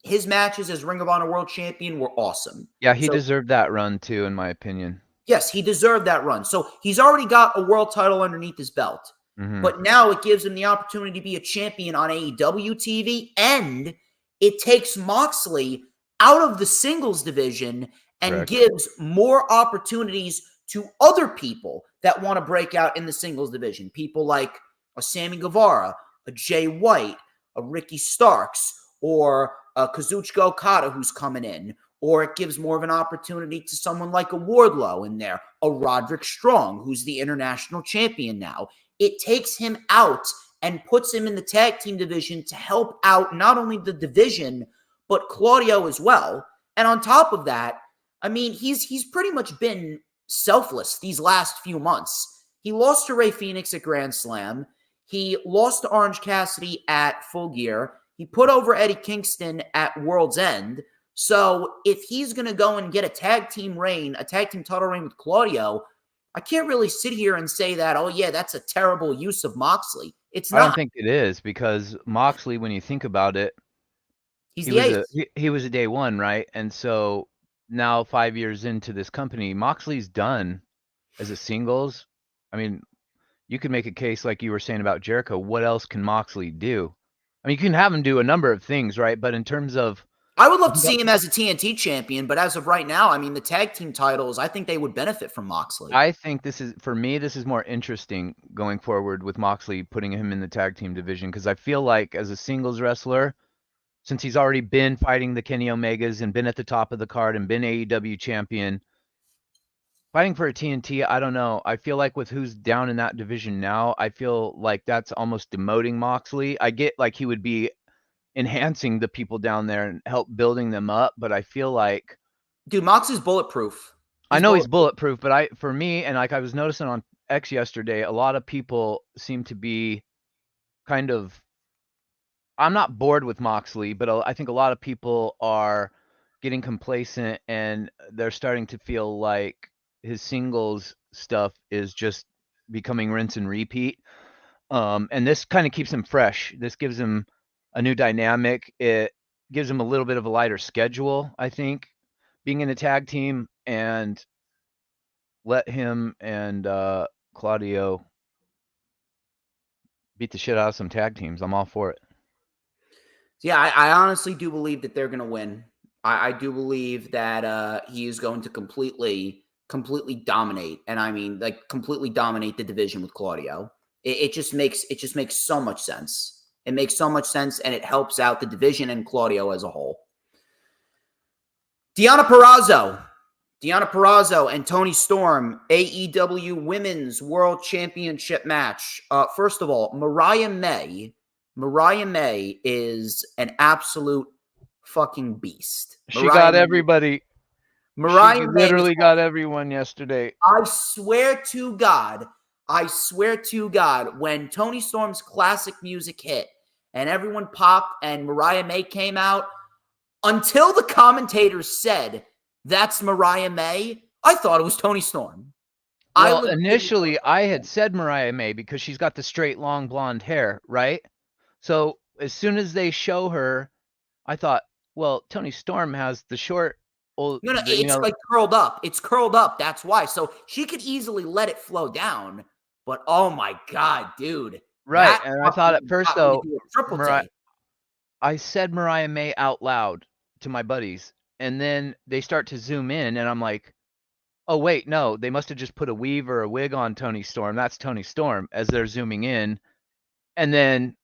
his matches as Ring of Honor World Champion were awesome. Yeah, he deserved that run too, in my opinion. Yes, he deserved that run. So he's already got a world title underneath his belt. Mm-hmm. But now it gives him the opportunity to be a champion on AEW TV, and it takes Moxley out of the singles division and gives more opportunities to other people that want to break out in the singles division. People like a Sammy Guevara, a Jay White, a Ricky Starks, or a Kazuchika Okada who's coming in. Or it gives more of an opportunity to someone like a Wardlow in there, a Roderick Strong, who's the international champion now. it takes him out and puts him in the tag team division to help out not only the division, but Claudio as well. And on top of that, I mean, he's pretty much been selfless these last few months. He lost to Rey Fenix at Grand Slam. He lost to Orange Cassidy at Full Gear. He put over Eddie Kingston at World's End. So if he's going to go and get a tag team title reign with Claudio, I can't really sit here and say that, oh yeah, that's a terrible use of Moxley. It's not. I don't think it is, because Moxley, when you think about it, he was a day one, right? And so now 5 years into this company, Moxley's done as a singles. I mean, you could make a case like you were saying about Jericho. What else can Moxley do? I mean, you can have him do a number of things, right? But in terms of, I would love to see him as a TNT champion, but as of right now, I mean, the tag team titles, I think they would benefit from Moxley. I think this is more interesting going forward with Moxley, putting him in the tag team division, because I feel like as a singles wrestler, since he's already been fighting the Kenny Omegas and been at the top of the card and been AEW champion, fighting for a TNT, I don't know. I feel like with who's down in that division now, I feel like that's almost demoting Moxley. I get like he would be enhancing the people down there and help building them up, but I feel like, dude, Moxley's bulletproof. He's bulletproof, but for me, and like I was noticing on X yesterday, a lot of people seem to be kind of, I'm not bored with Moxley, but I think a lot of people are getting complacent and they're starting to feel like his singles stuff is just becoming rinse and repeat. And this kind of keeps him fresh. This gives him a new dynamic. It gives him a little bit of a lighter schedule, I think, being in a tag team, and let him and Claudio beat the shit out of some tag teams. I'm all for it. Yeah, I honestly do believe that they're going to win. I do believe that he is going to completely dominate, and I mean, like, completely dominate the division with Claudio. It just makes so much sense. It makes so much sense, and it helps out the division and Claudio as a whole. Deonna Purrazzo and Toni Storm, AEW Women's World Championship match. First of all, Mariah May is an absolute fucking beast. She got everybody. Mariah May literally got everyone yesterday. I swear to God, when Toni Storm's classic music hit and everyone popped and Mariah May came out, until the commentators said, that's Mariah May, I thought it was Toni Storm. Well, initially, I had said Mariah May because she's got the straight, long blonde hair, right? So as soon as they show her, I thought, well, Toni Storm has the short. No, it's like curled up. It's curled up. That's why. So she could easily let it flow down. But oh my God, dude. Right. And I thought at first, though, I said Mariah May out loud to my buddies. And then they start to zoom in. And I'm like, oh, wait, no. They must have just put a weave or a wig on Toni Storm. That's Toni Storm as they're zooming in. And then,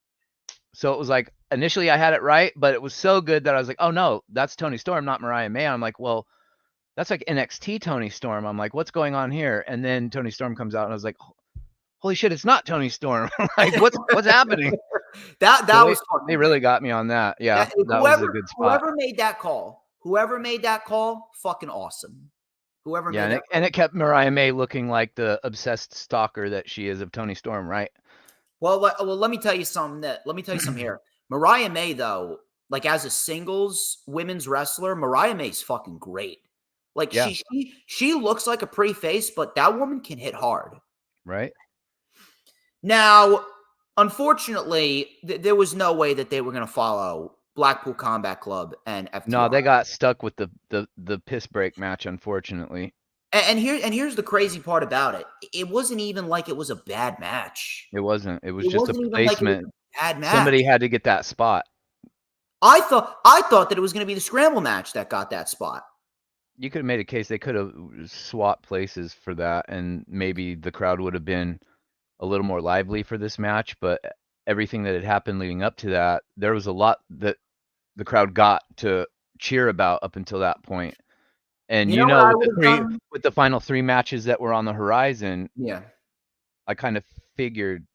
so it was like, initially I had it right, but it was so good that I was like, oh no, that's Toni Storm, not Mariah May. I'm like, well, that's like NXT Toni Storm. I'm like, what's going on here? And then Toni Storm comes out and I was like, holy shit, it's not Toni Storm. Like, what's happening? that was fun. They really got me on that. Yeah, that was a good spot. Whoever made that call, fucking awesome. And it kept Mariah May looking like the obsessed stalker that she is of Toni Storm, right? Well, let me tell you something here. Mariah May, though, like as a singles women's wrestler, Mariah May's fucking great. Like she looks like a pretty face, but that woman can hit hard. Right. Now, unfortunately, there was no way that they were going to follow Blackpool Combat Club and FTR. No, they got stuck with the piss break match, unfortunately. And here's the crazy part about it. It wasn't even like it was a bad match. It wasn't. It was just a placement. Bad match. Somebody had to get that spot. I thought that it was going to be the scramble match that got that spot. You could have made a case they could have swapped places for that, and maybe the crowd would have been a little more lively for this match. But everything that had happened leading up to that, there was a lot that the crowd got to cheer about up until that point. And you know with the final three matches that were on the horizon, yeah, I kind of figured.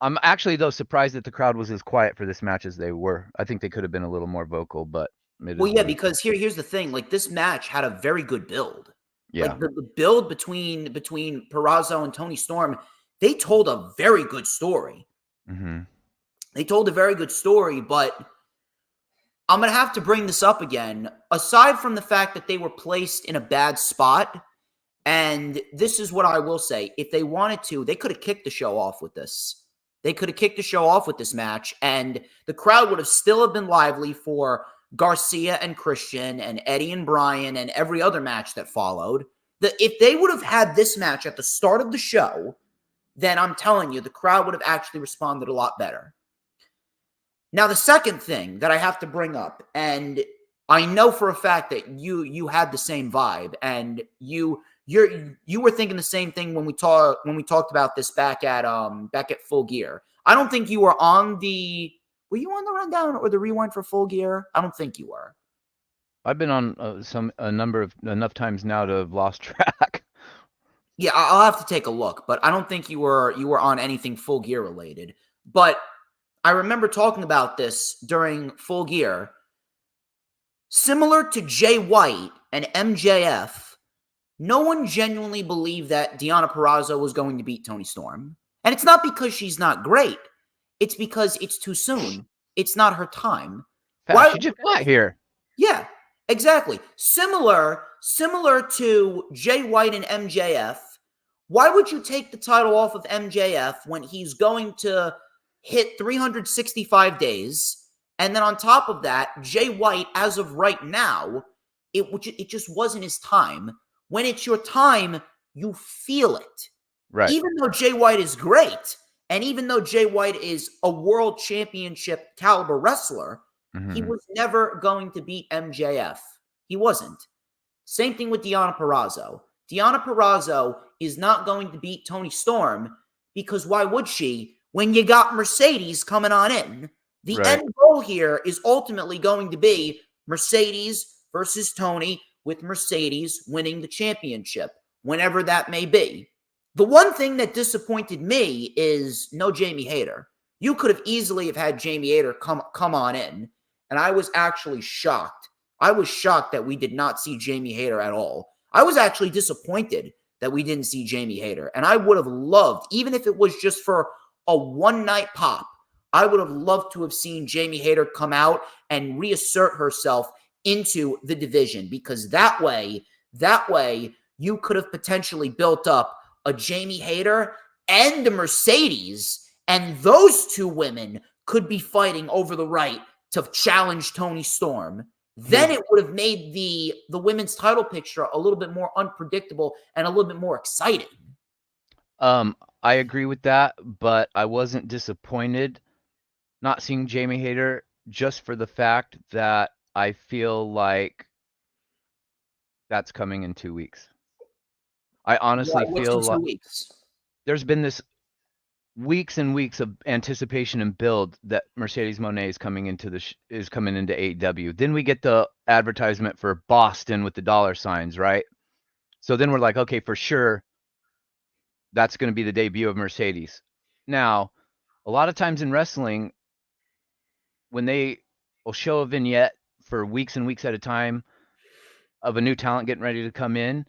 I'm actually, though, surprised that the crowd was as quiet for this match as they were. I think they could have been a little more vocal, but it Well, is yeah, what it is. because here's the thing. Like, this match had a very good build. Yeah. Like, the build between Purrazzo and Toni Storm, they told a very good story. Mm-hmm. They told a very good story, but I'm going to have to bring this up again. Aside from the fact that they were placed in a bad spot, and this is what I will say. If they wanted to, they could have kicked the show off with this. They could have kicked the show off with this match, and the crowd would have still have been lively for Garcia and Christian and Eddie and Bryan and every other match that followed. If they would have had this match at the start of the show, then I'm telling you, the crowd would have actually responded a lot better. Now, the second thing that I have to bring up, and I know for a fact that you had the same vibe, and you were thinking the same thing when we talked about this back at Full Gear. I don't think you were on the. Were you on the rundown or the rewind for Full Gear? I don't think you were. I've been on enough times now to have lost track. Yeah, I'll have to take a look, but I don't think you were on anything Full Gear related. But I remember talking about this during Full Gear. Similar to Jay White and MJF, no one genuinely believed that Deonna Purrazzo was going to beat Toni Storm. And it's not because she's not great. It's because it's too soon. It's not her time. Why she just got here? Yeah, exactly. Similar to Jay White and MJF. Why would you take the title off of MJF when he's going to hit 365 days? And then on top of that, Jay White, as of right now, it just wasn't his time. When it's your time, you feel it. Right. Even though Jay White is great, and even though Jay White is a world championship caliber wrestler, he was never going to beat MJF. He wasn't. Same thing with Deonna Purrazzo. Deonna Purrazzo is not going to beat Toni Storm because why would she when you got Mercedes coming on in? The end goal here is ultimately going to be Mercedes versus Toni, with Mercedes winning the championship, whenever that may be. The one thing that disappointed me is no Jamie Hayter. You could have easily have had Jamie Hayter come on in, and I was actually shocked. I was shocked that we did not see Jamie Hayter at all. I was actually disappointed that we didn't see Jamie Hayter, and I would have loved, even if it was just for a one-night pop, I would have loved to have seen Jamie Hayter come out and reassert herself into the division, because that way you could have potentially built up a Jamie Hayter and a Mercedes, and those two women could be fighting over the right to challenge Toni Storm. Then it would have made the women's title picture a little bit more unpredictable and a little bit more exciting. I agree with that, but I wasn't disappointed not seeing Jamie Hayter, just for the fact that I feel like that's coming in 2 weeks. I honestly feel like there's been this weeks and weeks of anticipation and build that Mercedes Moné is coming into AEW. Then we get the advertisement for Boston with the dollar signs, right? So then we're like, okay, for sure, that's going to be the debut of Mercedes. Now, a lot of times in wrestling, when they will show a vignette for weeks and weeks at a time of a new talent getting ready to come in,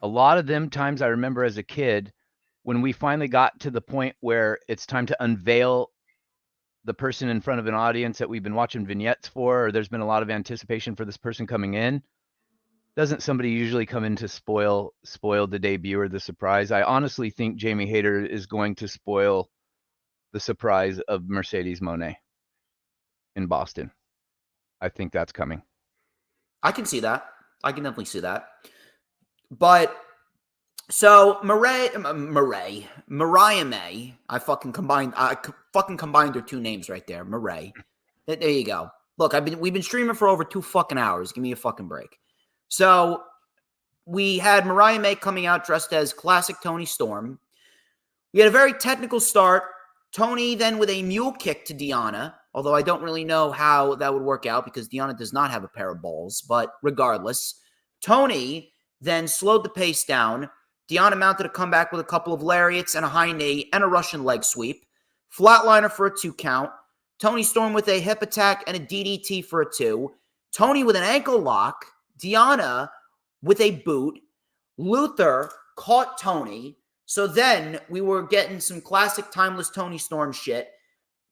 a lot of them times I remember as a kid, when we finally got to the point where it's time to unveil the person in front of an audience that we've been watching vignettes for, or there's been a lot of anticipation for this person coming in, doesn't somebody usually come in to spoil the debut or the surprise? I honestly think Jamie Hayter is going to spoil the surprise of Mercedes Moné in Boston. I think that's coming. I can see that. I can definitely see that. But so Mariah May, I fucking combined their two names right there. Mariah. There you go. Look, we've been streaming for over 2 fucking hours. Give me a fucking break. So we had Mariah May coming out dressed as classic Toni Storm. We had a very technical start. Toni then with a mule kick to Deonna, although I don't really know how that would work out because Deonna does not have a pair of balls. But regardless, Toni then slowed the pace down. Deonna mounted a comeback with a couple of lariats and a high knee and a Russian leg sweep. Flatliner for a 2 count. Toni Storm with a hip attack and a DDT for a 2. Toni with an ankle lock. Deonna with a boot. Luther caught Toni. So then we were getting some classic timeless Toni Storm shit.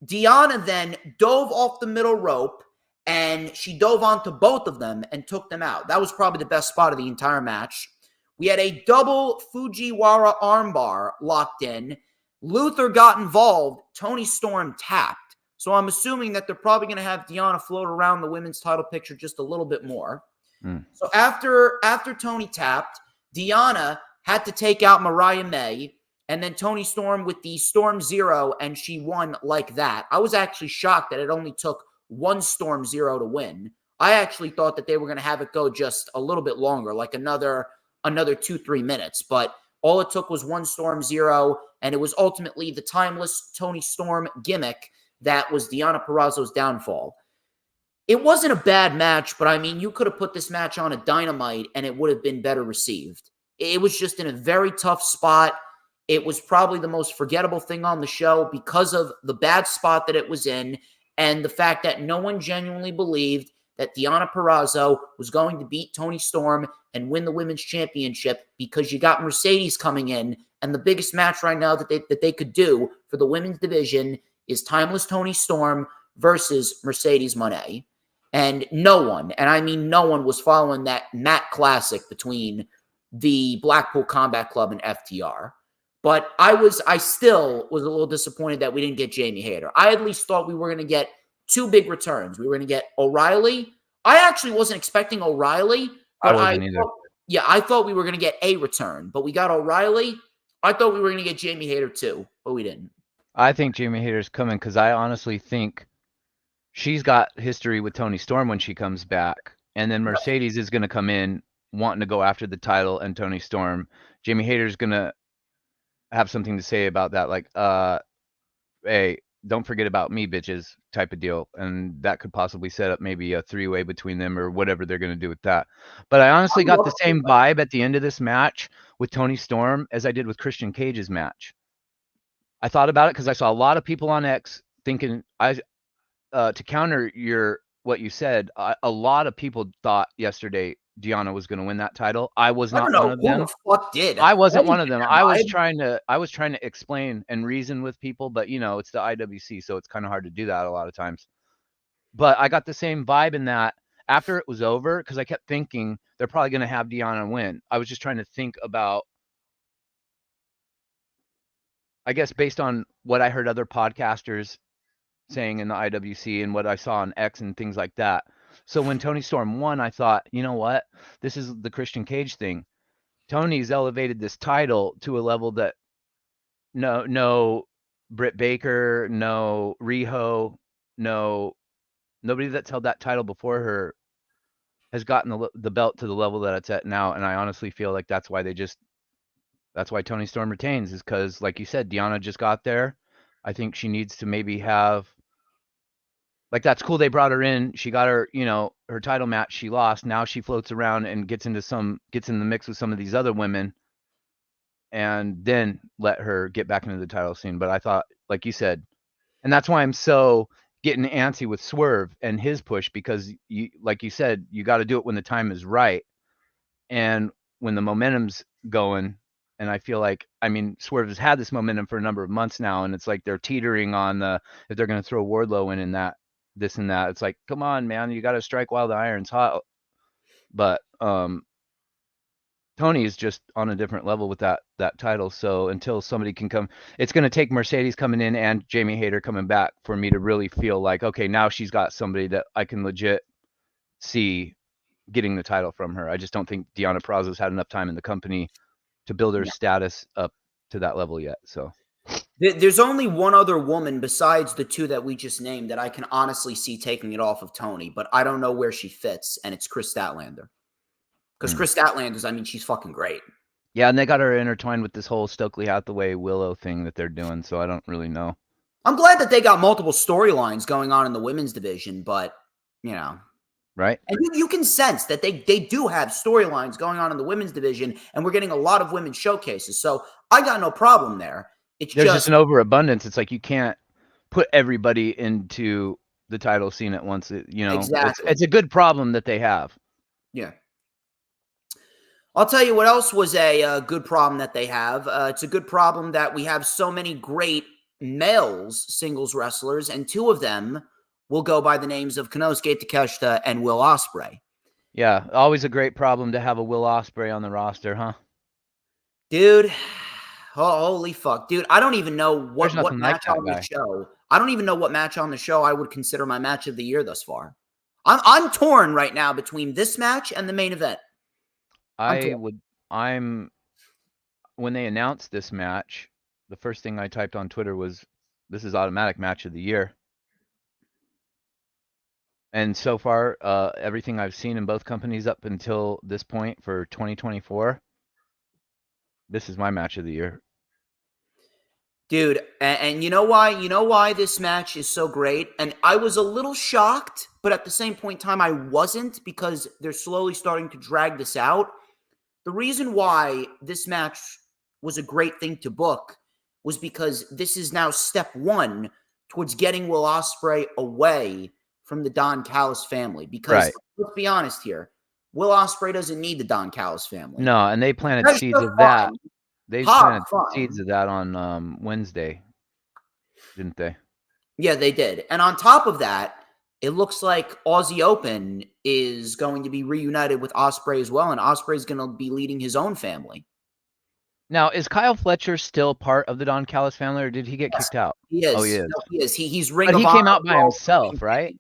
Deonna then dove off the middle rope, and she dove onto both of them and took them out. That was probably the best spot of the entire match. We had a double Fujiwara armbar locked in. Luther got involved. Toni Storm tapped. So I'm assuming that they're probably going to have Deonna float around the women's title picture just a little bit more. So after Toni tapped, Deonna had to take out Mariah May, and then Toni Storm with the Storm Zero, and she won like that. I was actually shocked that it only took one Storm Zero to win. I actually thought that they were going to have it go just a little bit longer, like another 2-3 minutes. But all it took was one Storm Zero, and it was ultimately the timeless Toni Storm gimmick that was Deonna Purrazzo's downfall. It wasn't a bad match, but I mean, you could have put this match on a Dynamite, and it would have been better received. It was just in a very tough spot. It was probably the most forgettable thing on the show because of the bad spot that it was in and the fact that no one genuinely believed that Deonna Purrazzo was going to beat Toni Storm and win the women's championship because you got Mercedes coming in, and the biggest match right now that they could do for the women's division is timeless Toni Storm versus Mercedes Moné. And no one, and I mean no one, was following that Matt Classic between the Blackpool Combat Club and FTR. But I still was a little disappointed that we didn't get Jamie Hayter. I at least thought we were going to get 2 big returns. We were going to get O'Reilly. I actually wasn't expecting O'Reilly. But I wasn't either. I thought we were going to get a return. But we got O'Reilly. I thought we were going to get Jamie Hayter too, but we didn't. I think Jamie Hayter's coming because I honestly think she's got history with Toni Storm when she comes back. And then Mercedes is going to come in wanting to go after the title and Toni Storm. Jamie Hayter's going to have something to say about that, like, hey, don't forget about me, bitches, type of deal. And that could possibly set up maybe a 3-way between them or whatever they're going to do with that. But I honestly got the same vibe at the end of this match with Toni Storm as I did with Christian Cage's match. I thought about it because I saw a lot of people on X thinking, to counter what you said, a lot of people thought yesterday Deonna was going to win that title. I was not one of them. Who the fuck did? I wasn't one of them. I was trying to explain and reason with people, but it's the IWC, so it's kind of hard to do that a lot of times. But I got the same vibe in that after it was over, because I kept thinking they're probably going to have Deonna win. I was just trying to think about, I guess, based on what I heard other podcasters saying in the IWC and what I saw on X and things like that. So when Toni Storm won, I thought, you know what? This is the Christian Cage thing. Tony's elevated this title to a level that no Britt Baker, no Riho, nobody that's held that title before her has gotten the belt to the level that it's at now. And I honestly feel like that's why Toni Storm retains, is because, like you said, Deonna just got there. I think she needs to maybe have, like, that's cool they brought her in. She got her, her title match. She lost. Now she floats around and gets in the mix with some of these other women, and then let her get back into the title scene. But I thought, like you said, and that's why I'm so getting antsy with Swerve and his push, because like you said, you got to do it when the time is right and when the momentum's going. And I feel like, Swerve has had this momentum for a number of months now, and it's like they're teetering on if they're going to throw Wardlow in that, this and that. It's like, come on, man, you got to strike while the iron's hot. But Toni is just on a different level with that title. So until somebody can come, it's going to take Mercedes coming in and Jamie Hayter coming back for me to really feel like, okay, now she's got somebody that I can legit see getting the title from her. I just don't think Deonna Purrazzo's had enough time in the company to build her status up to that level yet. So there's only one other woman besides the two that we just named that I can honestly see taking it off of Toni, but I don't know where she fits, and it's Chris Statlander. Because Chris Statlander's, she's fucking great. Yeah, and they got her intertwined with this whole Stokely Hathaway Willow thing that they're doing, so I don't really know. I'm glad that they got multiple storylines going on in the women's division, but, Right. And you can sense that they do have storylines going on in the women's division, and we're getting a lot of women's showcases. So I got no problem there. There's just an overabundance. It's like you can't put everybody into the title scene at once. Exactly. It's a good problem that they have. Yeah. I'll tell you what else was a good problem that they have. It's a good problem that we have so many great males singles wrestlers, and two of them will go by the names of Konosuke Takeshita and Will Ospreay. Yeah, always a great problem to have a Will Ospreay on the roster, huh? Dude, holy fuck. Dude, I don't even know what match on the show. I don't even know what match on the show I would consider my match of the year thus far. I'm torn right now between this match and the main event. When they announced this match, the first thing I typed on Twitter was, this is automatic match of the year. And so far, everything I've seen in both companies up until this point for 2024, this is my match of the year. Dude, and you know why? You know why this match is so great? And I was a little shocked, but at the same point in time, I wasn't, because they're slowly starting to drag this out. The reason why this match was a great thing to book was because this is now step one towards getting Will Ospreay away from the Don Callis family. Because let's be honest here, Will Ospreay doesn't need the Don Callis family. No, and they planted seeds of that. They planted seeds of that on Wednesday, didn't they? Yeah, they did. And on top of that, it looks like Aussie Open is going to be reunited with Ospreay as well, and Ospreay is going to be leading his own family. Now, is Kyle Fletcher still part of the Don Callis family, or did he get kicked out? He is. Oh, he is. No, he is. He's Ring of Honor. But he came out by himself, right?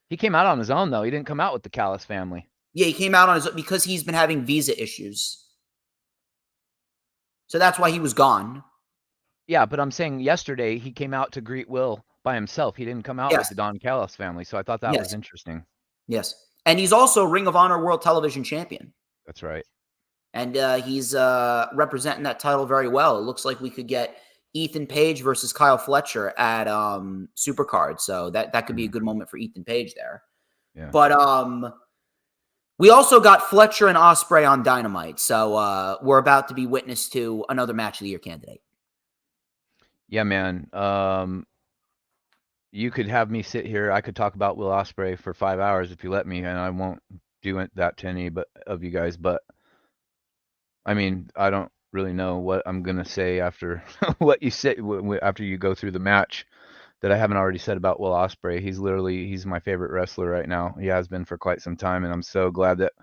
He came out on his own, though. He didn't come out with the Callis family. Yeah, he came out on his own because he's been having visa issues. So that's why he was gone. Yeah, but I'm saying yesterday he came out to greet Will by himself. He didn't come out with the Don Callis family, so I thought that was interesting. Yes. And he's also Ring of Honor World Television Champion. That's right. And he's representing that title very well. It looks like we could get Ethan Page versus Kyle Fletcher at Supercard. So that could be a good moment for Ethan Page there. Yeah. But we also got Fletcher and Ospreay on Dynamite. So we're about to be witness to another match of the year candidate. Yeah, man. You could have me sit here. I could talk about Will Ospreay for 5 hours if you let me, and I won't do that to any of you guys. But I mean, I don't really know what I'm gonna say after what you say after you go through the match that I haven't already said about Will Ospreay. He's my favorite wrestler right now. He has been for quite some time, and I'm so glad that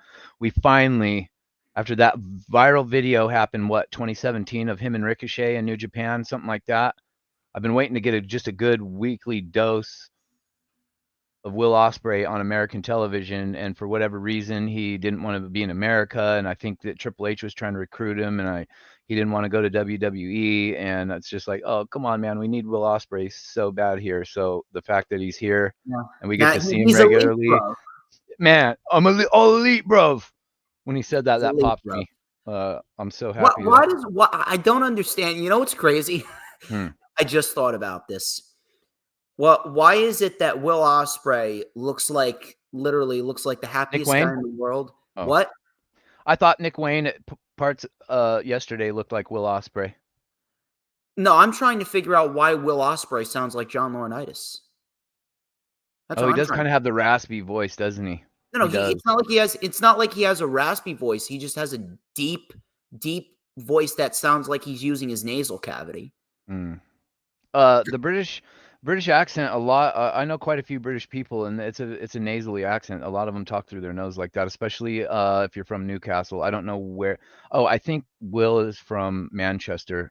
we finally, after that viral video happened, 2017, of him and Ricochet in New Japan, something like that. I've been waiting to get just a good weekly dose of Will Ospreay on American television, and for whatever reason, he didn't want to be in America, and I think that Triple H was trying to recruit him, and he didn't want to go to WWE, and it's just like, oh, come on, man, we need Will Ospreay so bad here. So the fact that he's here and we get to see him regularly, man, I'm all elite, bro. When he said that popped me. I'm so happy. I don't understand. You know what's crazy? I just thought about this. Well, why is it that Will Ospreay literally looks like the happiest guy in the world? Oh. What? I thought Nick Wayne at parts yesterday looked like Will Ospreay. No, I'm trying to figure out why Will Ospreay sounds like John Laurinaitis. He does kind of have the raspy voice, doesn't he? No, it's not like he has. It's not like he has a raspy voice. He just has a deep voice that sounds like he's using his nasal cavity. The British accent, a lot. I know quite a few British people, and it's a nasally accent. A lot of them talk through their nose like that, especially if you're from Newcastle. I don't know where. Oh, I think Will is from Manchester.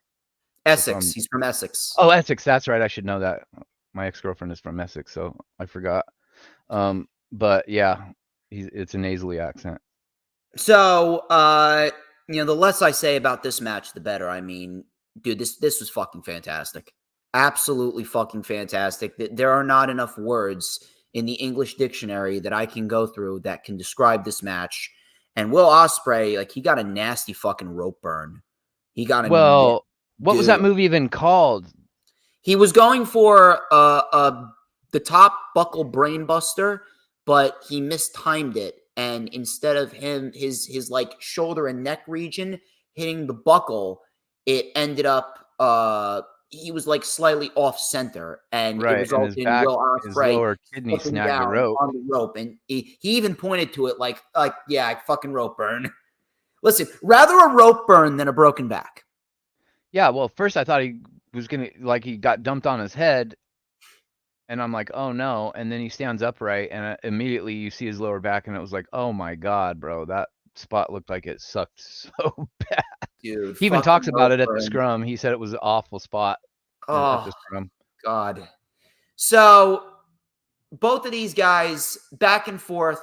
Essex. He's from Essex. Oh, Essex. That's right. I should know that. My ex-girlfriend is from Essex, so I forgot. But yeah, it's a nasally accent. So, the less I say about this match, the better. I mean, dude, this was fucking fantastic. Absolutely fucking fantastic. There are not enough words in the English dictionary that I can go through that can describe this match. And Will Ospreay, he got a nasty fucking rope burn. He got a what was that movie even called? He was going for the top buckle brain buster, but he mistimed it. And instead of his like shoulder and neck region hitting the buckle, it ended up he was like slightly off center, and it resulted in Will his Ospreay lower kidney flipping snagged the down rope. on the rope, and he even pointed to it like yeah, fucking rope burn. Listen, rather a rope burn than a broken back. Yeah, well, first I thought he was gonna he got dumped on his head, and I'm like, oh no, and then he stands upright, and immediately you see his lower back, and it was like, oh my god, bro, that spot looked like it sucked so bad. Dude, He even talks about it at the burn. scrum. He said it was an awful spot at the scrum. God. So both of these guys back and forth,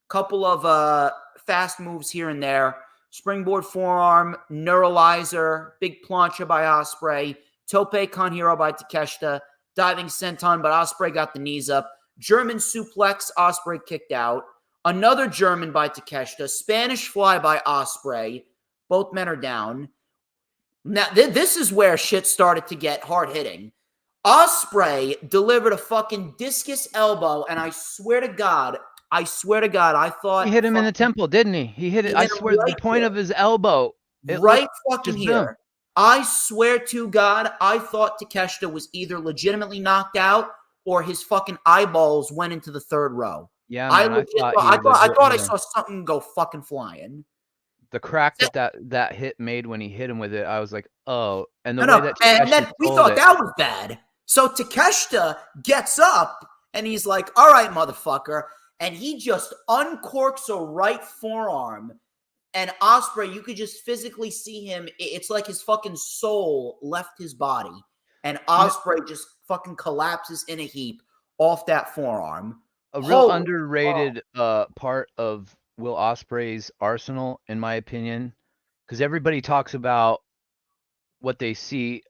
couple of fast moves here and there. Springboard forearm, neuralizer, big plancha by Ospreay, tope con hero by Takeshita, diving senton, but Ospreay got the knees up. German suplex, Ospreay kicked out. Another German by Takeshita, Spanish fly by Ospreay. Both men are down. Now, this is where shit started to get hard-hitting. Ospreay delivered a fucking discus elbow, and I swear to God, I thought... He hit him in the temple, didn't he? He hit it. I swear, the point of his elbow. Right fucking here. I swear to God, I thought Takeshita was either legitimately knocked out or his fucking eyeballs went into the third row. Yeah, man, I thought I saw something go fucking flying. The crack that hit made when he hit him with it, I was like, oh. And and then we thought that was bad. So Takeshita gets up and he's like, all right, motherfucker. And he just uncorks a right forearm. And Ospreay, you could just physically see him. It's like his fucking soul left his body. And Ospreay just fucking collapses in a heap off that forearm. A real underrated part of Will Ospreay's arsenal, in my opinion, because everybody talks about what they see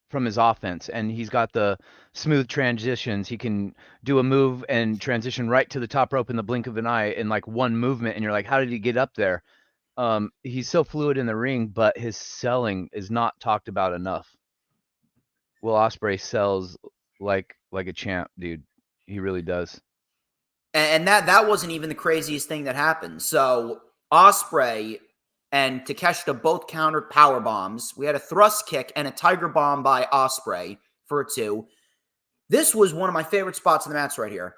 from his offense, and he's got the smooth transitions. He can do a move and transition right to the top rope in the blink of an eye in like one movement, and you're like, how did he get up there? He's so fluid in the ring, but his selling is not talked about enough. Will Ospreay sells like a champ, dude. He really does. And that wasn't even the craziest thing that happened. So Ospreay and Takeshita both countered power bombs. We had a thrust kick and a tiger bomb by Ospreay for a 2. This was one of my favorite spots in the match right here.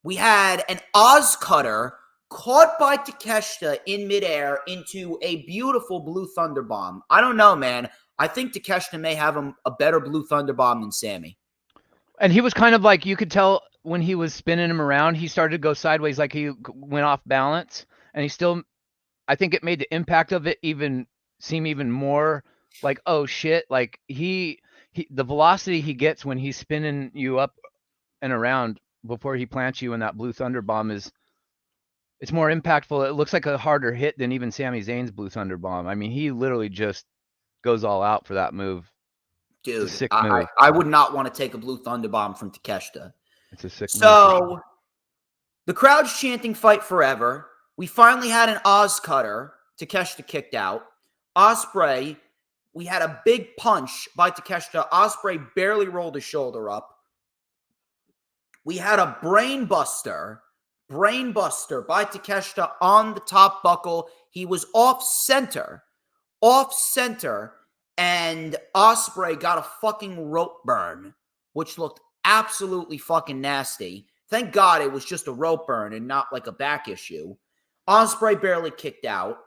We had an Oz cutter caught by Takeshita in midair into a beautiful Blue Thunder bomb. I don't know, man. I think Takeshita may have a better Blue Thunder bomb than Sammy. And he was kind of like, you could tell when he was spinning him around, he started to go sideways, like he went off balance, and he still, I think it made the impact of it seem even more like, oh shit, like the velocity he gets when he's spinning you up and around before he plants you in that Blue Thunder bomb it's more impactful. It looks like a harder hit than even Sami Zayn's Blue Thunder bomb. I mean, he literally just goes all out for that move. Dude, it's a sick move. I would not want to take a Blue Thunder bomb from Takeshita. It's a sick move. So the crowd's chanting fight forever. We finally had an Oz cutter. Takeshita kicked out. Ospreay, we had a big punch by Takeshita. Ospreay barely rolled his shoulder up. We had a brain buster by Takeshita on the top buckle. He was off center, and Ospreay got a fucking rope burn, which looked absolutely fucking nasty. Thank God it was just a rope burn and not like a back issue. Ospreay barely kicked out.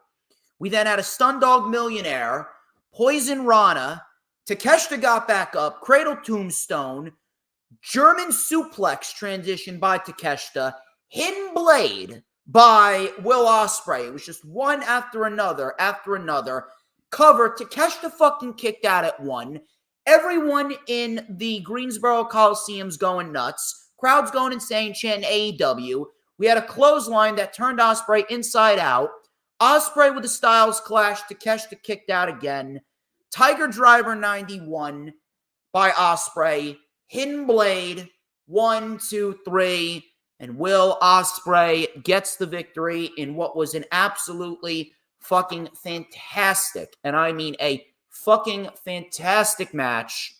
We then had a Stun Dog Millionaire, Poison Rana. Takeshita got back up, Cradle Tombstone, German suplex transition by Takeshita, Hidden Blade by Will Ospreay. It was just one after another. Cover. Takeshita fucking kicked out at 1. Everyone in the Greensboro Coliseum's going nuts. Crowd's going insane, chanting AEW. We had a clothesline that turned Ospreay inside out. Ospreay with the Styles Clash. Takeshita kicked out again. Tiger Driver 91 by Ospreay. Hidden Blade 1, 2, 3. And Will Ospreay gets the victory in what was an absolutely fucking fantastic, and I mean a fucking fantastic match.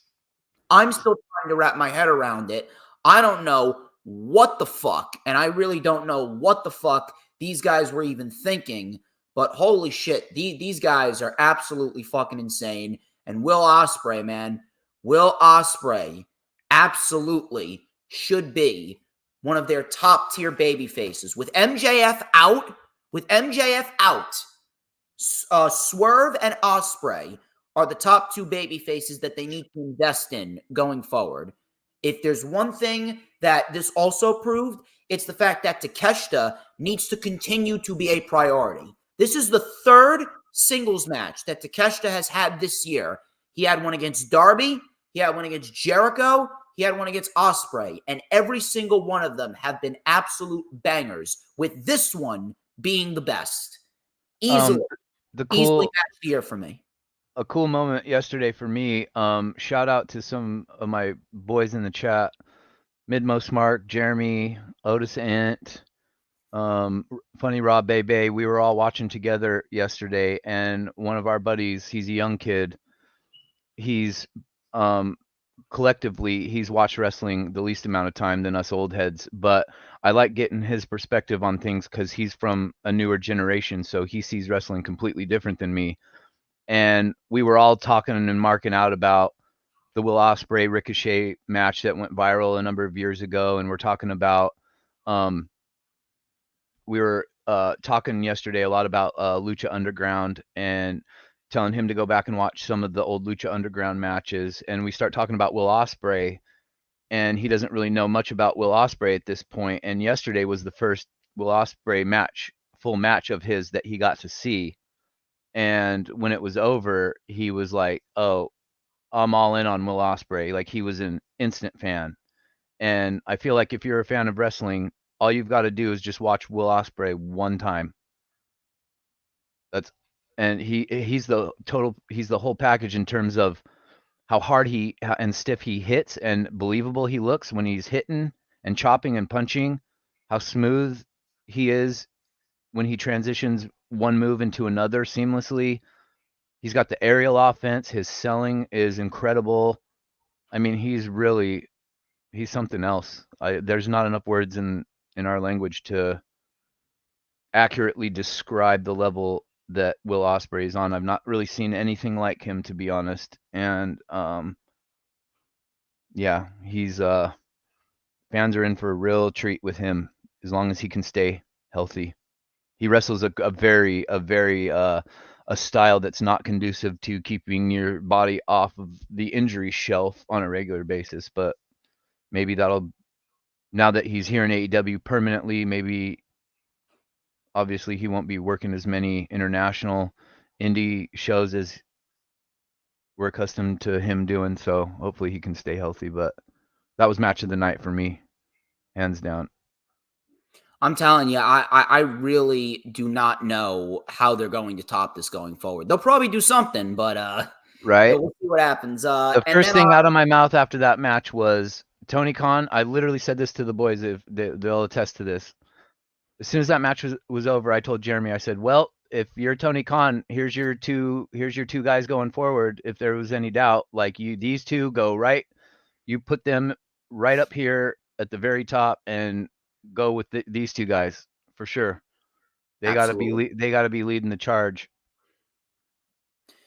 I'm still trying to wrap my head around it. I don't know what the fuck? And I really don't know what the fuck these guys were even thinking, but holy shit, these guys are absolutely fucking insane. And Will Ospreay, man, Will Ospreay absolutely should be one of their top tier baby faces. With MJF out, Swerve and Ospreay are the top two baby faces that they need to invest in going forward. If there's one thing that this also proved, it's the fact that Takeshita needs to continue to be a priority. This is the third singles match that Takeshita has had this year. He had one against Darby, he had one against Jericho, he had one against Ospreay, and every single one of them have been absolute bangers, with this one being the best. Easily matched the year for me. A cool moment yesterday for me. Shout out to some of my boys in the chat, Midmost Mark, Jeremy, Otis Ant, Funny Rob Bebe. We were all watching together yesterday, and one of our buddies, he's a young kid. He's collectively he's watched wrestling the least amount of time than us old heads, but I like getting his perspective on things because he's from a newer generation, so he sees wrestling completely different than me. And we were all talking and marking out about the Will Ospreay Ricochet match that went viral a number of years ago, and we're talking about we were talking yesterday a lot about Lucha Underground and telling him to go back and watch some of the old Lucha Underground matches. And we start talking about Will Ospreay, and he doesn't really know much about Will Ospreay at this point. And yesterday was the first Will Ospreay match, full match of his that he got to see. And when it was over, he was like, "Oh, I'm all in on Will Ospreay." Like, he was an instant fan. And I feel like if you're a fan of wrestling, all you've got to do is just watch Will Ospreay one time. And he's the whole package in terms of how hard and stiff he hits and believable he looks when he's hitting and chopping and punching, how smooth he is when he transitions one move into another seamlessly. He's got the aerial offense. His selling is incredible. I mean, he's something else. There's not enough words in our language to accurately describe the level that Will Ospreay is on. I've not really seen anything like him, to be honest. And yeah, he's fans are in for a real treat with him as long as he can stay healthy. He wrestles a style that's not conducive to keeping your body off of the injury shelf on a regular basis. But maybe now that he's here in AEW permanently, maybe obviously he won't be working as many international indie shows as we're accustomed to him doing. So hopefully he can stay healthy. But that was match of the night for me, hands down. I'm telling you, I really do not know how they're going to top this going forward. They'll probably do something, but right. We'll see what happens. The first thing out of my mouth after that match was Tony Khan. I literally said this to the boys, if they'll attest to this. As soon as that match was over, I told Jeremy, I said, "Well, if you're Tony Khan, here's your two guys going forward. If there was any doubt, like these two go right, you put them right up here at the very top and go with these two guys for sure. They got to be leading the charge."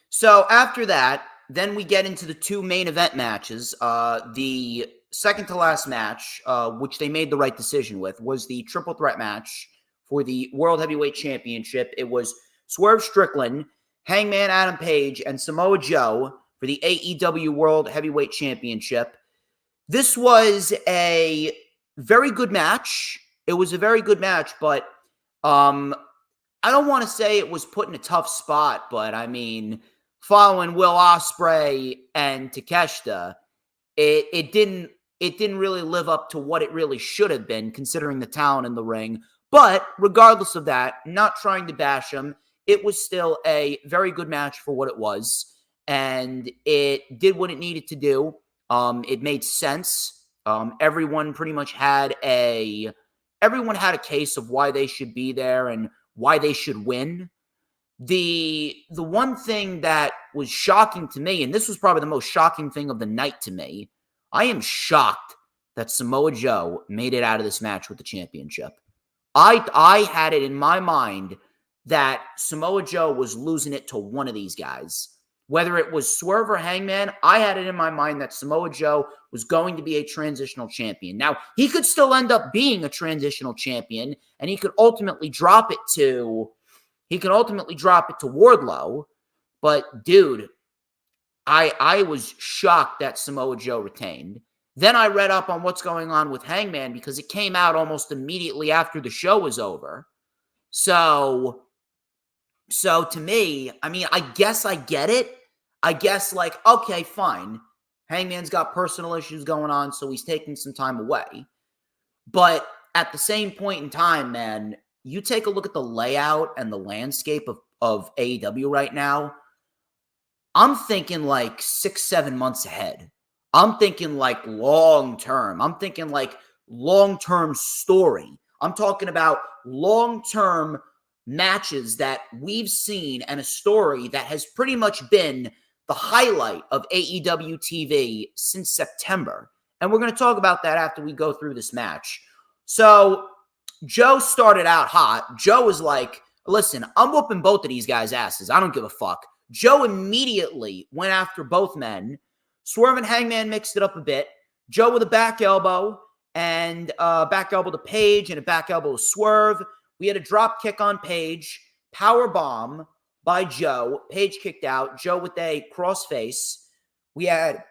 So after that, then we get into the two main event matches. The second to last match, which they made the right decision with, was the triple threat match for the World Heavyweight Championship. It was Swerve Strickland, Hangman Adam Page, and Samoa Joe for the AEW World Heavyweight Championship. This was a very good match. It was a very good match, but I don't want to say it was put in a tough spot, but I mean, following Will Ospreay and Takeshita, it didn't really live up to what it really should have been, considering the talent in the ring. But regardless of that, not trying to bash them, it was still a very good match for what it was, and it did what it needed to do. It made sense. Everyone pretty much had a case of why they should be there and why they should win. The one thing that was shocking to me, and this was probably the most shocking thing of the night to me, I am shocked that Samoa Joe made it out of this match with the championship. I had it in my mind that Samoa Joe was losing it to one of these guys. Whether it was Swerve or Hangman, I had it in my mind that Samoa Joe was going to be a transitional champion. Now, he could still end up being a transitional champion, and he could ultimately drop it to Wardlow. But, dude, I was shocked that Samoa Joe retained. Then I read up on what's going on with Hangman because it came out almost immediately after the show was over. So to me, I mean, I guess I get it. I guess, like, okay, fine. Hangman's got personal issues going on, so he's taking some time away. But at the same point in time, man, you take a look at the layout and the landscape of AEW right now, I'm thinking like 6-7 months ahead. I'm thinking like long-term. I'm thinking like long-term story. I'm talking about long-term matches that we've seen and a story that has pretty much been the highlight of AEW TV since September. And we're going to talk about that after we go through this match. So Joe started out hot. Joe was like, listen, I'm whooping both of these guys' asses. I don't give a fuck. Joe immediately went after both men. Swerve and Hangman mixed it up a bit. Joe with a back elbow and back elbow to Page and a back elbow to Swerve. We had a drop kick on Page, power bomb by Joe. Page kicked out. Joe with a crossface. We had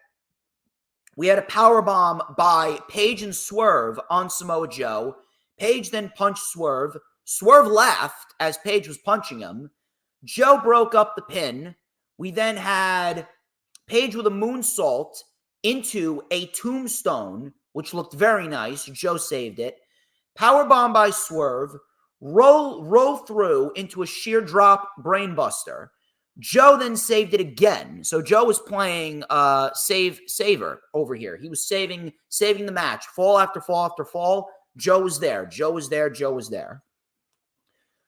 a power bomb by Page and Swerve on Samoa Joe. Page then punched Swerve. Swerve laughed as Page was punching him. Joe broke up the pin. We then had Page with a moonsault into a tombstone, which looked very nice. Joe saved it. Powerbomb by Swerve. Roll through into a sheer drop brainbuster. Joe then saved it again. So Joe was playing saver over here. He was saving the match. Fall after fall after fall. Joe was there. Joe was there. Joe was there.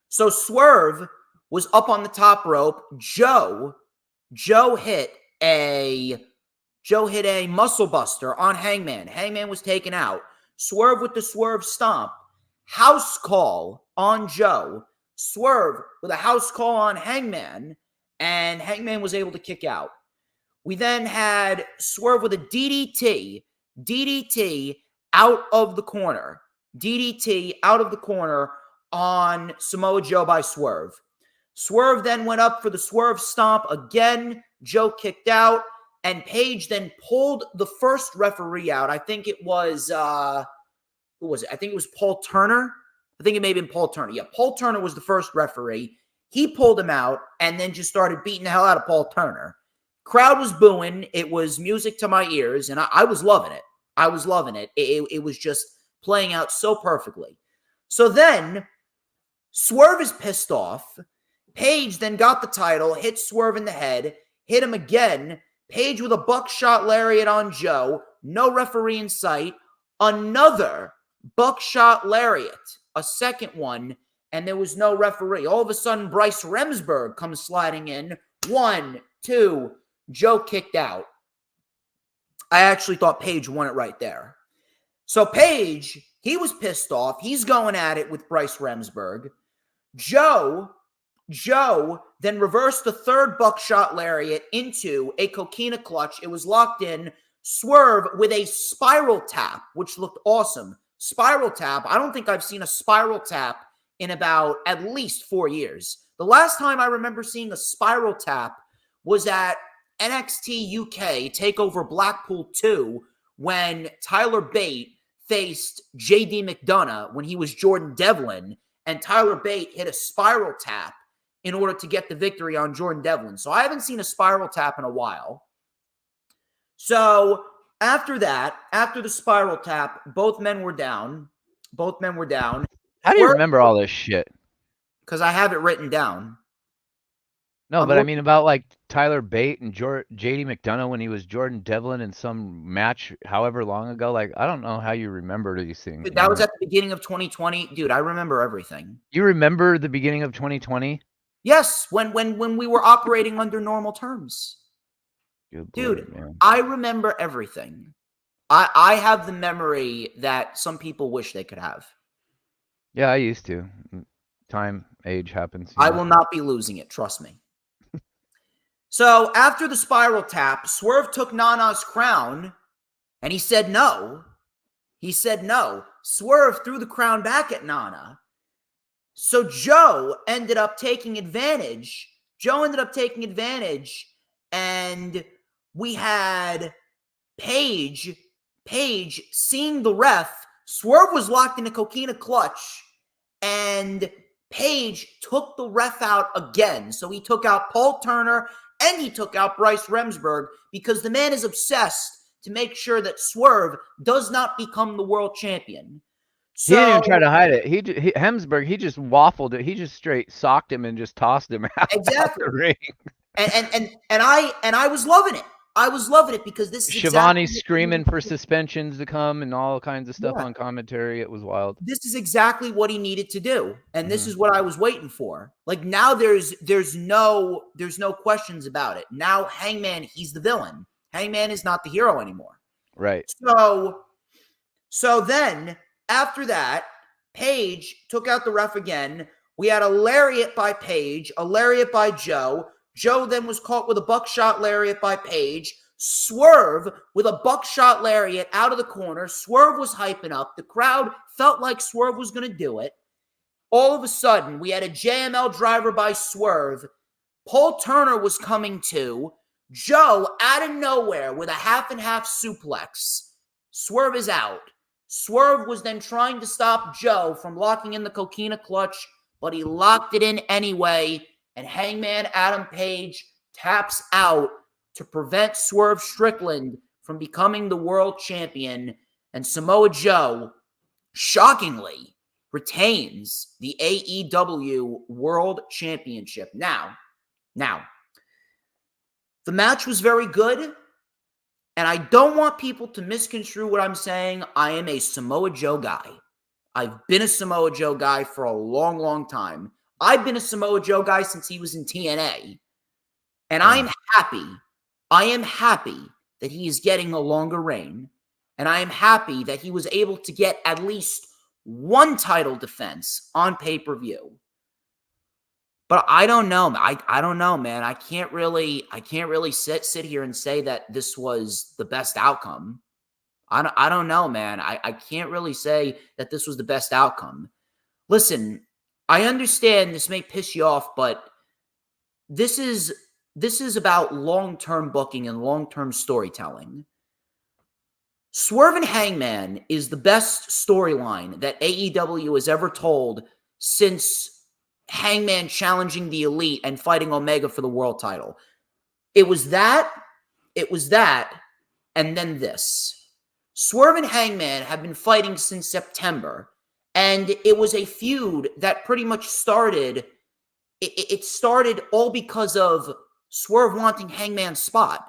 So Swerve was up on the top rope. Joe hit a muscle buster on Hangman. Hangman was taken out. Swerve with the Swerve stomp. House call on Joe. Swerve with a house call on Hangman. And Hangman was able to kick out. We then had Swerve with a DDT. DDT out of the corner. DDT out of the corner on Samoa Joe by Swerve. Swerve then went up for the Swerve stomp again. Joe kicked out. And Page then pulled the first referee out. I think it was, who was it? I think it was Paul Turner. I think it may have been Paul Turner. Yeah, Paul Turner was the first referee. He pulled him out and then just started beating the hell out of Paul Turner. Crowd was booing. It was music to my ears, and I was loving it. I was loving it. It was just playing out so perfectly. So then, Swerve is pissed off. Page then got the title, hit Swerve in the head, hit him again. Page with a buckshot lariat on Joe. No referee in sight. Another buckshot lariat. A second one. And there was no referee. All of a sudden, Bryce Remsburg comes sliding in. 1, 2. Joe kicked out. I actually thought Page won it right there. So Page, he was pissed off. He's going at it with Bryce Remsburg. Joe then reversed the third buckshot lariat into a coquina clutch. It was locked in. Swerve with a spiral tap, which looked awesome. Spiral tap. I don't think I've seen a spiral tap in about at least 4 years. The last time I remember seeing a spiral tap was at NXT UK TakeOver Blackpool 2 when Tyler Bate faced JD McDonough when he was Jordan Devlin, and Tyler Bate hit a spiral tap in order to get the victory on Jordan Devlin. So I haven't seen a spiral tap in a while. So after that, after the spiral tap, both men were down. How do you remember all this shit? Because I have it written down. No, but I mean about like Tyler Bate and JD McDonough when he was Jordan Devlin in some match however long ago. Like, I don't know how you remember these things. Dude, that was at the beginning of 2020. Dude, I remember everything. You remember the beginning of 2020? Yes, when we were operating under normal terms. Good Dude, Lord, man. I remember everything. I have the memory that some people wish they could have. Yeah, I used to. Time, age happens. I will not be losing it. Trust me. So after the spiral tap, Swerve took Nana's crown and he said no. He said no. Swerve threw the crown back at Nana. So Joe ended up taking advantage. And we had Paige seeing the ref. Swerve was locked in a coquina clutch, and Paige took the ref out again. So he took out Paul Turner and he took out Bryce Remsburg because the man is obsessed to make sure that Swerve does not become the world champion. So, he didn't even try to hide it. Hemsburg, he just waffled it. He just straight socked him and just tossed him out, exactly. out the ring. And I was loving it. I was loving it because this is Shivani screaming for suspensions to come and all kinds of stuff on commentary. It was wild. This is exactly what he needed to do, and this is what I was waiting for. Like now, there's no questions about it. Now, Hangman, he's the villain. Hangman is not the hero anymore. Right. So then after that, Paige took out the ref again. We had a lariat by Paige, a lariat by Joe. Joe then was caught with a buckshot lariat by Paige. Swerve with a buckshot lariat out of the corner. Swerve was hyping up. The crowd felt like Swerve was going to do it. All of a sudden, we had a JML driver by Swerve. Paul Turner was coming to. Joe, out of nowhere, with a half-and-half suplex. Swerve is out. Swerve was then trying to stop Joe from locking in the coquina clutch, but he locked it in anyway. And Hangman Adam Page taps out to prevent Swerve Strickland from becoming the world champion. And Samoa Joe, shockingly, retains the AEW World Championship. Now, the match was very good. And I don't want people to misconstrue what I'm saying. I am a Samoa Joe guy. I've been a Samoa Joe guy for a long, long time. I've been a Samoa Joe guy since he was in TNA. And I am happy that he is getting a longer reign. And I am happy that he was able to get at least one title defense on pay-per-view. But I don't know. I don't know, man. I can't really sit here and say that this was the best outcome. I don't know, man. I can't really say that this was the best outcome. Listen, I understand this may piss you off, but this is about long-term booking and long-term storytelling. Swerve and Hangman is the best storyline that AEW has ever told since Hangman challenging the Elite and fighting Omega for the world title. It was that, and then this. Swerve and Hangman have been fighting since September. And it was a feud that pretty much started, it started all because of Swerve wanting Hangman's spot.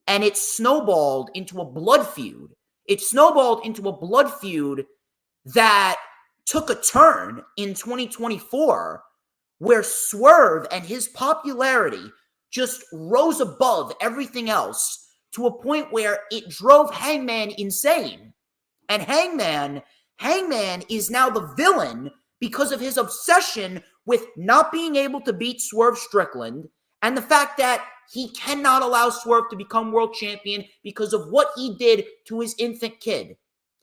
And it snowballed into a blood feud. It snowballed into a blood feud that took a turn in 2024 where Swerve and his popularity just rose above everything else to a point where it drove Hangman insane. And Hangman is now the villain because of his obsession with not being able to beat Swerve Strickland and the fact that he cannot allow Swerve to become world champion because of what he did to his infant kid.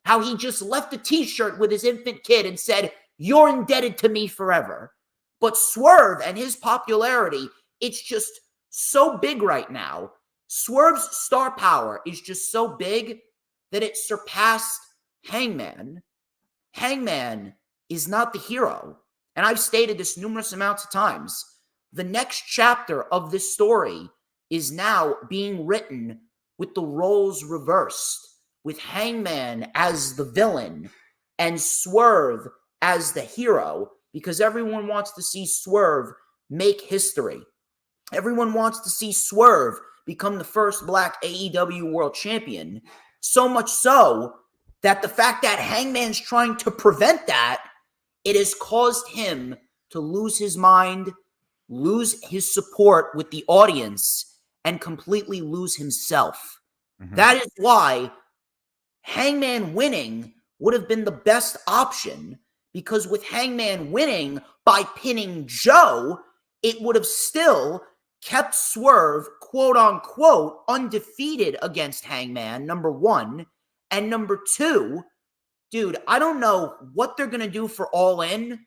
How he just left a t-shirt with his infant kid and said, "You're indebted to me forever." But Swerve and his popularity, it's just so big right now. Swerve's star power is just so big that it surpassed Hangman. Hangman is not the hero. And I've stated this numerous amounts of times. The next chapter of this story is now being written with the roles reversed, with Hangman as the villain and Swerve as the hero, because everyone wants to see Swerve make history. Everyone wants to see Swerve become the first black AEW world champion. So much so that the fact that Hangman's trying to prevent that, it has caused him to lose his mind, lose his support with the audience, and completely lose himself. Mm-hmm. That is why Hangman winning would have been the best option, because with Hangman winning by pinning Joe, it would have still kept Swerve, quote unquote, undefeated against Hangman, number one. And number two, dude, I don't know what they're going to do for All In,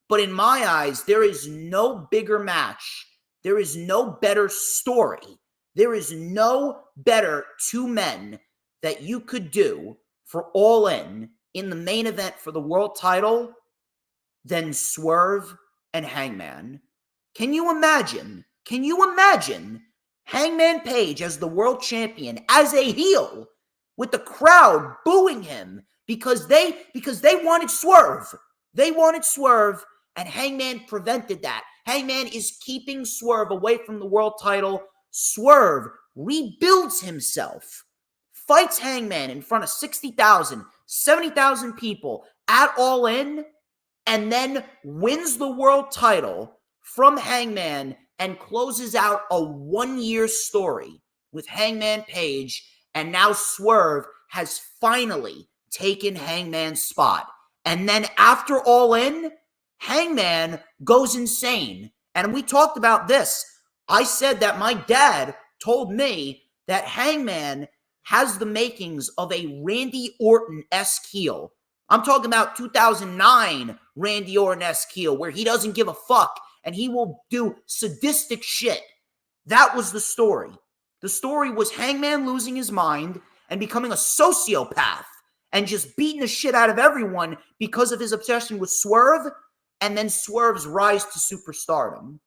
but in my eyes, there is no bigger match. There is no better story. There is no better two men that you could do for All In the main event for the world title than Swerve and Hangman. Can you imagine? Can you imagine Hangman Page as the world champion, as a heel, with the crowd booing him because they wanted Swerve. They wanted Swerve, and Hangman prevented that. Hangman is keeping Swerve away from the world title. Swerve rebuilds himself, fights Hangman in front of 60,000, 70,000 people at All In, and then wins the world title from Hangman and closes out a one-year story with Hangman Page. And now Swerve has finally taken Hangman's spot. And then after All In, Hangman goes insane. And we talked about this. I said that my dad told me that Hangman has the makings of a Randy Orton-esque heel. I'm talking about 2009 Randy Orton-esque heel, where he doesn't give a fuck and he will do sadistic shit. That was the story. The story was Hangman losing his mind and becoming a sociopath and just beating the shit out of everyone because of his obsession with Swerve, and then Swerve's rise to superstardom.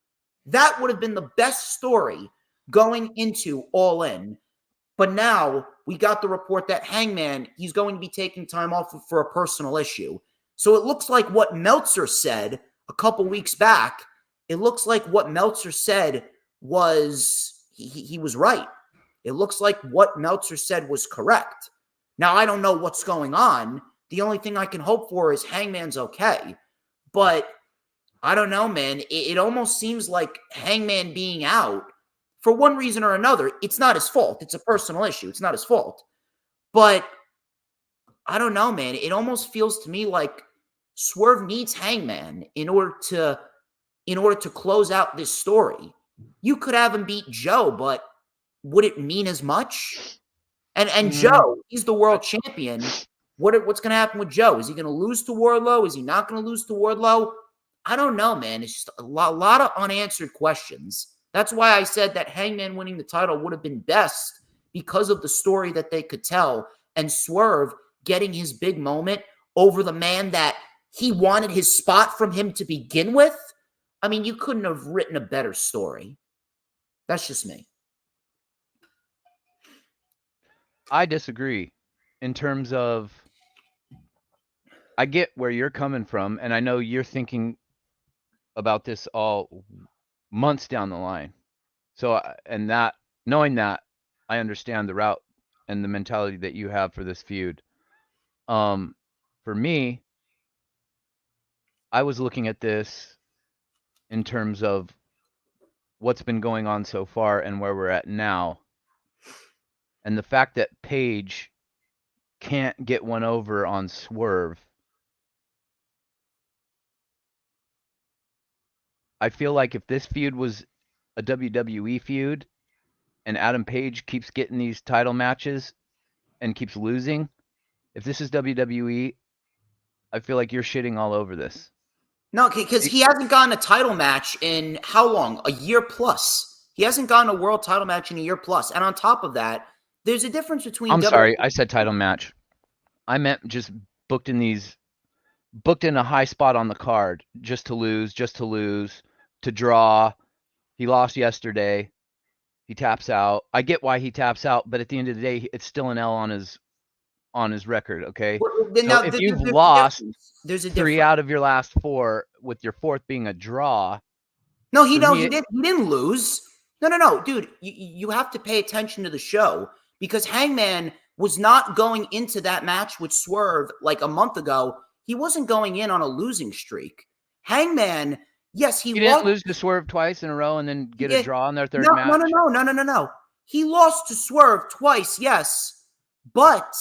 That would have been the best story going into All In. But now we got the report that Hangman, he's going to be taking time off for a personal issue. So it looks like what Meltzer said a couple weeks back, it looks like what Meltzer said was, he was right. It looks like what Meltzer said was correct. Now, I don't know what's going on. The only thing I can hope for is Hangman's okay. But I don't know, man. It almost seems like Hangman being out, for one reason or another, it's not his fault. It's a personal issue. It's not his fault. But I don't know, man. It almost feels to me like Swerve needs Hangman in order to close out this story. You could have him beat Joe, but would it mean as much? And Joe, he's the world champion. What's going to happen with Joe? Is he going to lose to Wardlow? Is he not going to lose to Wardlow? I don't know, man. It's just a lot of unanswered questions. That's why I said that Hangman winning the title would have been best, because of the story that they could tell, and Swerve getting his big moment over the man that he wanted his spot from him to begin with. I mean, you couldn't have written a better story. That's just me. I disagree in terms of, I get where you're coming from, and I know you're thinking about this all months down the line. So, and that, knowing that, I understand the route and the mentality that you have for this feud. For me, I was looking at this in terms of what's been going on so far and where we're at now. And the fact that Paige can't get one over on Swerve, I feel like if this feud was a WWE feud and Adam Page keeps getting these title matches and keeps losing, if this is WWE, I feel like you're shitting all over this. No, because he hasn't gotten a title match in how long? A year plus. He hasn't gotten a world title match in a year plus. And on top of that, there's a difference between... I'm sorry, I said title match. I meant just booked in a high spot on the card just to lose, to draw. He lost yesterday. He taps out. I get why he taps out, but at the end of the day, it's still an L on his record, okay? So if you've lost there's a 3 out of your last 4, with your 4th being a draw. No, he didn't lose. No, dude, you have to pay attention to the show, because Hangman was not going into that match with Swerve like a month ago. He wasn't going in on a losing streak. Hangman, yes, he didn't lose to Swerve twice in a row and then get a draw on their third match. No. He lost to Swerve twice, yes, but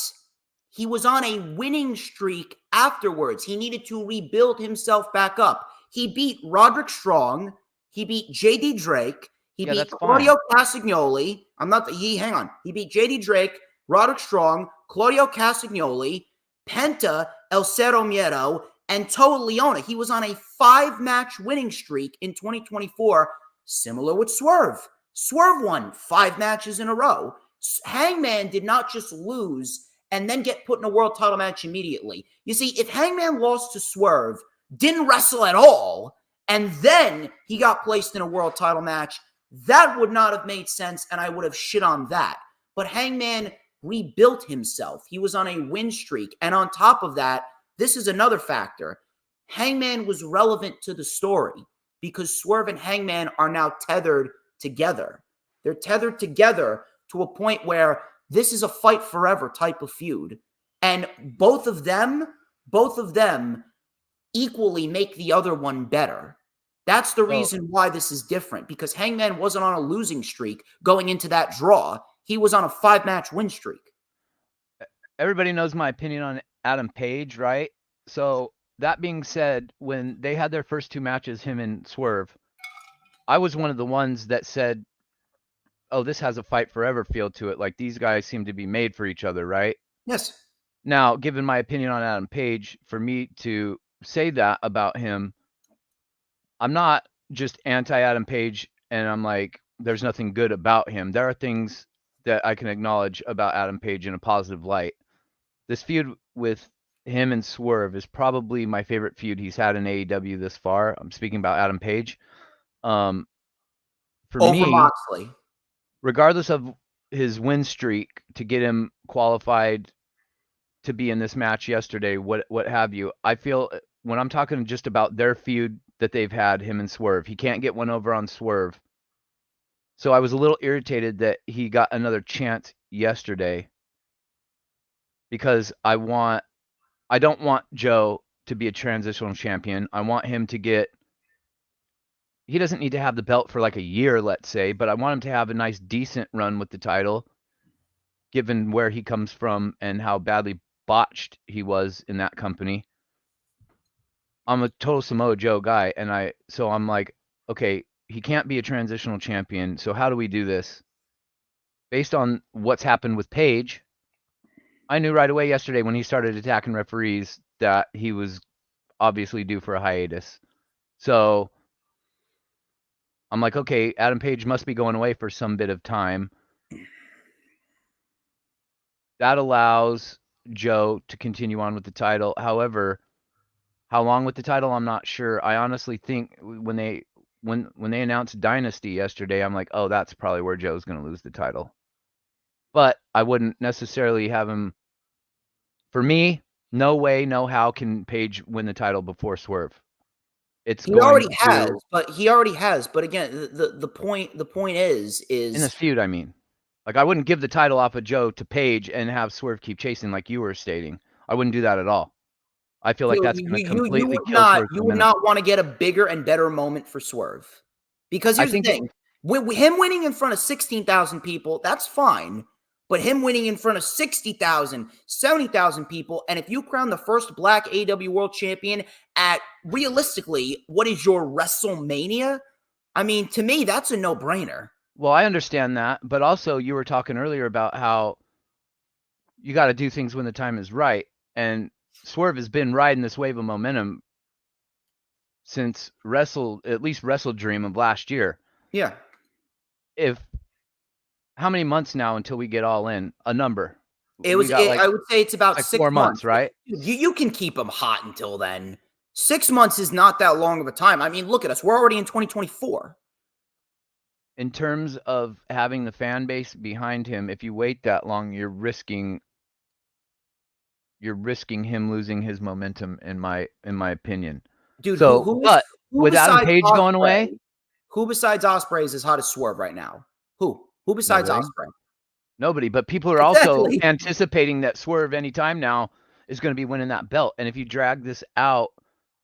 He was on a winning streak afterwards. He needed to rebuild himself back up. He beat Roderick Strong. He beat JD Drake. He Yeah, beat that's Claudio Castagnoli. Hang on. He beat JD Drake, Roderick Strong, Claudio Castagnoli, Penta, El Cero Miedo, and Toa Leona. He was on a 5-match winning streak in 2024, similar with Swerve. Swerve won 5 matches in a row. Hangman did not just lose and then get put in a world title match immediately. You see, if Hangman lost to Swerve, didn't wrestle at all, and then he got placed in a world title match, that would not have made sense, and I would have shit on that. But Hangman rebuilt himself. He was on a win streak. And on top of that, this is another factor. Hangman was relevant to the story because Swerve and Hangman are now tethered together. They're tethered together to a point where this is a fight forever type of feud. And both of them equally make the other one better. That's the reason why this is different, because Hangman wasn't on a losing streak going into that draw. He was on a 5-match win streak. Everybody knows my opinion on Adam Page, right? So that being said, when they had their first 2 matches, him and Swerve, I was one of the ones that said, oh, this has a fight forever feel to it. Like, these guys seem to be made for each other, right? Yes. Now, given my opinion on Adam Page, for me to say that about him, I'm not just anti-Adam Page and I'm like, there's nothing good about him. There are things that I can acknowledge about Adam Page in a positive light. This feud with him and Swerve is probably my favorite feud he's had in AEW this far. I'm speaking about Adam Page. For Over me, Moxley. regardless of his win streak to get him qualified to be in this match yesterday, what have you, I feel when I'm talking just about their feud that they've had, him and Swerve, he can't get one over on Swerve. So I was a little irritated that he got another chance yesterday, because I don't want Joe to be a transitional champion. I want him to get, he doesn't need to have the belt for like a year, let's say, but I want him to have a nice, decent run with the title, given where he comes from and how badly botched he was in that company. I'm a total Samoa Joe guy, and so I'm like, okay, he can't be a transitional champion, so how do we do this? Based on what's happened with Page, I knew right away yesterday when he started attacking referees that he was obviously due for a hiatus. So I'm like, okay, Adam Page must be going away for some bit of time. That allows Joe to continue on with the title. However, how long with the title, I'm not sure. I honestly think when they announced Dynasty yesterday, I'm like, oh, that's probably where Joe's going to lose the title. But I wouldn't necessarily have him. For me, no way, no how can Page win the title before Swerve. He already has. But again, the point is in this feud, I mean. Like, I wouldn't give the title off of Joe to Page and have Swerve keep chasing like you were stating. I wouldn't do that at all. I feel like that's going to completely kill Swerve's momentum. You would not want to get a bigger and better moment for Swerve. Because here's the thing. Him winning in front of 16,000 people, that's fine. But him winning in front of 60,000, 70,000 people, and if you crown the first black AEW World Champion at, realistically, what is your WrestleMania? I mean, to me, that's a no-brainer. Well, I understand that, but also you were talking earlier about how you got to do things when the time is right, and Swerve has been riding this wave of momentum since at least Wrestle Dream of last year. Yeah. How many months now until we get All In? A number. I would say it's about 6 4 months, right? You can keep them hot until then. 6 months is not that long of a time. I mean, look at us. We're already in 2024. In terms of having the fan base behind him, if you wait that long, you're risking him losing his momentum, in my opinion. Dude, so, who with Adam Page going away, who besides Ospreay is as hot as Swerve right now? Who besides Ospreay? Nobody. But people are also anticipating that Swerve anytime now is going to be winning that belt. And if you drag this out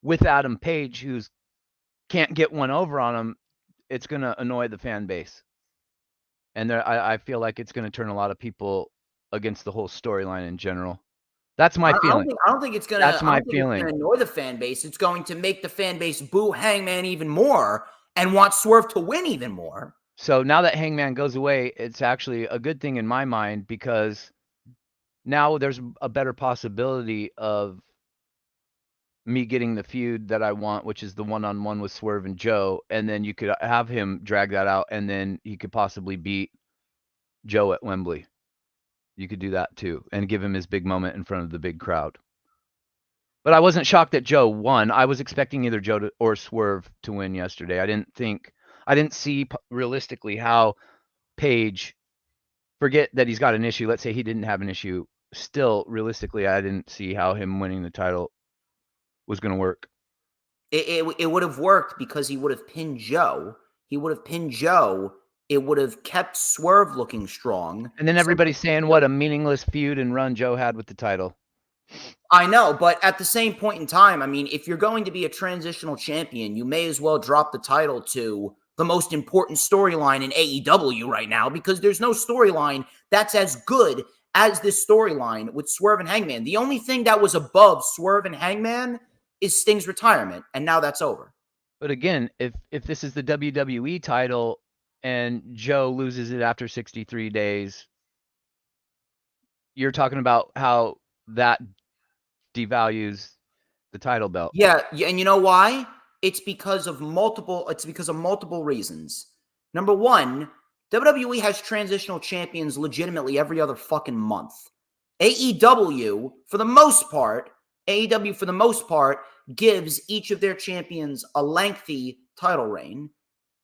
with Adam Page, who's can't get one over on him, it's going to annoy the fan base. And I feel like it's going to turn a lot of people against the whole storyline in general. That's my feeling. I don't think it's gonna. That's my feeling. It's gonna annoy the fan base. It's going to make the fan base boo Hangman even more and want Swerve to win even more. So now that Hangman goes away, it's actually a good thing in my mind because now there's a better possibility of me getting the feud that I want, which is the one-on-one with Swerve and Joe, and then you could have him drag that out, and then he could possibly beat Joe at Wembley. You could do that too, and give him his big moment in front of the big crowd. But I wasn't shocked that Joe won. I was expecting either Joe or Swerve to win yesterday. I didn't see realistically how Page, forget that he's got an issue. Let's say he didn't have an issue. Still, realistically, I didn't see how him winning the title was going to work. It would have worked because he would have pinned Joe. He would have pinned Joe. It would have kept Swerve looking strong. And then everybody's saying what a meaningless feud and run Joe had with the title. I know, but at the same point in time, I mean, if you're going to be a transitional champion, you may as well drop the title to the most important storyline in AEW right now, because there's no storyline that's as good as this storyline with Swerve and Hangman. The only thing that was above Swerve and Hangman is Sting's retirement, and now that's over. But again, if this is the WWE title and Joe loses it after 63 days, you're talking about how that devalues the title belt. Yeah, and you know why? It's because of multiple reasons. Number one, WWE has transitional champions legitimately every other fucking month. AEW, for the most part, gives each of their champions a lengthy title reign.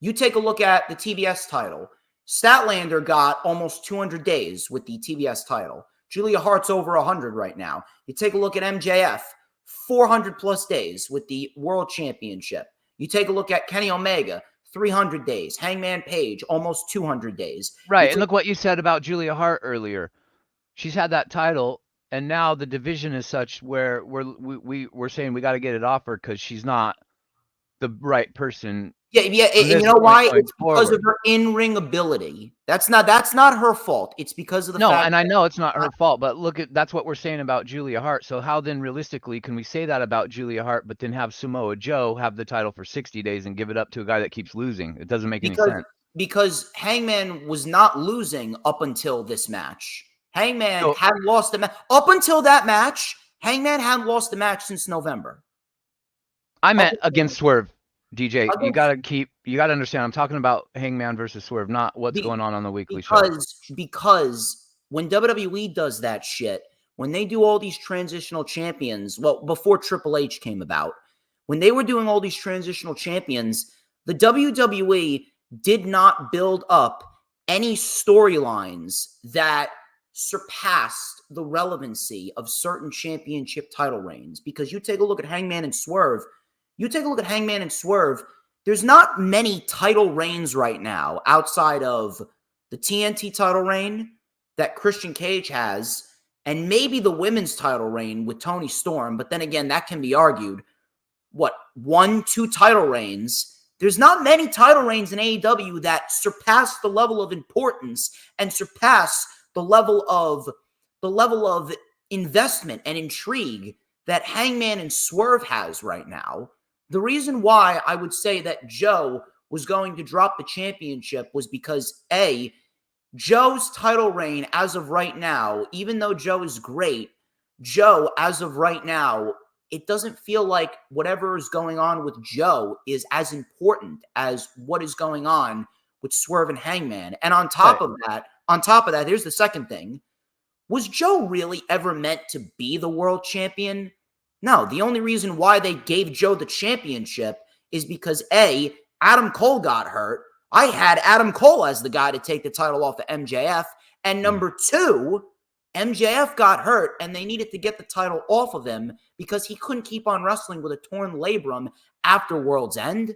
You take a look at the TBS title. Statlander got almost 200 days with the TBS title. Julia Hart's over 100 right now. You take a look at MJF, 400 plus days with the World Championship. You take a look at Kenny Omega, 300 days. Hangman Page, almost 200 days. Right, and look what you said about Julia Hart earlier. She's had that title, and now the division is such where we're saying we got to get it off her because she's not the right person. Yeah, and you know why? It's because of her in-ring ability. That's not her fault. It's because of the fact and I know it's not her fault, but that's what we're saying about Julia Hart. So how then realistically can we say that about Julia Hart, but then have Samoa Joe have the title for 60 days and give it up to a guy that keeps losing? It doesn't make any sense. Because Hangman was not losing up until this match. Hangman hadn't lost the match. Up until that match, Hangman hadn't lost the match since November. I meant against Swerve. DJ, you gotta understand. I'm talking about Hangman versus Swerve, not what's going on the weekly show. Because when WWE does that shit, when they do all these transitional champions, well, before Triple H came about, when they were doing all these transitional champions, the WWE did not build up any storylines that surpassed the relevancy of certain championship title reigns. Because you take a look at Hangman and Swerve. There's not many title reigns right now outside of the TNT title reign that Christian Cage has, and maybe the women's title reign with Toni Storm. But then again, that can be argued. 1-2 title reigns? There's not many title reigns in AEW that surpass the level of importance and surpass the level of investment and intrigue that Hangman and Swerve has right now. The reason why I would say that Joe was going to drop the championship was because, A, Joe's title reign as of right now, even though Joe is great, Joe, as of right now, it doesn't feel like whatever is going on with Joe is as important as what is going on with Swerve and Hangman. And on top of that, here's the second thing. Was Joe really ever meant to be the world champion? No, the only reason why they gave Joe the championship is because, A, Adam Cole got hurt. I had Adam Cole as the guy to take the title off of MJF. And number two, MJF got hurt and they needed to get the title off of him because he couldn't keep on wrestling with a torn labrum after World's End.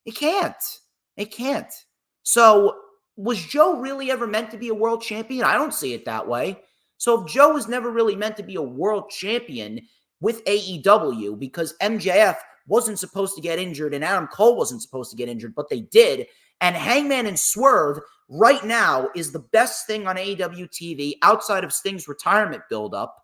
It can't. So was Joe really ever meant to be a world champion? I don't see it that way. So if Joe was never really meant to be a world champion with AEW because MJF wasn't supposed to get injured and Adam Cole wasn't supposed to get injured, but they did. And Hangman and Swerve right now is the best thing on AEW TV outside of Sting's retirement buildup.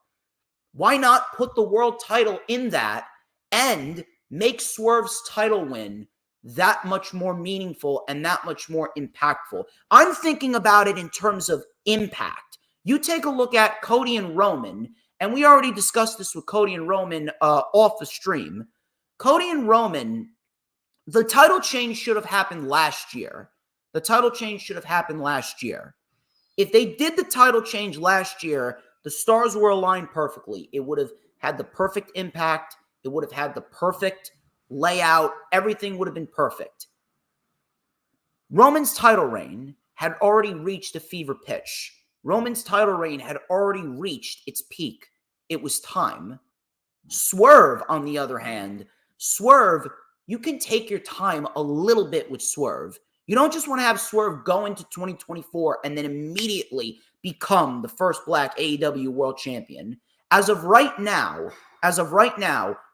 Why not put the world title in that and make Swerve's title win that much more meaningful and that much more impactful? I'm thinking about it in terms of impact. You take a look at Cody and Roman, and we already discussed this with Cody and Roman off the stream. Cody and Roman, the title change should have happened last year. The title change should have happened last year. If they did the title change last year, the stars were aligned perfectly. It would have had the perfect impact. It would have had the perfect layout. Everything would have been perfect. Roman's title reign had already reached a fever pitch. Roman's title reign had already reached its peak. It was time. Swerve, on the other hand, Swerve, you can take your time a little bit with Swerve. You don't just want to have Swerve go into 2024 and then immediately become the first black AEW world champion. As of right now,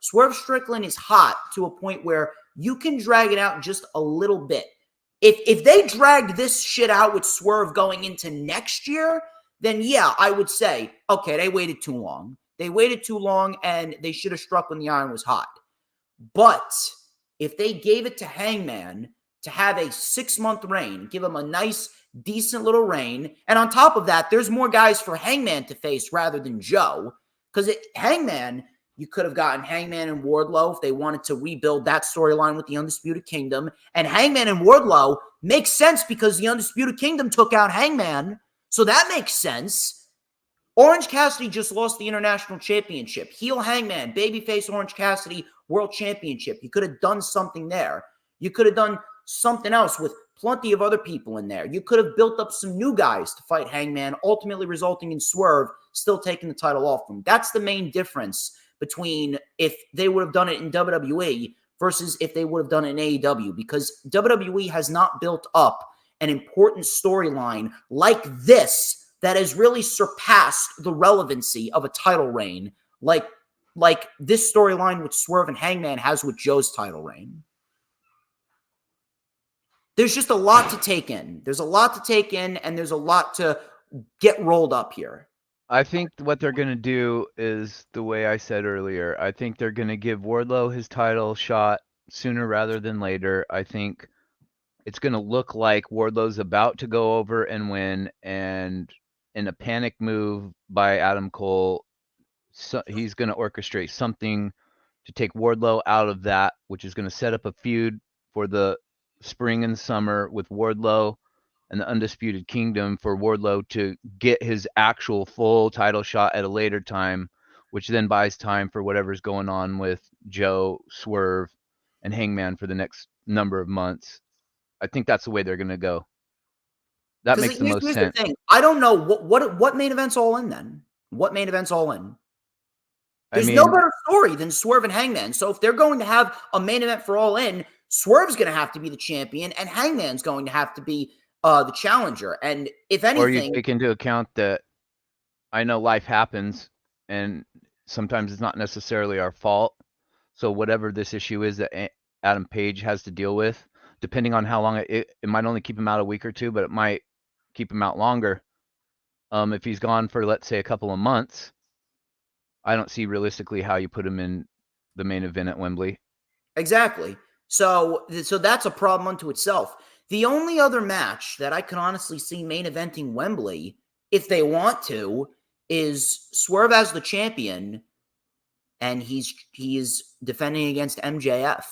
Swerve Strickland is hot to a point where you can drag it out just a little bit. If they dragged this shit out with Swerve going into next year, then yeah, I would say, okay, they waited too long. They waited too long, and they should have struck when the iron was hot. But if they gave it to Hangman to have a 6-month reign, give him a nice, decent little reign, and on top of that, there's more guys for Hangman to face rather than Joe, because Hangman, you could have gotten Hangman and Wardlow if they wanted to rebuild that storyline with the Undisputed Kingdom, and Hangman and Wardlow makes sense because the Undisputed Kingdom took out Hangman, so that makes sense. Orange Cassidy just lost the International Championship. Heel Hangman, babyface Orange Cassidy, World Championship. You could have done something there. You could have done something else with plenty of other people in there. You could have built up some new guys to fight Hangman, ultimately resulting in Swerve still taking the title off them. That's the main difference between if they would have done it in WWE versus if they would have done it in AEW, because WWE has not built up an important storyline like this that has really surpassed the relevancy of a title reign like this storyline with Swerve and Hangman has with Joe's title reign. There's just a lot to take in. There's a lot to take in, and there's a lot to get rolled up here. I think what they're going to do is the way I said earlier. I think they're going to give Wardlow his title shot sooner rather than later. I think it's going to look like Wardlow's about to go over and win, and in a panic move by Adam Cole, so he's going to orchestrate something to take Wardlow out of that, which is going to set up a feud for the spring and summer with Wardlow and the Undisputed Kingdom for Wardlow to get his actual full title shot at a later time, which then buys time for whatever's going on with Joe, Swerve, and Hangman for the next number of months. I think that's the way they're going to go. That makes the most sense. The thing. I don't know what main event's all in then. What main event's all in? There's no better story than Swerve and Hangman. So if they're going to have a main event for All In, Swerve's going to have to be the champion, and Hangman's going to have to be the challenger. And if anything, or you take into account that I know life happens, and sometimes it's not necessarily our fault. So whatever this issue is that Adam Page has to deal with, depending on how long it might only keep him out a week or two, but it might keep him out longer. If he's gone for, let's say, a couple of months, I don't see realistically how you put him in the main event at Wembley. Exactly. So that's a problem unto itself. The only other match that I could honestly see main eventing Wembley, if they want to, is Swerve as the champion, and he is defending against MJF,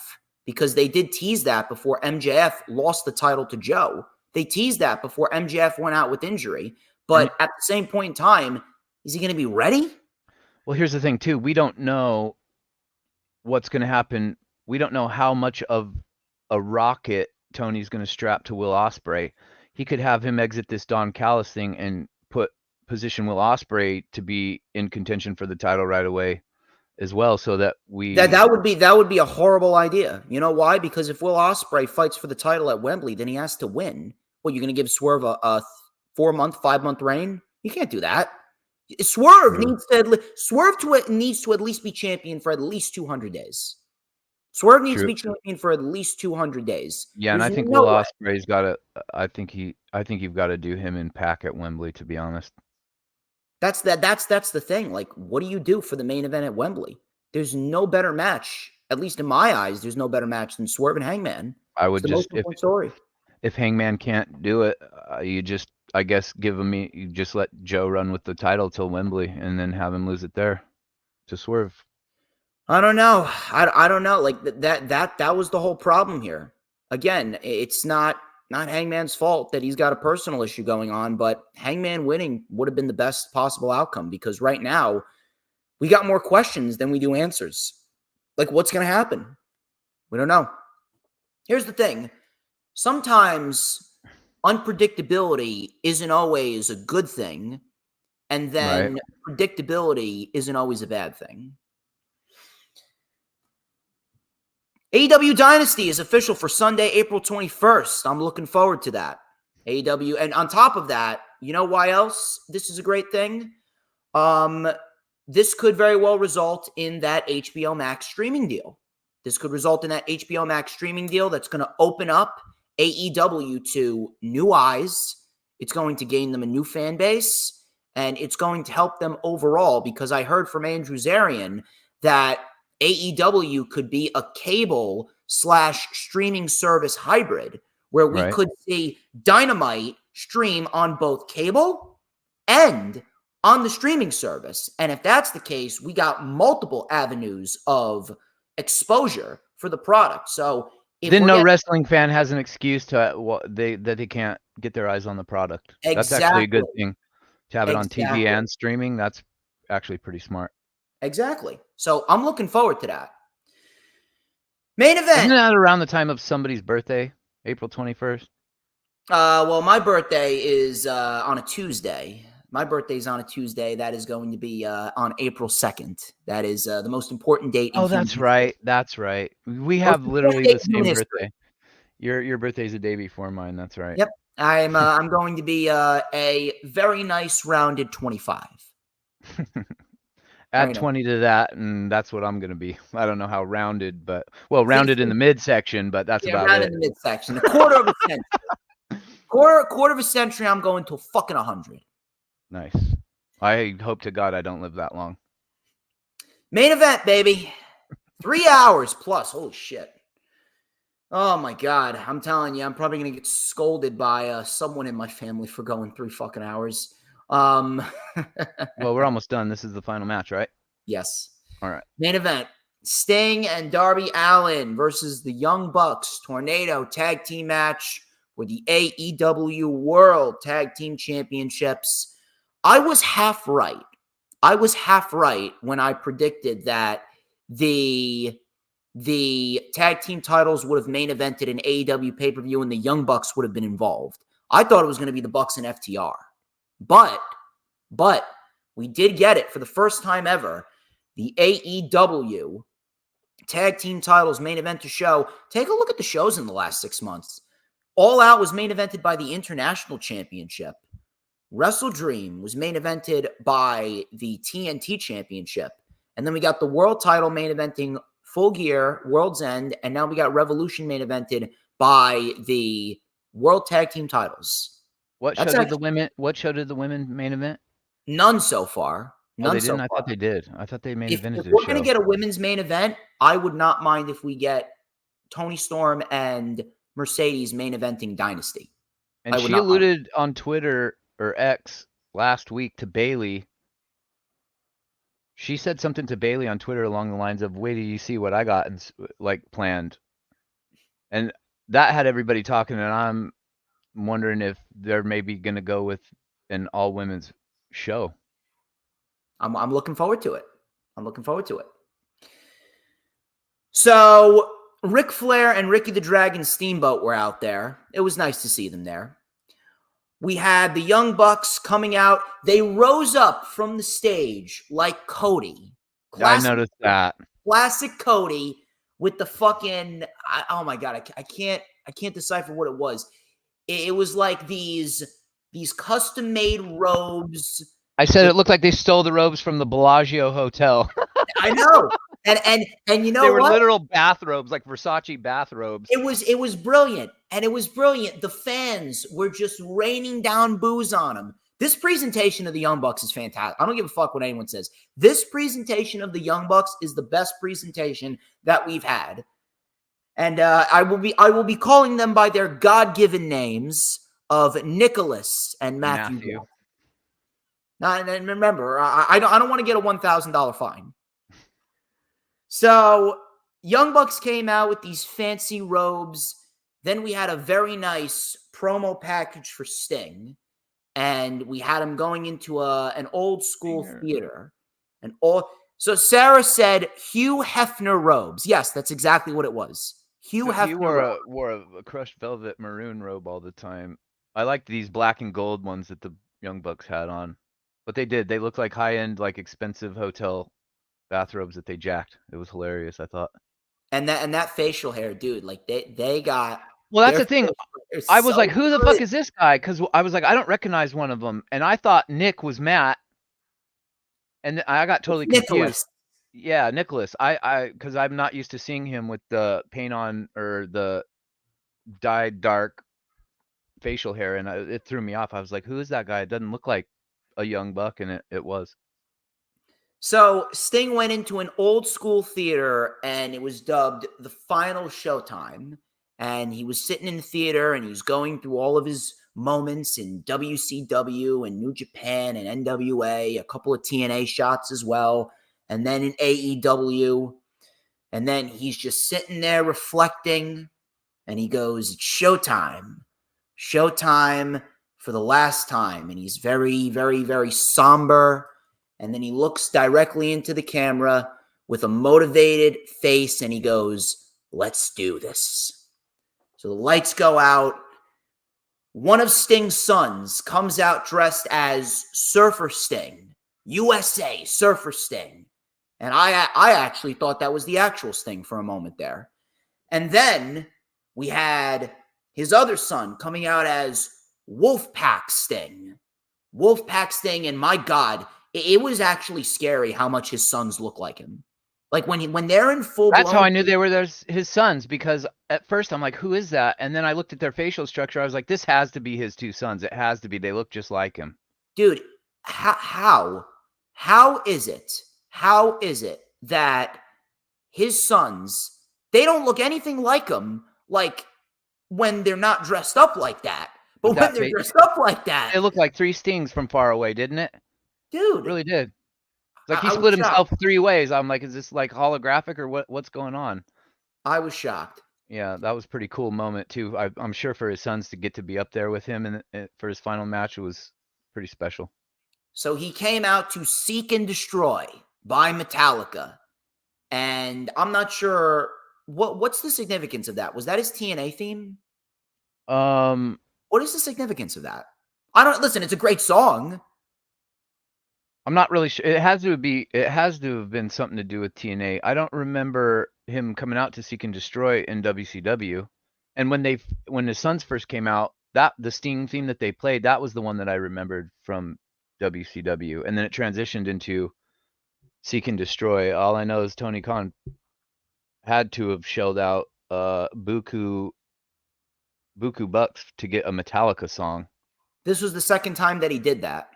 because they did tease that before MJF lost the title to Joe. They teased that before MJF went out with injury. But at the same point in time, is he going to be ready? Well, here's the thing, too. We don't know what's going to happen. We don't know how much of a rocket Tony's going to strap to Will Ospreay. He could have him exit this Don Callis thing and position Will Ospreay to be in contention for the title right away as well, so that that would be a horrible idea. You know why? Because if Will Ospreay fights for the title at Wembley, then he has to win. What, you're going to give Swerve a 4-month, 5-month reign? You can't do that. Swerve needs to at least be champion for at least 200 days. Swerve needs to be champion for at least 200 days. Yeah, and I think Will Ospreay's got to. I think you've got to do him in Pac at Wembley, to be honest. That's the thing. Like, what do you do for the main event at Wembley? There's no better match, at least in my eyes. There's no better match than Swerve and Hangman. I It's would the just most important story. if Hangman can't do it, you just I guess you just let Joe run with the title till Wembley and then have him lose it there to Swerve. I don't know. I don't know. Like that was the whole problem here. Again, it's not Hangman's fault that he's got a personal issue going on, but Hangman winning would have been the best possible outcome because right now we got more questions than we do answers. Like, what's going to happen? We don't know. Here's the thing. Sometimes unpredictability isn't always a good thing, and then predictability isn't always a bad thing. AEW Dynasty is official for Sunday, April 21st. I'm looking forward to that. AEW, and on top of that, you know why else this is a great thing? This could very well result in that HBO Max streaming deal. This could result in that HBO Max streaming deal that's going to open up AEW to new eyes. It's going to gain them a new fan base, and it's going to help them overall because I heard from Andrew Zarian that AEW could be a cable/streaming service hybrid where we could see Dynamite stream on both cable and on the streaming service. And if that's the case, we got multiple avenues of exposure for the product. So then no wrestling fan has an excuse to that they can't get their eyes on the product. Exactly. That's actually a good thing to have it on TV and streaming. That's actually pretty smart. Exactly. So I'm looking forward to that. Main event. Isn't that around the time of somebody's birthday, April 21st? Well, my birthday is on a Tuesday. My birthday's on a Tuesday. That is going to be on April 2nd. That is the most important date. Oh, that's right. That's right. We have literally the same birthday. Your birthday's a day before mine. That's right. Yep. I'm going to be a very nice rounded 25. Add 20 to that, and that's what I'm going to be. I don't know how rounded, but rounded in the midsection, but that's about rounded it. in the midsection. A quarter of a century. Quarter of a century, I'm going to fucking 100. Nice. I hope to God I don't live that long. Main event, baby. 3 hours plus. Holy shit. Oh, my God. I'm telling you, I'm probably going to get scolded by someone in my family for going 3 fucking hours. Well, we're almost done. This is the final match, right? Yes. All right. Main event. Sting and Darby Allin versus the Young Bucks Tornado Tag Team match for the AEW World Tag Team Championships. I was half right. When I predicted that the tag team titles would have main evented an AEW pay-per-view and the Young Bucks would have been involved. I thought it was going to be the Bucks and FTR. But we did get it for the first time ever. The AEW tag team titles main event to show. Take a look at the shows in the last 6 months. All Out was main evented by the International Championship. Wrestle Dream was main evented by the TNT Championship. And then we got the world title main eventing Full Gear, World's End, and now we got Revolution main evented by the World Tag Team titles. What show did the women main event? None so far. None so far. I thought they did. I thought they main evented. If we're going to get a women's main event, I would not mind if we get Toni Storm and Mercedes main eventing Dynasty. And she alluded on Twitter or X last week to Bailey. She said something to Bailey on Twitter along the lines of, "Wait till you see what I got and planned." And that had everybody talking, and I'm wondering if they're maybe going to go with an all women's show. I'm looking forward to it. So Ric Flair and Ricky the Dragon Steamboat were out there. It was nice to see them there. We had the Young Bucks coming out. They rose up from the stage like Cody. I noticed that. Classic Cody with the fucking, oh my God, I can't decipher what it was. It was like these custom-made robes. I said it looked like they stole the robes from the Bellagio Hotel. I know. And you know what? They were literal bathrobes, like Versace bathrobes. It was brilliant. And it was brilliant. The fans were just raining down booze on them This presentation of the Young Bucks is fantastic. I don't give a fuck what anyone says. This presentation of the Young Bucks is the best presentation that we've had. And I will be calling them by their God-given names of Nicholas and Matthew. Now, and remember, I don't want to get a $1,000 fine. So Young Bucks came out with these fancy robes. Then we had a very nice promo package for Sting. And we had him going into an old school theater. So Sarah said Hugh Hefner robes. Yes, that's exactly what it was. Hugh Hefner. He wore a crushed velvet maroon robe all the time. I liked these black and gold ones that the Young Bucks had on. But they did. They looked like high-end, like expensive hotel bathrobes that they jacked. It was hilarious, I thought. And that facial hair, dude, like they got. Well, that's the thing. I was like, who the fuck is this guy? Because I was like, I don't recognize one of them. And I thought Nick was Matt. And I got totally confused. Nicholas. Yeah, Nicholas. Because I'm not used to seeing him with the paint on or the dyed dark facial hair. And it threw me off. I was like, who is that guy? It doesn't look like a young buck. And it was. So Sting went into an old school theater and it was dubbed the final showtime. And he was sitting in the theater and he was going through all of his moments in WCW and New Japan and NWA, a couple of TNA shots as well, and then in AEW. And then he's just sitting there reflecting and he goes, it's showtime. Showtime for the last time. And he's very, very, very somber. And then he looks directly into the camera with a motivated face and he goes, let's do this. So the lights go out. One of Sting's sons comes out dressed as Surfer Sting, USA Surfer Sting. And I actually thought that was the actual Sting for a moment there. And then we had his other son coming out as Wolfpack Sting. Wolfpack Sting, and my God, it was actually scary how much his sons look like him. Like when they're in full. That's how I knew they were his sons, because at first I'm like, who is that? And then I looked at their facial structure. I was like, this has to be his two sons. It has to be. They look just like him. Dude, how is it that his sons, they don't look anything like him, like when they're not dressed up like that. But when they're dressed up like that, it looked like three Stings from far away, didn't it? Dude, it really did. Like he split himself 3 ways. I'm like, is this like holographic or what's going on? I was shocked. Yeah, that was a pretty cool moment too. I'm sure for his sons to get to be up there with him and for his final match, it was pretty special. So he came out to Seek and Destroy by Metallica. And I'm not sure what's the significance of that. Was that his TNA theme? What is the significance of that? I don't listen, it's a great song. I'm not really sure. It has to have been something to do with TNA. I don't remember him coming out to Seek and Destroy in WCW. And when his sons first came out, the Sting theme that they played, that was the one that I remembered from WCW. And then it transitioned into Seek and Destroy. All I know is Tony Khan had to have shelled out buku bucks to get a Metallica song. This was the second time that he did that.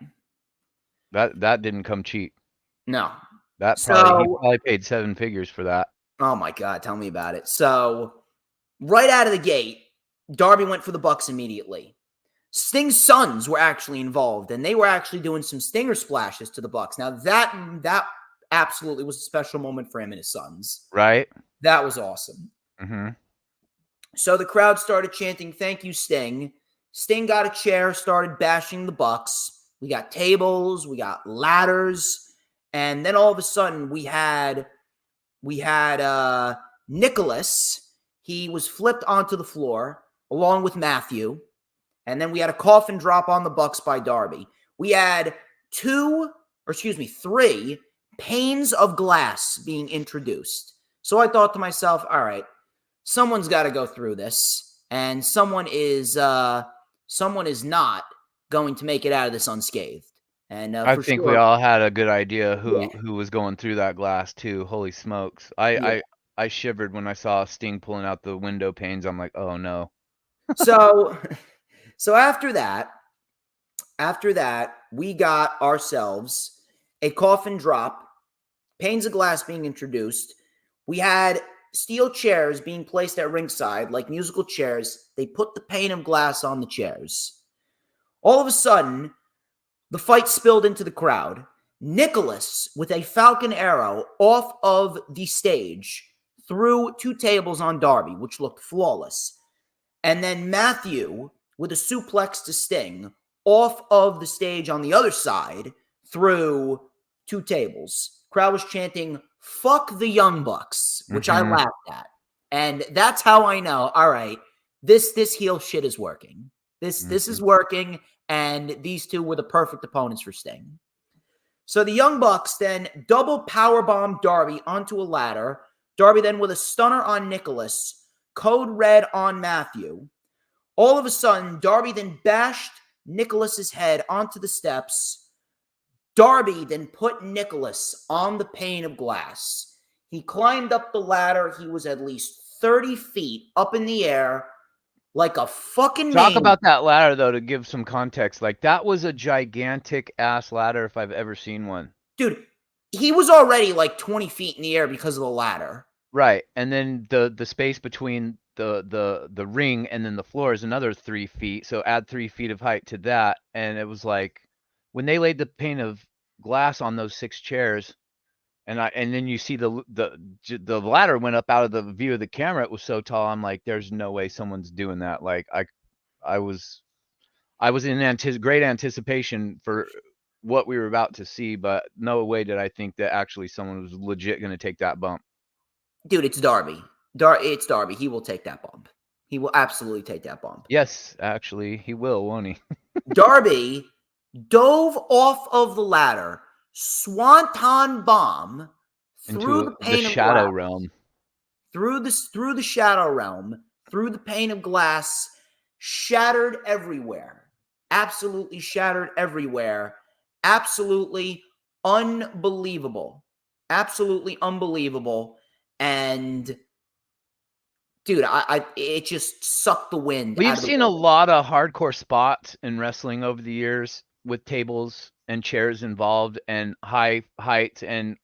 That didn't come cheap. No. He probably paid 7 figures for that. Oh my God, tell me about it. So right out of the gate, Darby went for the Bucks immediately. Sting's sons were actually involved, and they were actually doing some stinger splashes to the Bucks. Now that absolutely was a special moment for him and his sons. Right. That was awesome. Mm-hmm. So the crowd started chanting, "Thank you, Sting." Sting got a chair, started bashing the Bucks. We got tables, we got ladders, and then all of a sudden we had Nicholas. He was flipped onto the floor along with Matthew, and then we had a coffin drop on the Bucks by Darby. We had 3 panes of glass being introduced. So I thought to myself, all right, someone's got to go through this, and someone is not going to make it out of this unscathed. And I think we all had a good idea who was going through that glass too. Holy smokes. I shivered when I saw Sting pulling out the window panes. I'm like, oh no. So after that, After that, we got ourselves a coffin drop, panes of glass being introduced. We had steel chairs being placed at ringside, like musical chairs. They put the pane of glass on the chairs. All of a sudden, the fight spilled into the crowd. Nicholas, with a falcon arrow off of the stage, threw 2 tables on Darby, which looked flawless. And then Matthew, with a suplex to Sting, off of the stage on the other side, threw 2 tables. Crowd was chanting, "Fuck the Young Bucks," which I laughed at. And that's how I know, all right, this heel shit is working. This is working, and these two were the perfect opponents for Sting. So the Young Bucks then double powerbomb Darby onto a ladder. Darby then with a stunner on Nicholas, code red on Matthew. All of a sudden, Darby then bashed Nicholas's head onto the steps. Darby then put Nicholas on the pane of glass. He climbed up the ladder. He was at least 30 feet up in the air like a fucking Talk maniac. about that ladder, though, to give some context. Like, that was a gigantic-ass ladder if I've ever seen one. Dude, he was already like 20 feet in the air because of the ladder. Right, and then the space between the ring and then the floor is another 3 feet, so add 3 feet of height to that, and it was like, when they laid the pane of glass on those 6 chairs, and then you see the ladder went up out of the view of the camera. It was so tall. I'm like, there's no way someone's doing that. Like I was in great anticipation for what we were about to see, but no way did I think that actually someone was legit going to take that bump. Dude, it's Darby. It's Darby. He will take that bump. He will absolutely take that bump. Yes, actually, he will, won't he? Darby dove off of the ladder, swanton bomb through the pane the of shadow glass, realm. through the shadow realm, through the pane of glass, shattered everywhere. Absolutely shattered everywhere. Absolutely unbelievable. Absolutely unbelievable. And dude, it just sucked the wind. We've seen a lot of hardcore spots in wrestling over the years with tables and chairs involved and high heights and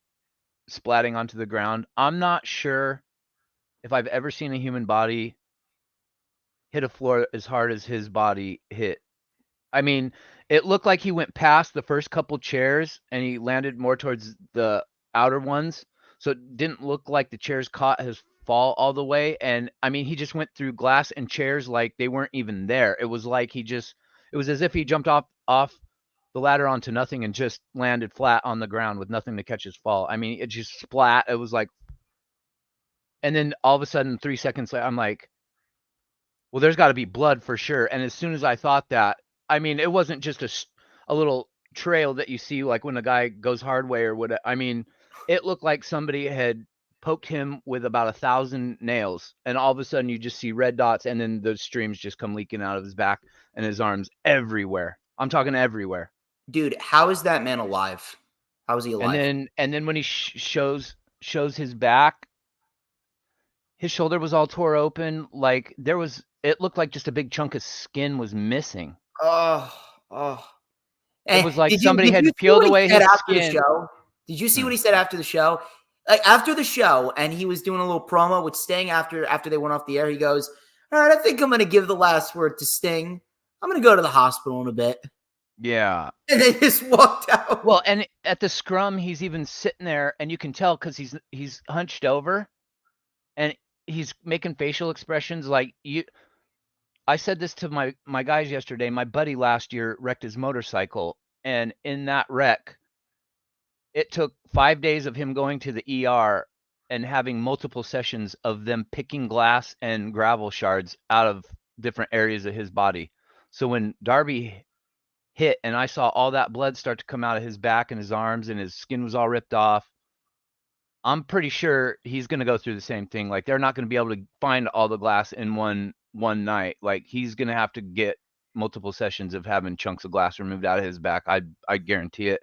splatting onto the ground. I'm not sure if I've ever seen a human body hit a floor as hard as his body hit. I mean, it looked like he went past the first couple chairs and he landed more towards the outer ones. So it didn't look like the chairs caught his fall all the way. And I mean, he just went through glass and chairs like they weren't even there. It was like it was as if he jumped off the ladder onto nothing and just landed flat on the ground with nothing to catch his fall. I mean, it just splat. It was like, and then all of a sudden, 3 seconds later, I'm like, well, there's got to be blood for sure. And as soon as I thought that, I mean, it wasn't just a little trail that you see like when a guy goes hard way or whatever. I mean, it looked like somebody had poked him with about 1,000 nails, and all of a sudden you just see red dots, and then the streams just come leaking out of his back and his arms everywhere. I'm talking everywhere. Dude, how is that man alive? How is he alive? And then when he shows his back, his shoulder was all tore open. Like it looked like just a big chunk of skin was missing. Oh. It was like somebody had peeled away his skin. Did you see what he said after the show? Like after the show, and he was doing a little promo with Sting after they went off the air. He goes, "All right, I think I'm going to give the last word to Sting. I'm going to go to the hospital in a bit." Yeah. And they just walked out. Well, and at the scrum, he's even sitting there, and you can tell because he's hunched over, and he's making facial expressions like you. I said this to my guys yesterday. My buddy last year wrecked his motorcycle, and in that wreck, it took 5 days of him going to the ER and having multiple sessions of them picking glass and gravel shards out of different areas of his body. So when Darby hit and I saw all that blood start to come out of his back and his arms and his skin was all ripped off, I'm pretty sure he's going to go through the same thing. Like, they're not going to be able to find all the glass in one night. Like, he's going to have to get multiple sessions of having chunks of glass removed out of his back. I guarantee it,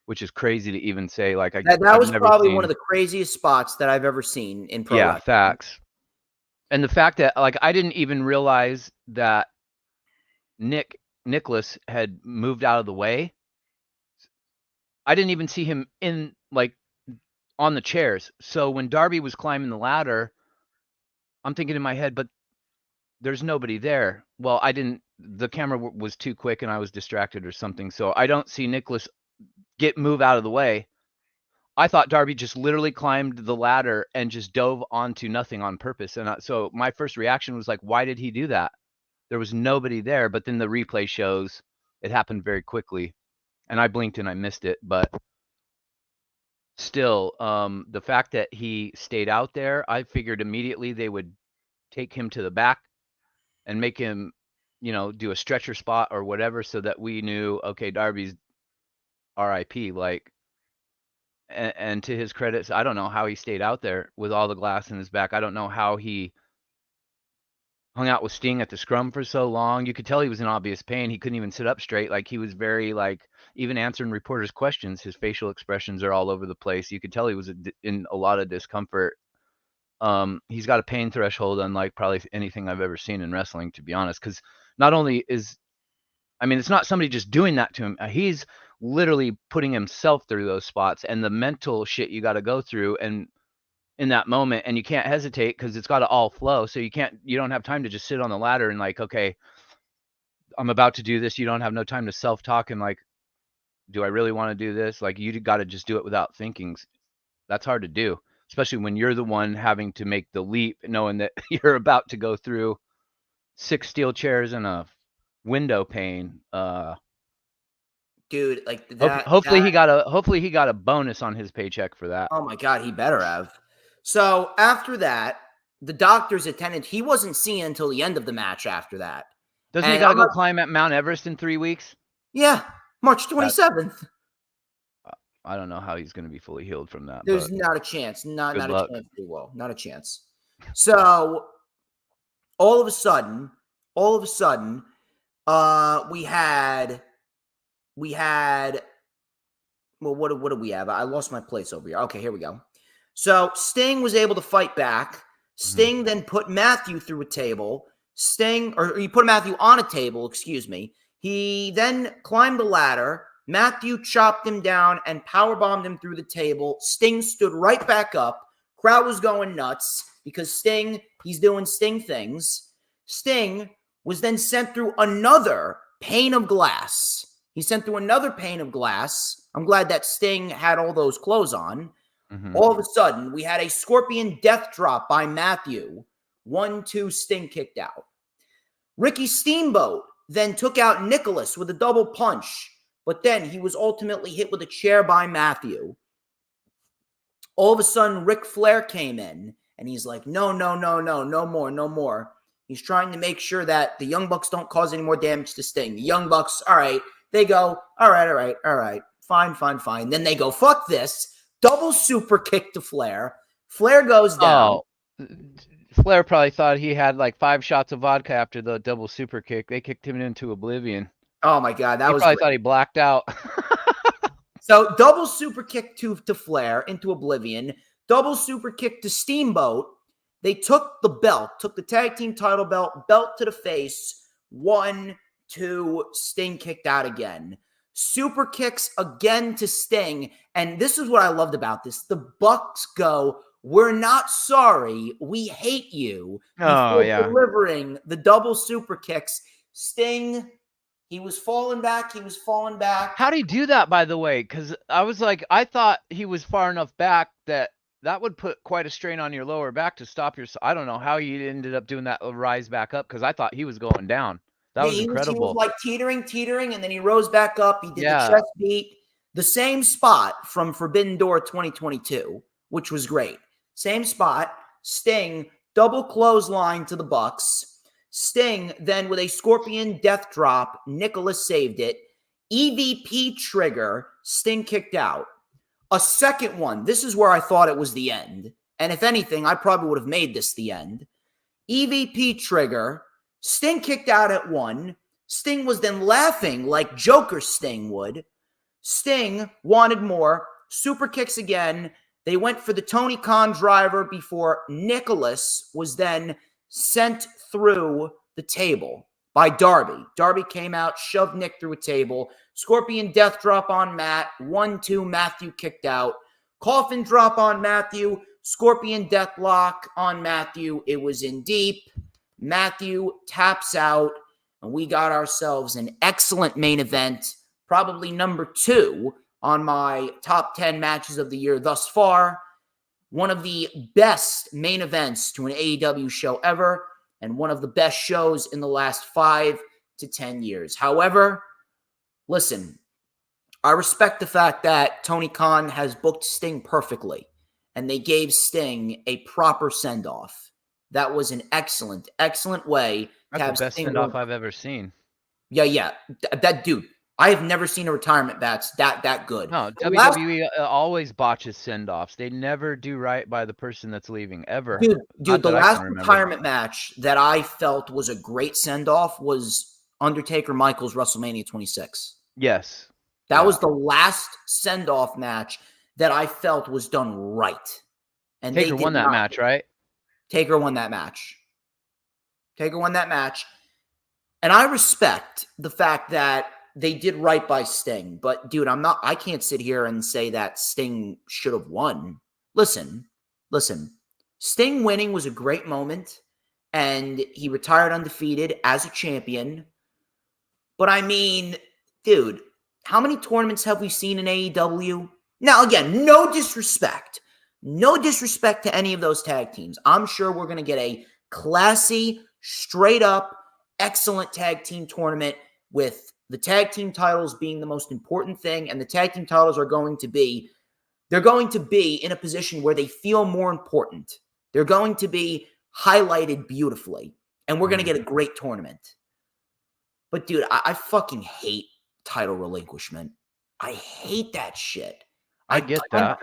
which is crazy to even say. Like, that was probably one of the craziest spots that I've ever seen in pro wrestling. Facts. And the fact that, like, I didn't even realize that Nick Nicholas had moved out of the way. I didn't even see him in, like, on the chairs. So when Darby was climbing the ladder, I'm thinking in my head, but there's nobody there. Well, the camera was too quick and I was distracted or something. So I don't see Nicholas move out of the way. I thought Darby just literally climbed the ladder and just dove onto nothing on purpose. And so my first reaction was like, why did he do that? There was nobody there. But then the replay shows it happened very quickly. And I blinked and I missed it. But still, the fact that he stayed out there, I figured immediately they would take him to the back and make him, do a stretcher spot or whatever so that we knew, okay, Darby's RIP. Like, and to his credits, I don't know how he stayed out there with all the glass in his back. I don't know how he hung out with Sting at the scrum for so long. You could tell he was in obvious pain. He couldn't even sit up straight. Like, he was very, like, even answering reporters' questions, his facial expressions are all over the place. You could tell he was in a lot of discomfort. He's got a pain threshold unlike probably anything I've ever seen in wrestling, to be honest, because not only it's not somebody just doing that to him. He's literally putting himself through those spots and the mental shit you got to go through and in that moment, and you can't hesitate because it's got to all flow. So you don't have time to just sit on the ladder and like, okay, I'm about to do this. You don't have no time to self-talk and like, do I really want to do this? Like, you got to just do it without thinking. That's hard to do, especially when you're the one having to make the leap, knowing that you're about to go through 6 steel chairs and a window pane. Dude, like that. Hopefully he got a bonus on his paycheck for that. Oh my God, he better have. So after that, the doctor's attendant, he wasn't seen until the end of the match after that. Doesn't he got to go climb at Mount Everest in 3 weeks? Yeah, March 27th. I don't know how he's going to be fully healed from that. There's not a chance. Not a chance he will. Not a chance. So all of a sudden, we had well, what do we have? I lost my place over here. Okay, here we go. So Sting was able to fight back. Sting then put Matthew through a table. He put Matthew on a table, excuse me. He then climbed the ladder. Matthew chopped him down and powerbombed him through the table. Sting stood right back up. Crowd was going nuts because Sting, he's doing Sting things. Sting was then sent through another pane of glass. I'm glad that Sting had all those clothes on. All of a sudden, we had a scorpion death drop by Matthew. 1-2, Sting kicked out. Ricky Steamboat then took out Nicholas with a double punch, but then he was ultimately hit with a chair by Matthew. All of a sudden, Ric Flair came in, and he's like, no more. He's trying to make sure that the Young Bucks don't cause any more damage to Sting. The Young Bucks, all right. They go, all right. Fine. Then they go, fuck this. Double super kick to Flair. Flair goes down. Oh, Flair probably thought he had like 5 shots of vodka after the double super kick. They kicked him into oblivion. Oh my God, he probably thought he blacked out. So double super kick to Flair into oblivion. Double super kick to Steamboat. They took the tag team title belt to the face. 1-2, Sting kicked out again. Super kicks again to Sting. And this is what I loved about this. The Bucks go, we're not sorry. We hate you. Delivering the double super kicks. Sting, he was falling back. How'd he do that, by the way? Because I thought he was far enough back that would put quite a strain on your lower back to stop your. I don't know how he ended up doing that rise back up because I thought he was going down. That was incredible. He was like teetering, and then he rose back up. He did the chest beat. The same spot from Forbidden Door 2022, which was great. Same spot. Sting, double clothesline to the Bucks. Sting then with a scorpion death drop. Nicholas saved it. EVP trigger. Sting kicked out. A second one. This is where I thought it was the end. And if anything, I probably would have made this the end. EVP trigger. Sting kicked out at 1. Sting was then laughing like Joker Sting would. Sting wanted more. Super kicks again. They went for the Tony Khan driver before Nicholas was then sent through the table. by Darby. Darby came out, shoved Nick through a table. Scorpion death drop on Matt. 1-2, Matthew kicked out. Coffin drop on Matthew. Scorpion death lock on Matthew. It was in deep. Matthew taps out, and we got ourselves an excellent main event, probably number 2 on my top 10 matches of the year thus far. One of the best main events to an AEW show ever, and one of the best shows in the last 5 to 10 years. However, listen, I respect the fact that Tony Khan has booked Sting perfectly, and they gave Sting a proper send-off. That was an excellent, excellent way to have That's the best Sting send-off I've ever seen. Yeah. That dude, I have never seen a retirement match that good. No, The last- WWE always botches send-offs. They never do right by the person that's leaving, ever. Dude, Not the that I last can remember. retirement match that I felt was a great send-off was Undertaker Michaels WrestleMania 26. Yes. That was the last send-off match that I felt was done right. And Taker won that match, right? Taker won that match. Taker won that match. And I respect the fact that they did right by Sting. But, dude, I can't sit here and say that Sting should have won. Listen. Sting winning was a great moment, and he retired undefeated as a champion. But, I mean, dude, how many tournaments have we seen in AEW? Now, again, no disrespect. No disrespect to any of those tag teams. I'm sure we're going to get a classy, straight-up, excellent tag team tournament with the tag team titles being the most important thing, and the tag team titles are going to be, they're going to be in a position where they feel more important. They're going to be highlighted beautifully, and we're going to get a great tournament. But, dude, I fucking hate title relinquishment. I hate that shit. I get that.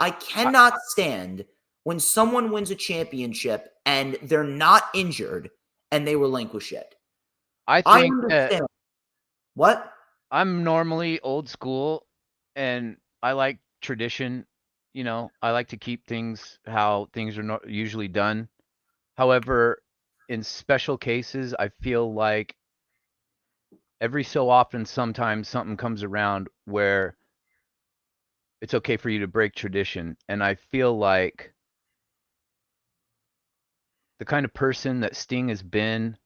I cannot stand when someone wins a championship and they're not injured and they relinquish it. I think that What? I'm normally old school, and I like tradition. You know, I like to keep things how things are usually done. However, in special cases, I feel like every so often, sometimes something comes around where it's okay for you to break tradition. And I feel like the kind of person that Sting has been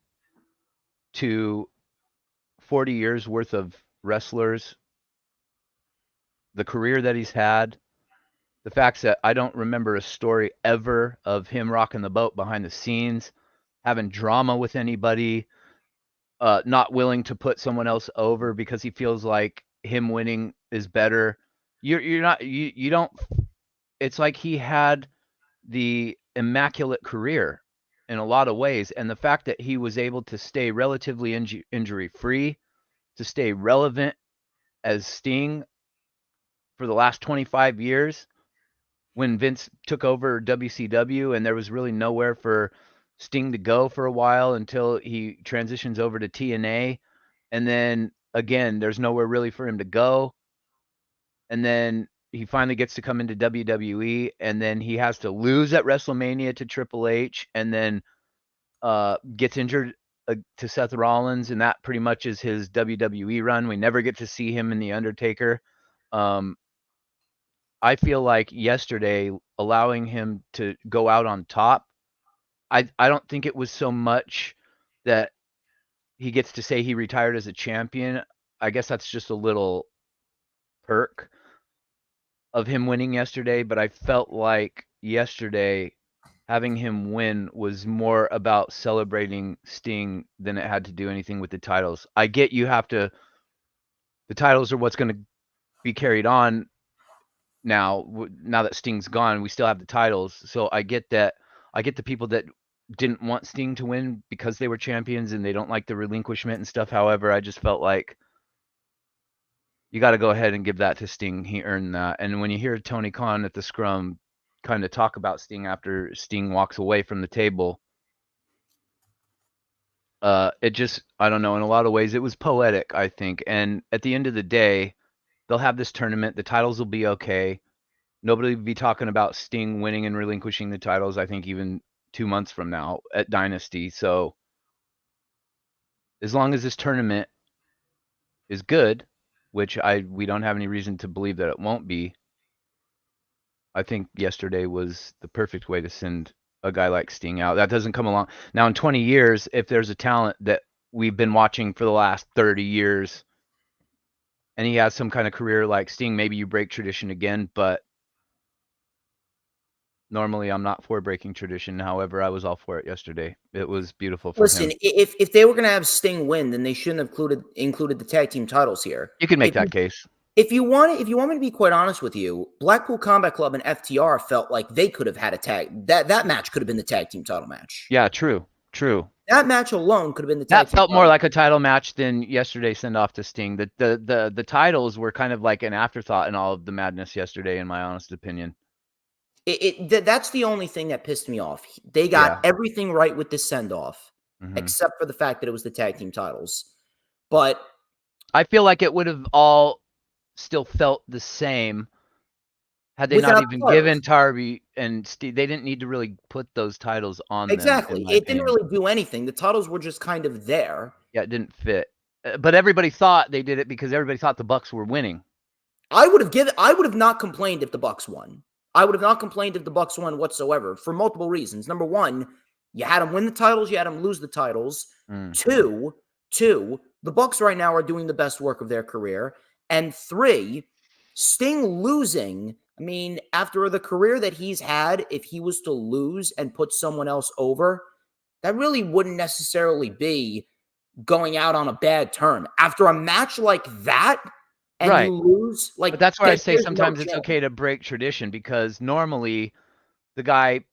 to 40 years worth of wrestlers, the career that he's had, the fact that I don't remember a story ever of him rocking the boat behind the scenes, having drama with anybody, not willing to put someone else over because he feels like him winning is better. You don't. It's like he had the immaculate career in a lot of ways, and the fact that he was able to stay relatively injury free, to stay relevant as Sting for the last 25 years, when Vince took over WCW and there was really nowhere for Sting to go for a while until he transitions over to TNA, and then again there's nowhere really for him to go, and then he finally gets to come into WWE, and then he has to lose at WrestleMania to Triple H, and then gets injured to Seth Rollins, and that pretty much is his WWE run. We never get to see him in The Undertaker. I feel like yesterday, allowing him to go out on top, I don't think it was so much that he gets to say he retired as a champion. I guess that's just a little perk of him winning yesterday, but I felt like yesterday having him win was more about celebrating Sting than it had to do anything with the titles. I get you have to, the titles are what's going to be carried on now that Sting's gone. We still have the titles, so I get that. I get the people that didn't want Sting to win because they were champions and they don't like the relinquishment and stuff. However, I just felt like you got to go ahead and give that to Sting. He earned that. And when you hear Tony Khan at the scrum kind of talk about Sting after Sting walks away from the table, it just, I don't know, in a lot of ways it was poetic, I think. And at the end of the day, they'll have this tournament, the titles will be okay. Nobody will be talking about Sting winning and relinquishing the titles, I think, even 2 months from now at Dynasty. So as long as this tournament is good, which we don't have any reason to believe that it won't be, I think yesterday was the perfect way to send a guy like Sting out. That doesn't come along. Now, in 20 years, if there's a talent that we've been watching for the last 30 years and he has some kind of career like Sting, maybe you break tradition again, but normally I'm not for breaking tradition. However, I was all for it yesterday. It was beautiful for Listen, him. if they were going to have Sting win, then they shouldn't have included the tag team titles here. You can make that case. If you want me to be quite honest with you, Blackpool Combat Club and FTR felt like they could have had a tag. That match could have been the tag team title match. Yeah, true. That match alone could have been the tag That team felt title more match. like a title match than yesterday's send off to Sting. The titles were kind of like an afterthought in all of the madness yesterday, in my honest opinion. That's the only thing that pissed me off. They got everything right with this send off, except for the fact that it was the tag team titles. But I feel like it would have all still felt the same had they not even given Darby and Steve. They didn't need to really put those titles on exactly. them. It didn't really do anything. The titles were just kind of there. Yeah, it didn't fit. But everybody thought they did it because everybody thought the Bucks were winning. I would have not complained if the Bucks won. I would have not complained if the Bucks won whatsoever for multiple reasons. Number one, you had them win the titles, you had them lose the titles. Two, the Bucks right now are doing the best work of their career. And three, Sting losing. I mean, after the career that he's had, if he was to lose and put someone else over, that really wouldn't necessarily be going out on a bad term. After a match like that, and you lose, like, but that's why I say sometimes it's okay to break tradition, because normally the guy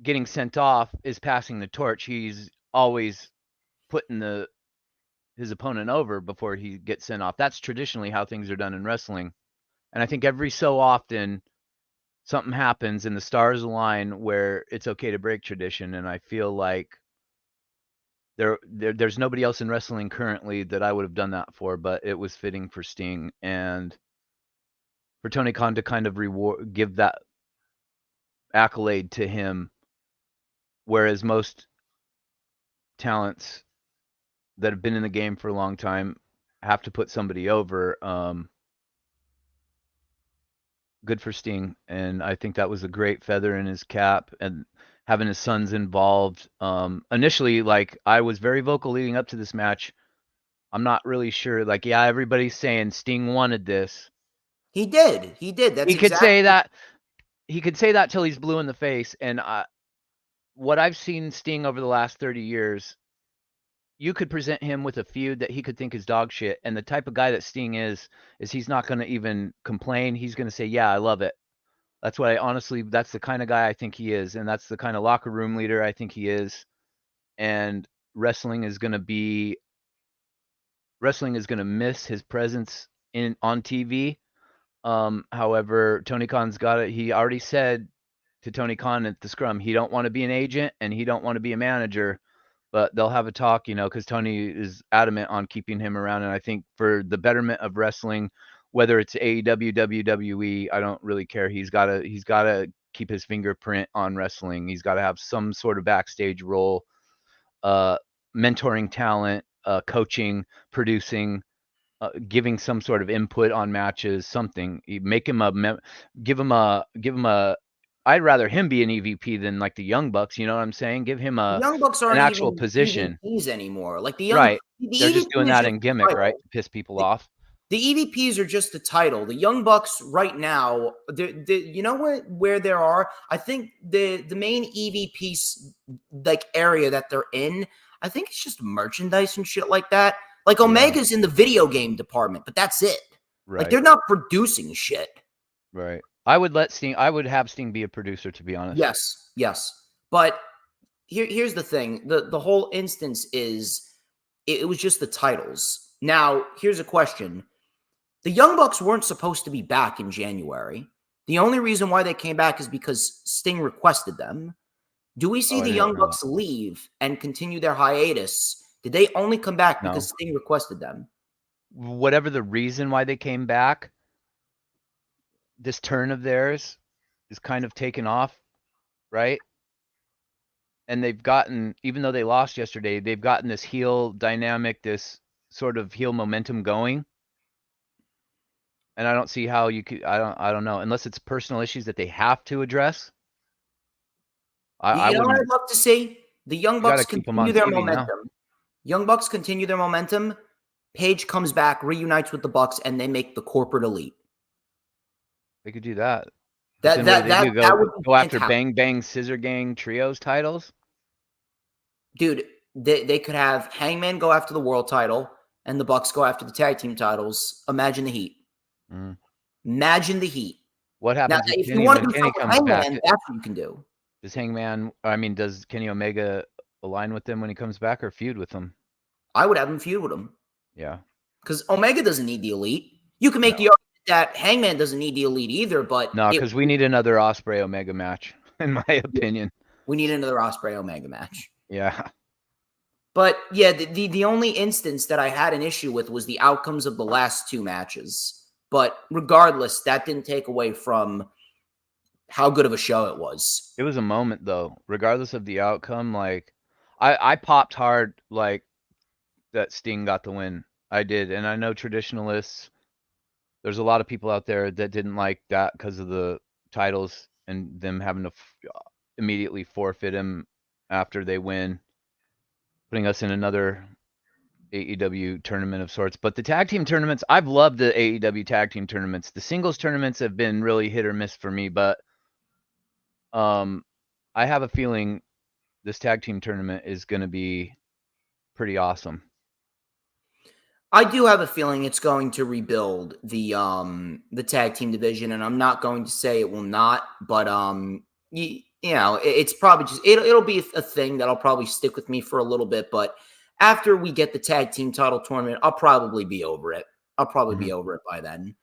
getting sent off is passing the torch. He's always putting his opponent over before he gets sent off. That's traditionally how things are done in wrestling. And I think every so often something happens and the stars align where it's okay to break tradition. And I feel like there's nobody else in wrestling currently that I would have done that for, but it was fitting for Sting and for Tony Khan to kind of give that accolade to him, whereas most talents that have been in the game for a long time have to put somebody over. Good for Sting, and I think that was a great feather in his cap, and having his sons involved. Initially, like, I was very vocal leading up to this match. I'm not really sure. Like, yeah, everybody's saying Sting wanted this. He did. That's he could say that. He could say that till he's blue in the face. And what I've seen Sting over the last 30 years, you could present him with a feud that he could think is dog shit. And the type of guy that Sting is he's not going to even complain. He's going to say, yeah, I love it. That's what that's the kind of guy I think he is. And that's the kind of locker room leader I think he is. And wrestling is going to miss his presence on TV. However, Tony Khan's got it. He already said to Tony Khan at the scrum, he don't want to be an agent and he don't want to be a manager, but they'll have a talk, because Tony is adamant on keeping him around. And I think for the betterment of wrestling, whether it's AEW, WWE, I don't really care. He's got to keep his fingerprint on wrestling. He's got to have some sort of backstage role, mentoring talent, coaching, producing, giving some sort of input on matches, something. You make him give him a. I'd rather him be an EVP than like the Young Bucks. You know what I'm saying? Give him the Young Bucks aren't an actual even position. EVPs anymore. Like the They're EVPs just doing that in gimmick, right? To piss people off. The EVPs are just the title. The Young Bucks right now, you know where there are? I think the main EVP like area that they're in, I think it's just merchandise and shit like that. Like Omega's in the video game department, but that's it. Right. Like they're not producing shit. Right. I would have Sting be a producer, to be honest. Yes. But here's the thing. The whole instance is it was just the titles. Now, here's a question. The Young Bucks weren't supposed to be back in January. The only reason why they came back is because Sting requested them. Do we see the Young Bucks leave and continue their hiatus? Did they only come back because Sting requested them? Whatever the reason why they came back, this turn of theirs is kind of taken off, right? and they've gotten, even though they lost yesterday, they've gotten this heel dynamic, this sort of heel momentum going. And I don't see how you could. I don't know, unless it's personal issues that they have to address. I You know what wouldn't. I'd love to see? The Young You got to Bucks keep them continue on their TV now. momentum. Young Bucks continue their momentum. Paige comes back, reunites with the Bucks, and they make the corporate elite. They could do that. That Then what that do they that do? that would be Go after fantastic. Bang Bang Scissor Gang trios titles? Dude, they could have Hangman go after the world title and the Bucks go after the tag team titles. Imagine the heat. Mm. Imagine the heat. What Now, happens if you Kenny, want when to do Kenny something with comes back? Hangman, that's what you can do. Does Hangman? I mean, does Kenny Omega align with them when he comes back, or feud with them? I would have him feud with him. Yeah. Because Omega doesn't need the elite. You can make the argument that Hangman doesn't need the elite either, but No, because we need another Ospreay Omega match, in my opinion. we need another Ospreay Omega match. Yeah. But yeah, the only instance that I had an issue with was the outcomes of the last two matches. But regardless, that didn't take away from how good of a show it was. It was a moment, though. Regardless of the outcome, like I popped hard, like that Sting got the win. I did, and I know traditionalists. There's a lot of people out there that didn't like that because of the titles and them having to immediately forfeit him after they win, putting us in another AEW tournament of sorts. But the tag team tournaments, I've loved the AEW tag team tournaments. The singles tournaments have been really hit or miss for me, but I have a feeling this tag team tournament is going to be pretty awesome. I do have a feeling it's going to rebuild the tag team division, and I'm not going to say it will not, but you know, it's probably just it'll be a thing that'll probably stick with me for a little bit, but after we get the tag team title tournament, I'll probably be over it. I'll probably be over it by then.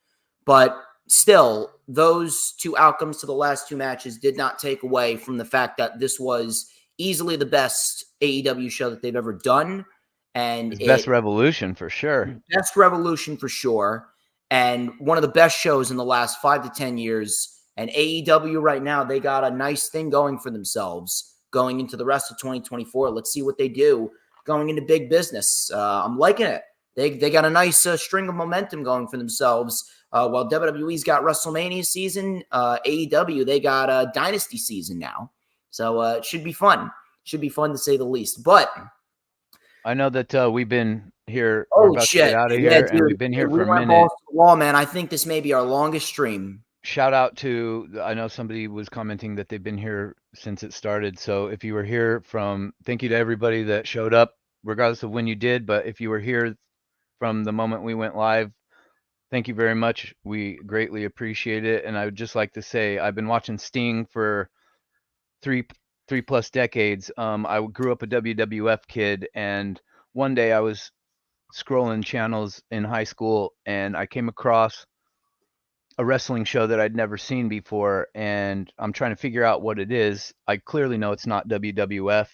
But still, those two outcomes to the last two matches did not take away from the fact that this was easily the best AEW show that they've ever done. And It's best Revolution for sure. Best Revolution for sure. And one of the best shows in the last 5 to 10 years. And AEW right now, they got a nice thing going for themselves going into the rest of 2024. Let's see what they do going into big business. I'm liking it. They got a nice string of momentum going for themselves. While WWE's got WrestleMania season, AEW, they got a Dynasty season now. So it should be fun. Should be fun to say the least. But I know that we've been here. We're about to get out of here, and we've been here for a minute. Balls to the wall, man. I think this may be our longest stream. Shout out to, I know somebody was commenting that they've been here since it started. So if you were here thank you to everybody that showed up, regardless of when you did. But if you were here from the moment we went live, thank you very much. We greatly appreciate it. And I would just like to say, I've been watching Sting for three plus decades. I grew up a WWF kid, and one day I was scrolling channels in high school, and I came across a wrestling show that I'd never seen before, and I'm trying to figure out what it is. I clearly know it's not WWF.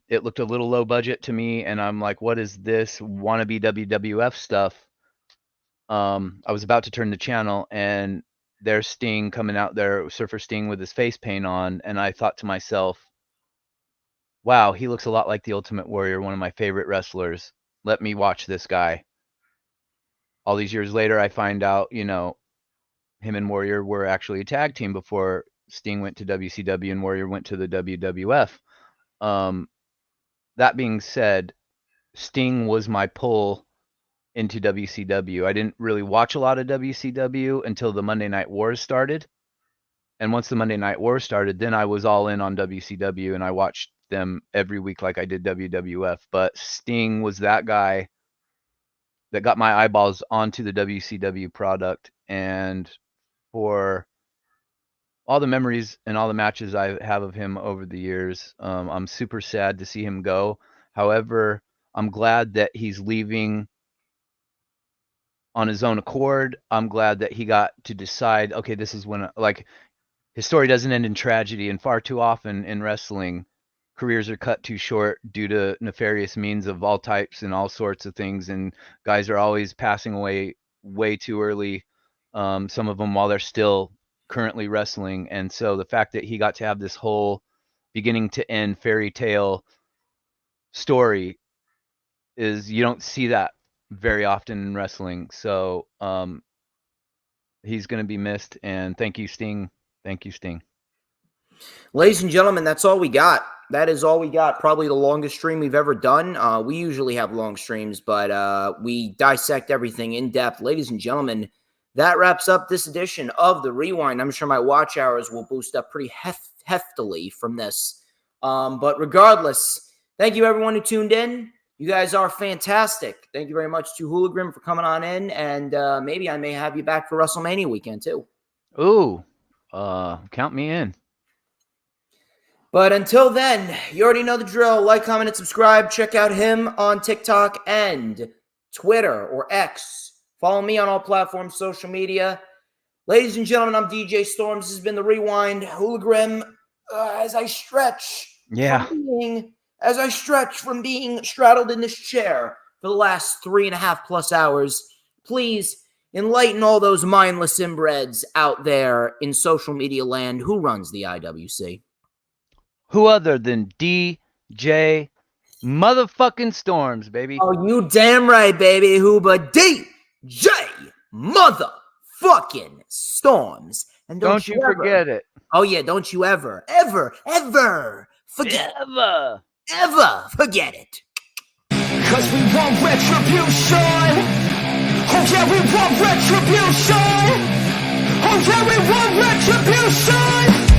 It looked a little low budget to me, and I'm like, what is this wannabe WWF stuff? I was about to turn the channel, and there's Sting coming out there, Surfer Sting with his face paint on, and I thought to myself, wow, he looks a lot like the Ultimate Warrior, one of my favorite wrestlers. Let me watch this guy. All these years later, I find out, him and Warrior were actually a tag team before Sting went to WCW and Warrior went to the WWF. That being said, Sting was my pull into WCW. I didn't really watch a lot of WCW until the Monday Night Wars started. And once the Monday Night Wars started, then I was all in on WCW, and I watched them every week like I did WWF. But Sting was that guy that got my eyeballs onto the WCW product. And for all the memories and all the matches I have of him over the years, I'm super sad to see him go. However, I'm glad that he's leaving on his own accord. I'm glad that he got to decide, okay, this is when, like, his story doesn't end in tragedy. And far too often in wrestling, careers are cut too short due to nefarious means of all types and all sorts of things. And guys are always passing away way too early. Some of them while they're still currently wrestling. And so the fact that he got to have this whole beginning to end fairy tale story is you don't see that very often in wrestling. So he's going to be missed. And thank you, Sting. Thank you, Sting. Ladies and gentlemen, that's all we got. That is all we got. Probably the longest stream we've ever done. We usually have long streams, but we dissect everything in depth. Ladies and gentlemen, that wraps up this edition of The Rewind. I'm sure my watch hours will boost up pretty heftily from this. But regardless, thank you everyone who tuned in. You guys are fantastic. Thank you very much to HooliGrim for coming on in, and maybe I may have you back for WrestleMania weekend too. Ooh, count me in. But until then, you already know the drill. Like, comment, and subscribe. Check out him on TikTok and Twitter or X. Follow me on all platforms, social media. Ladies and gentlemen, I'm DJ Storms. This has been The Rewind. HooliGrim, as I stretch from being straddled in this chair for the last 3.5+ hours, please enlighten all those mindless inbreds out there in social media land. Who runs the IWC? Who other than DJ motherfucking Storms, baby? Oh, you damn right, baby. Who but DJ motherfucking Storms? And don't you forget it. Oh, yeah, don't you ever forget it. 'Cause we want retribution. Oh yeah, we want retribution. Oh yeah, we want retribution.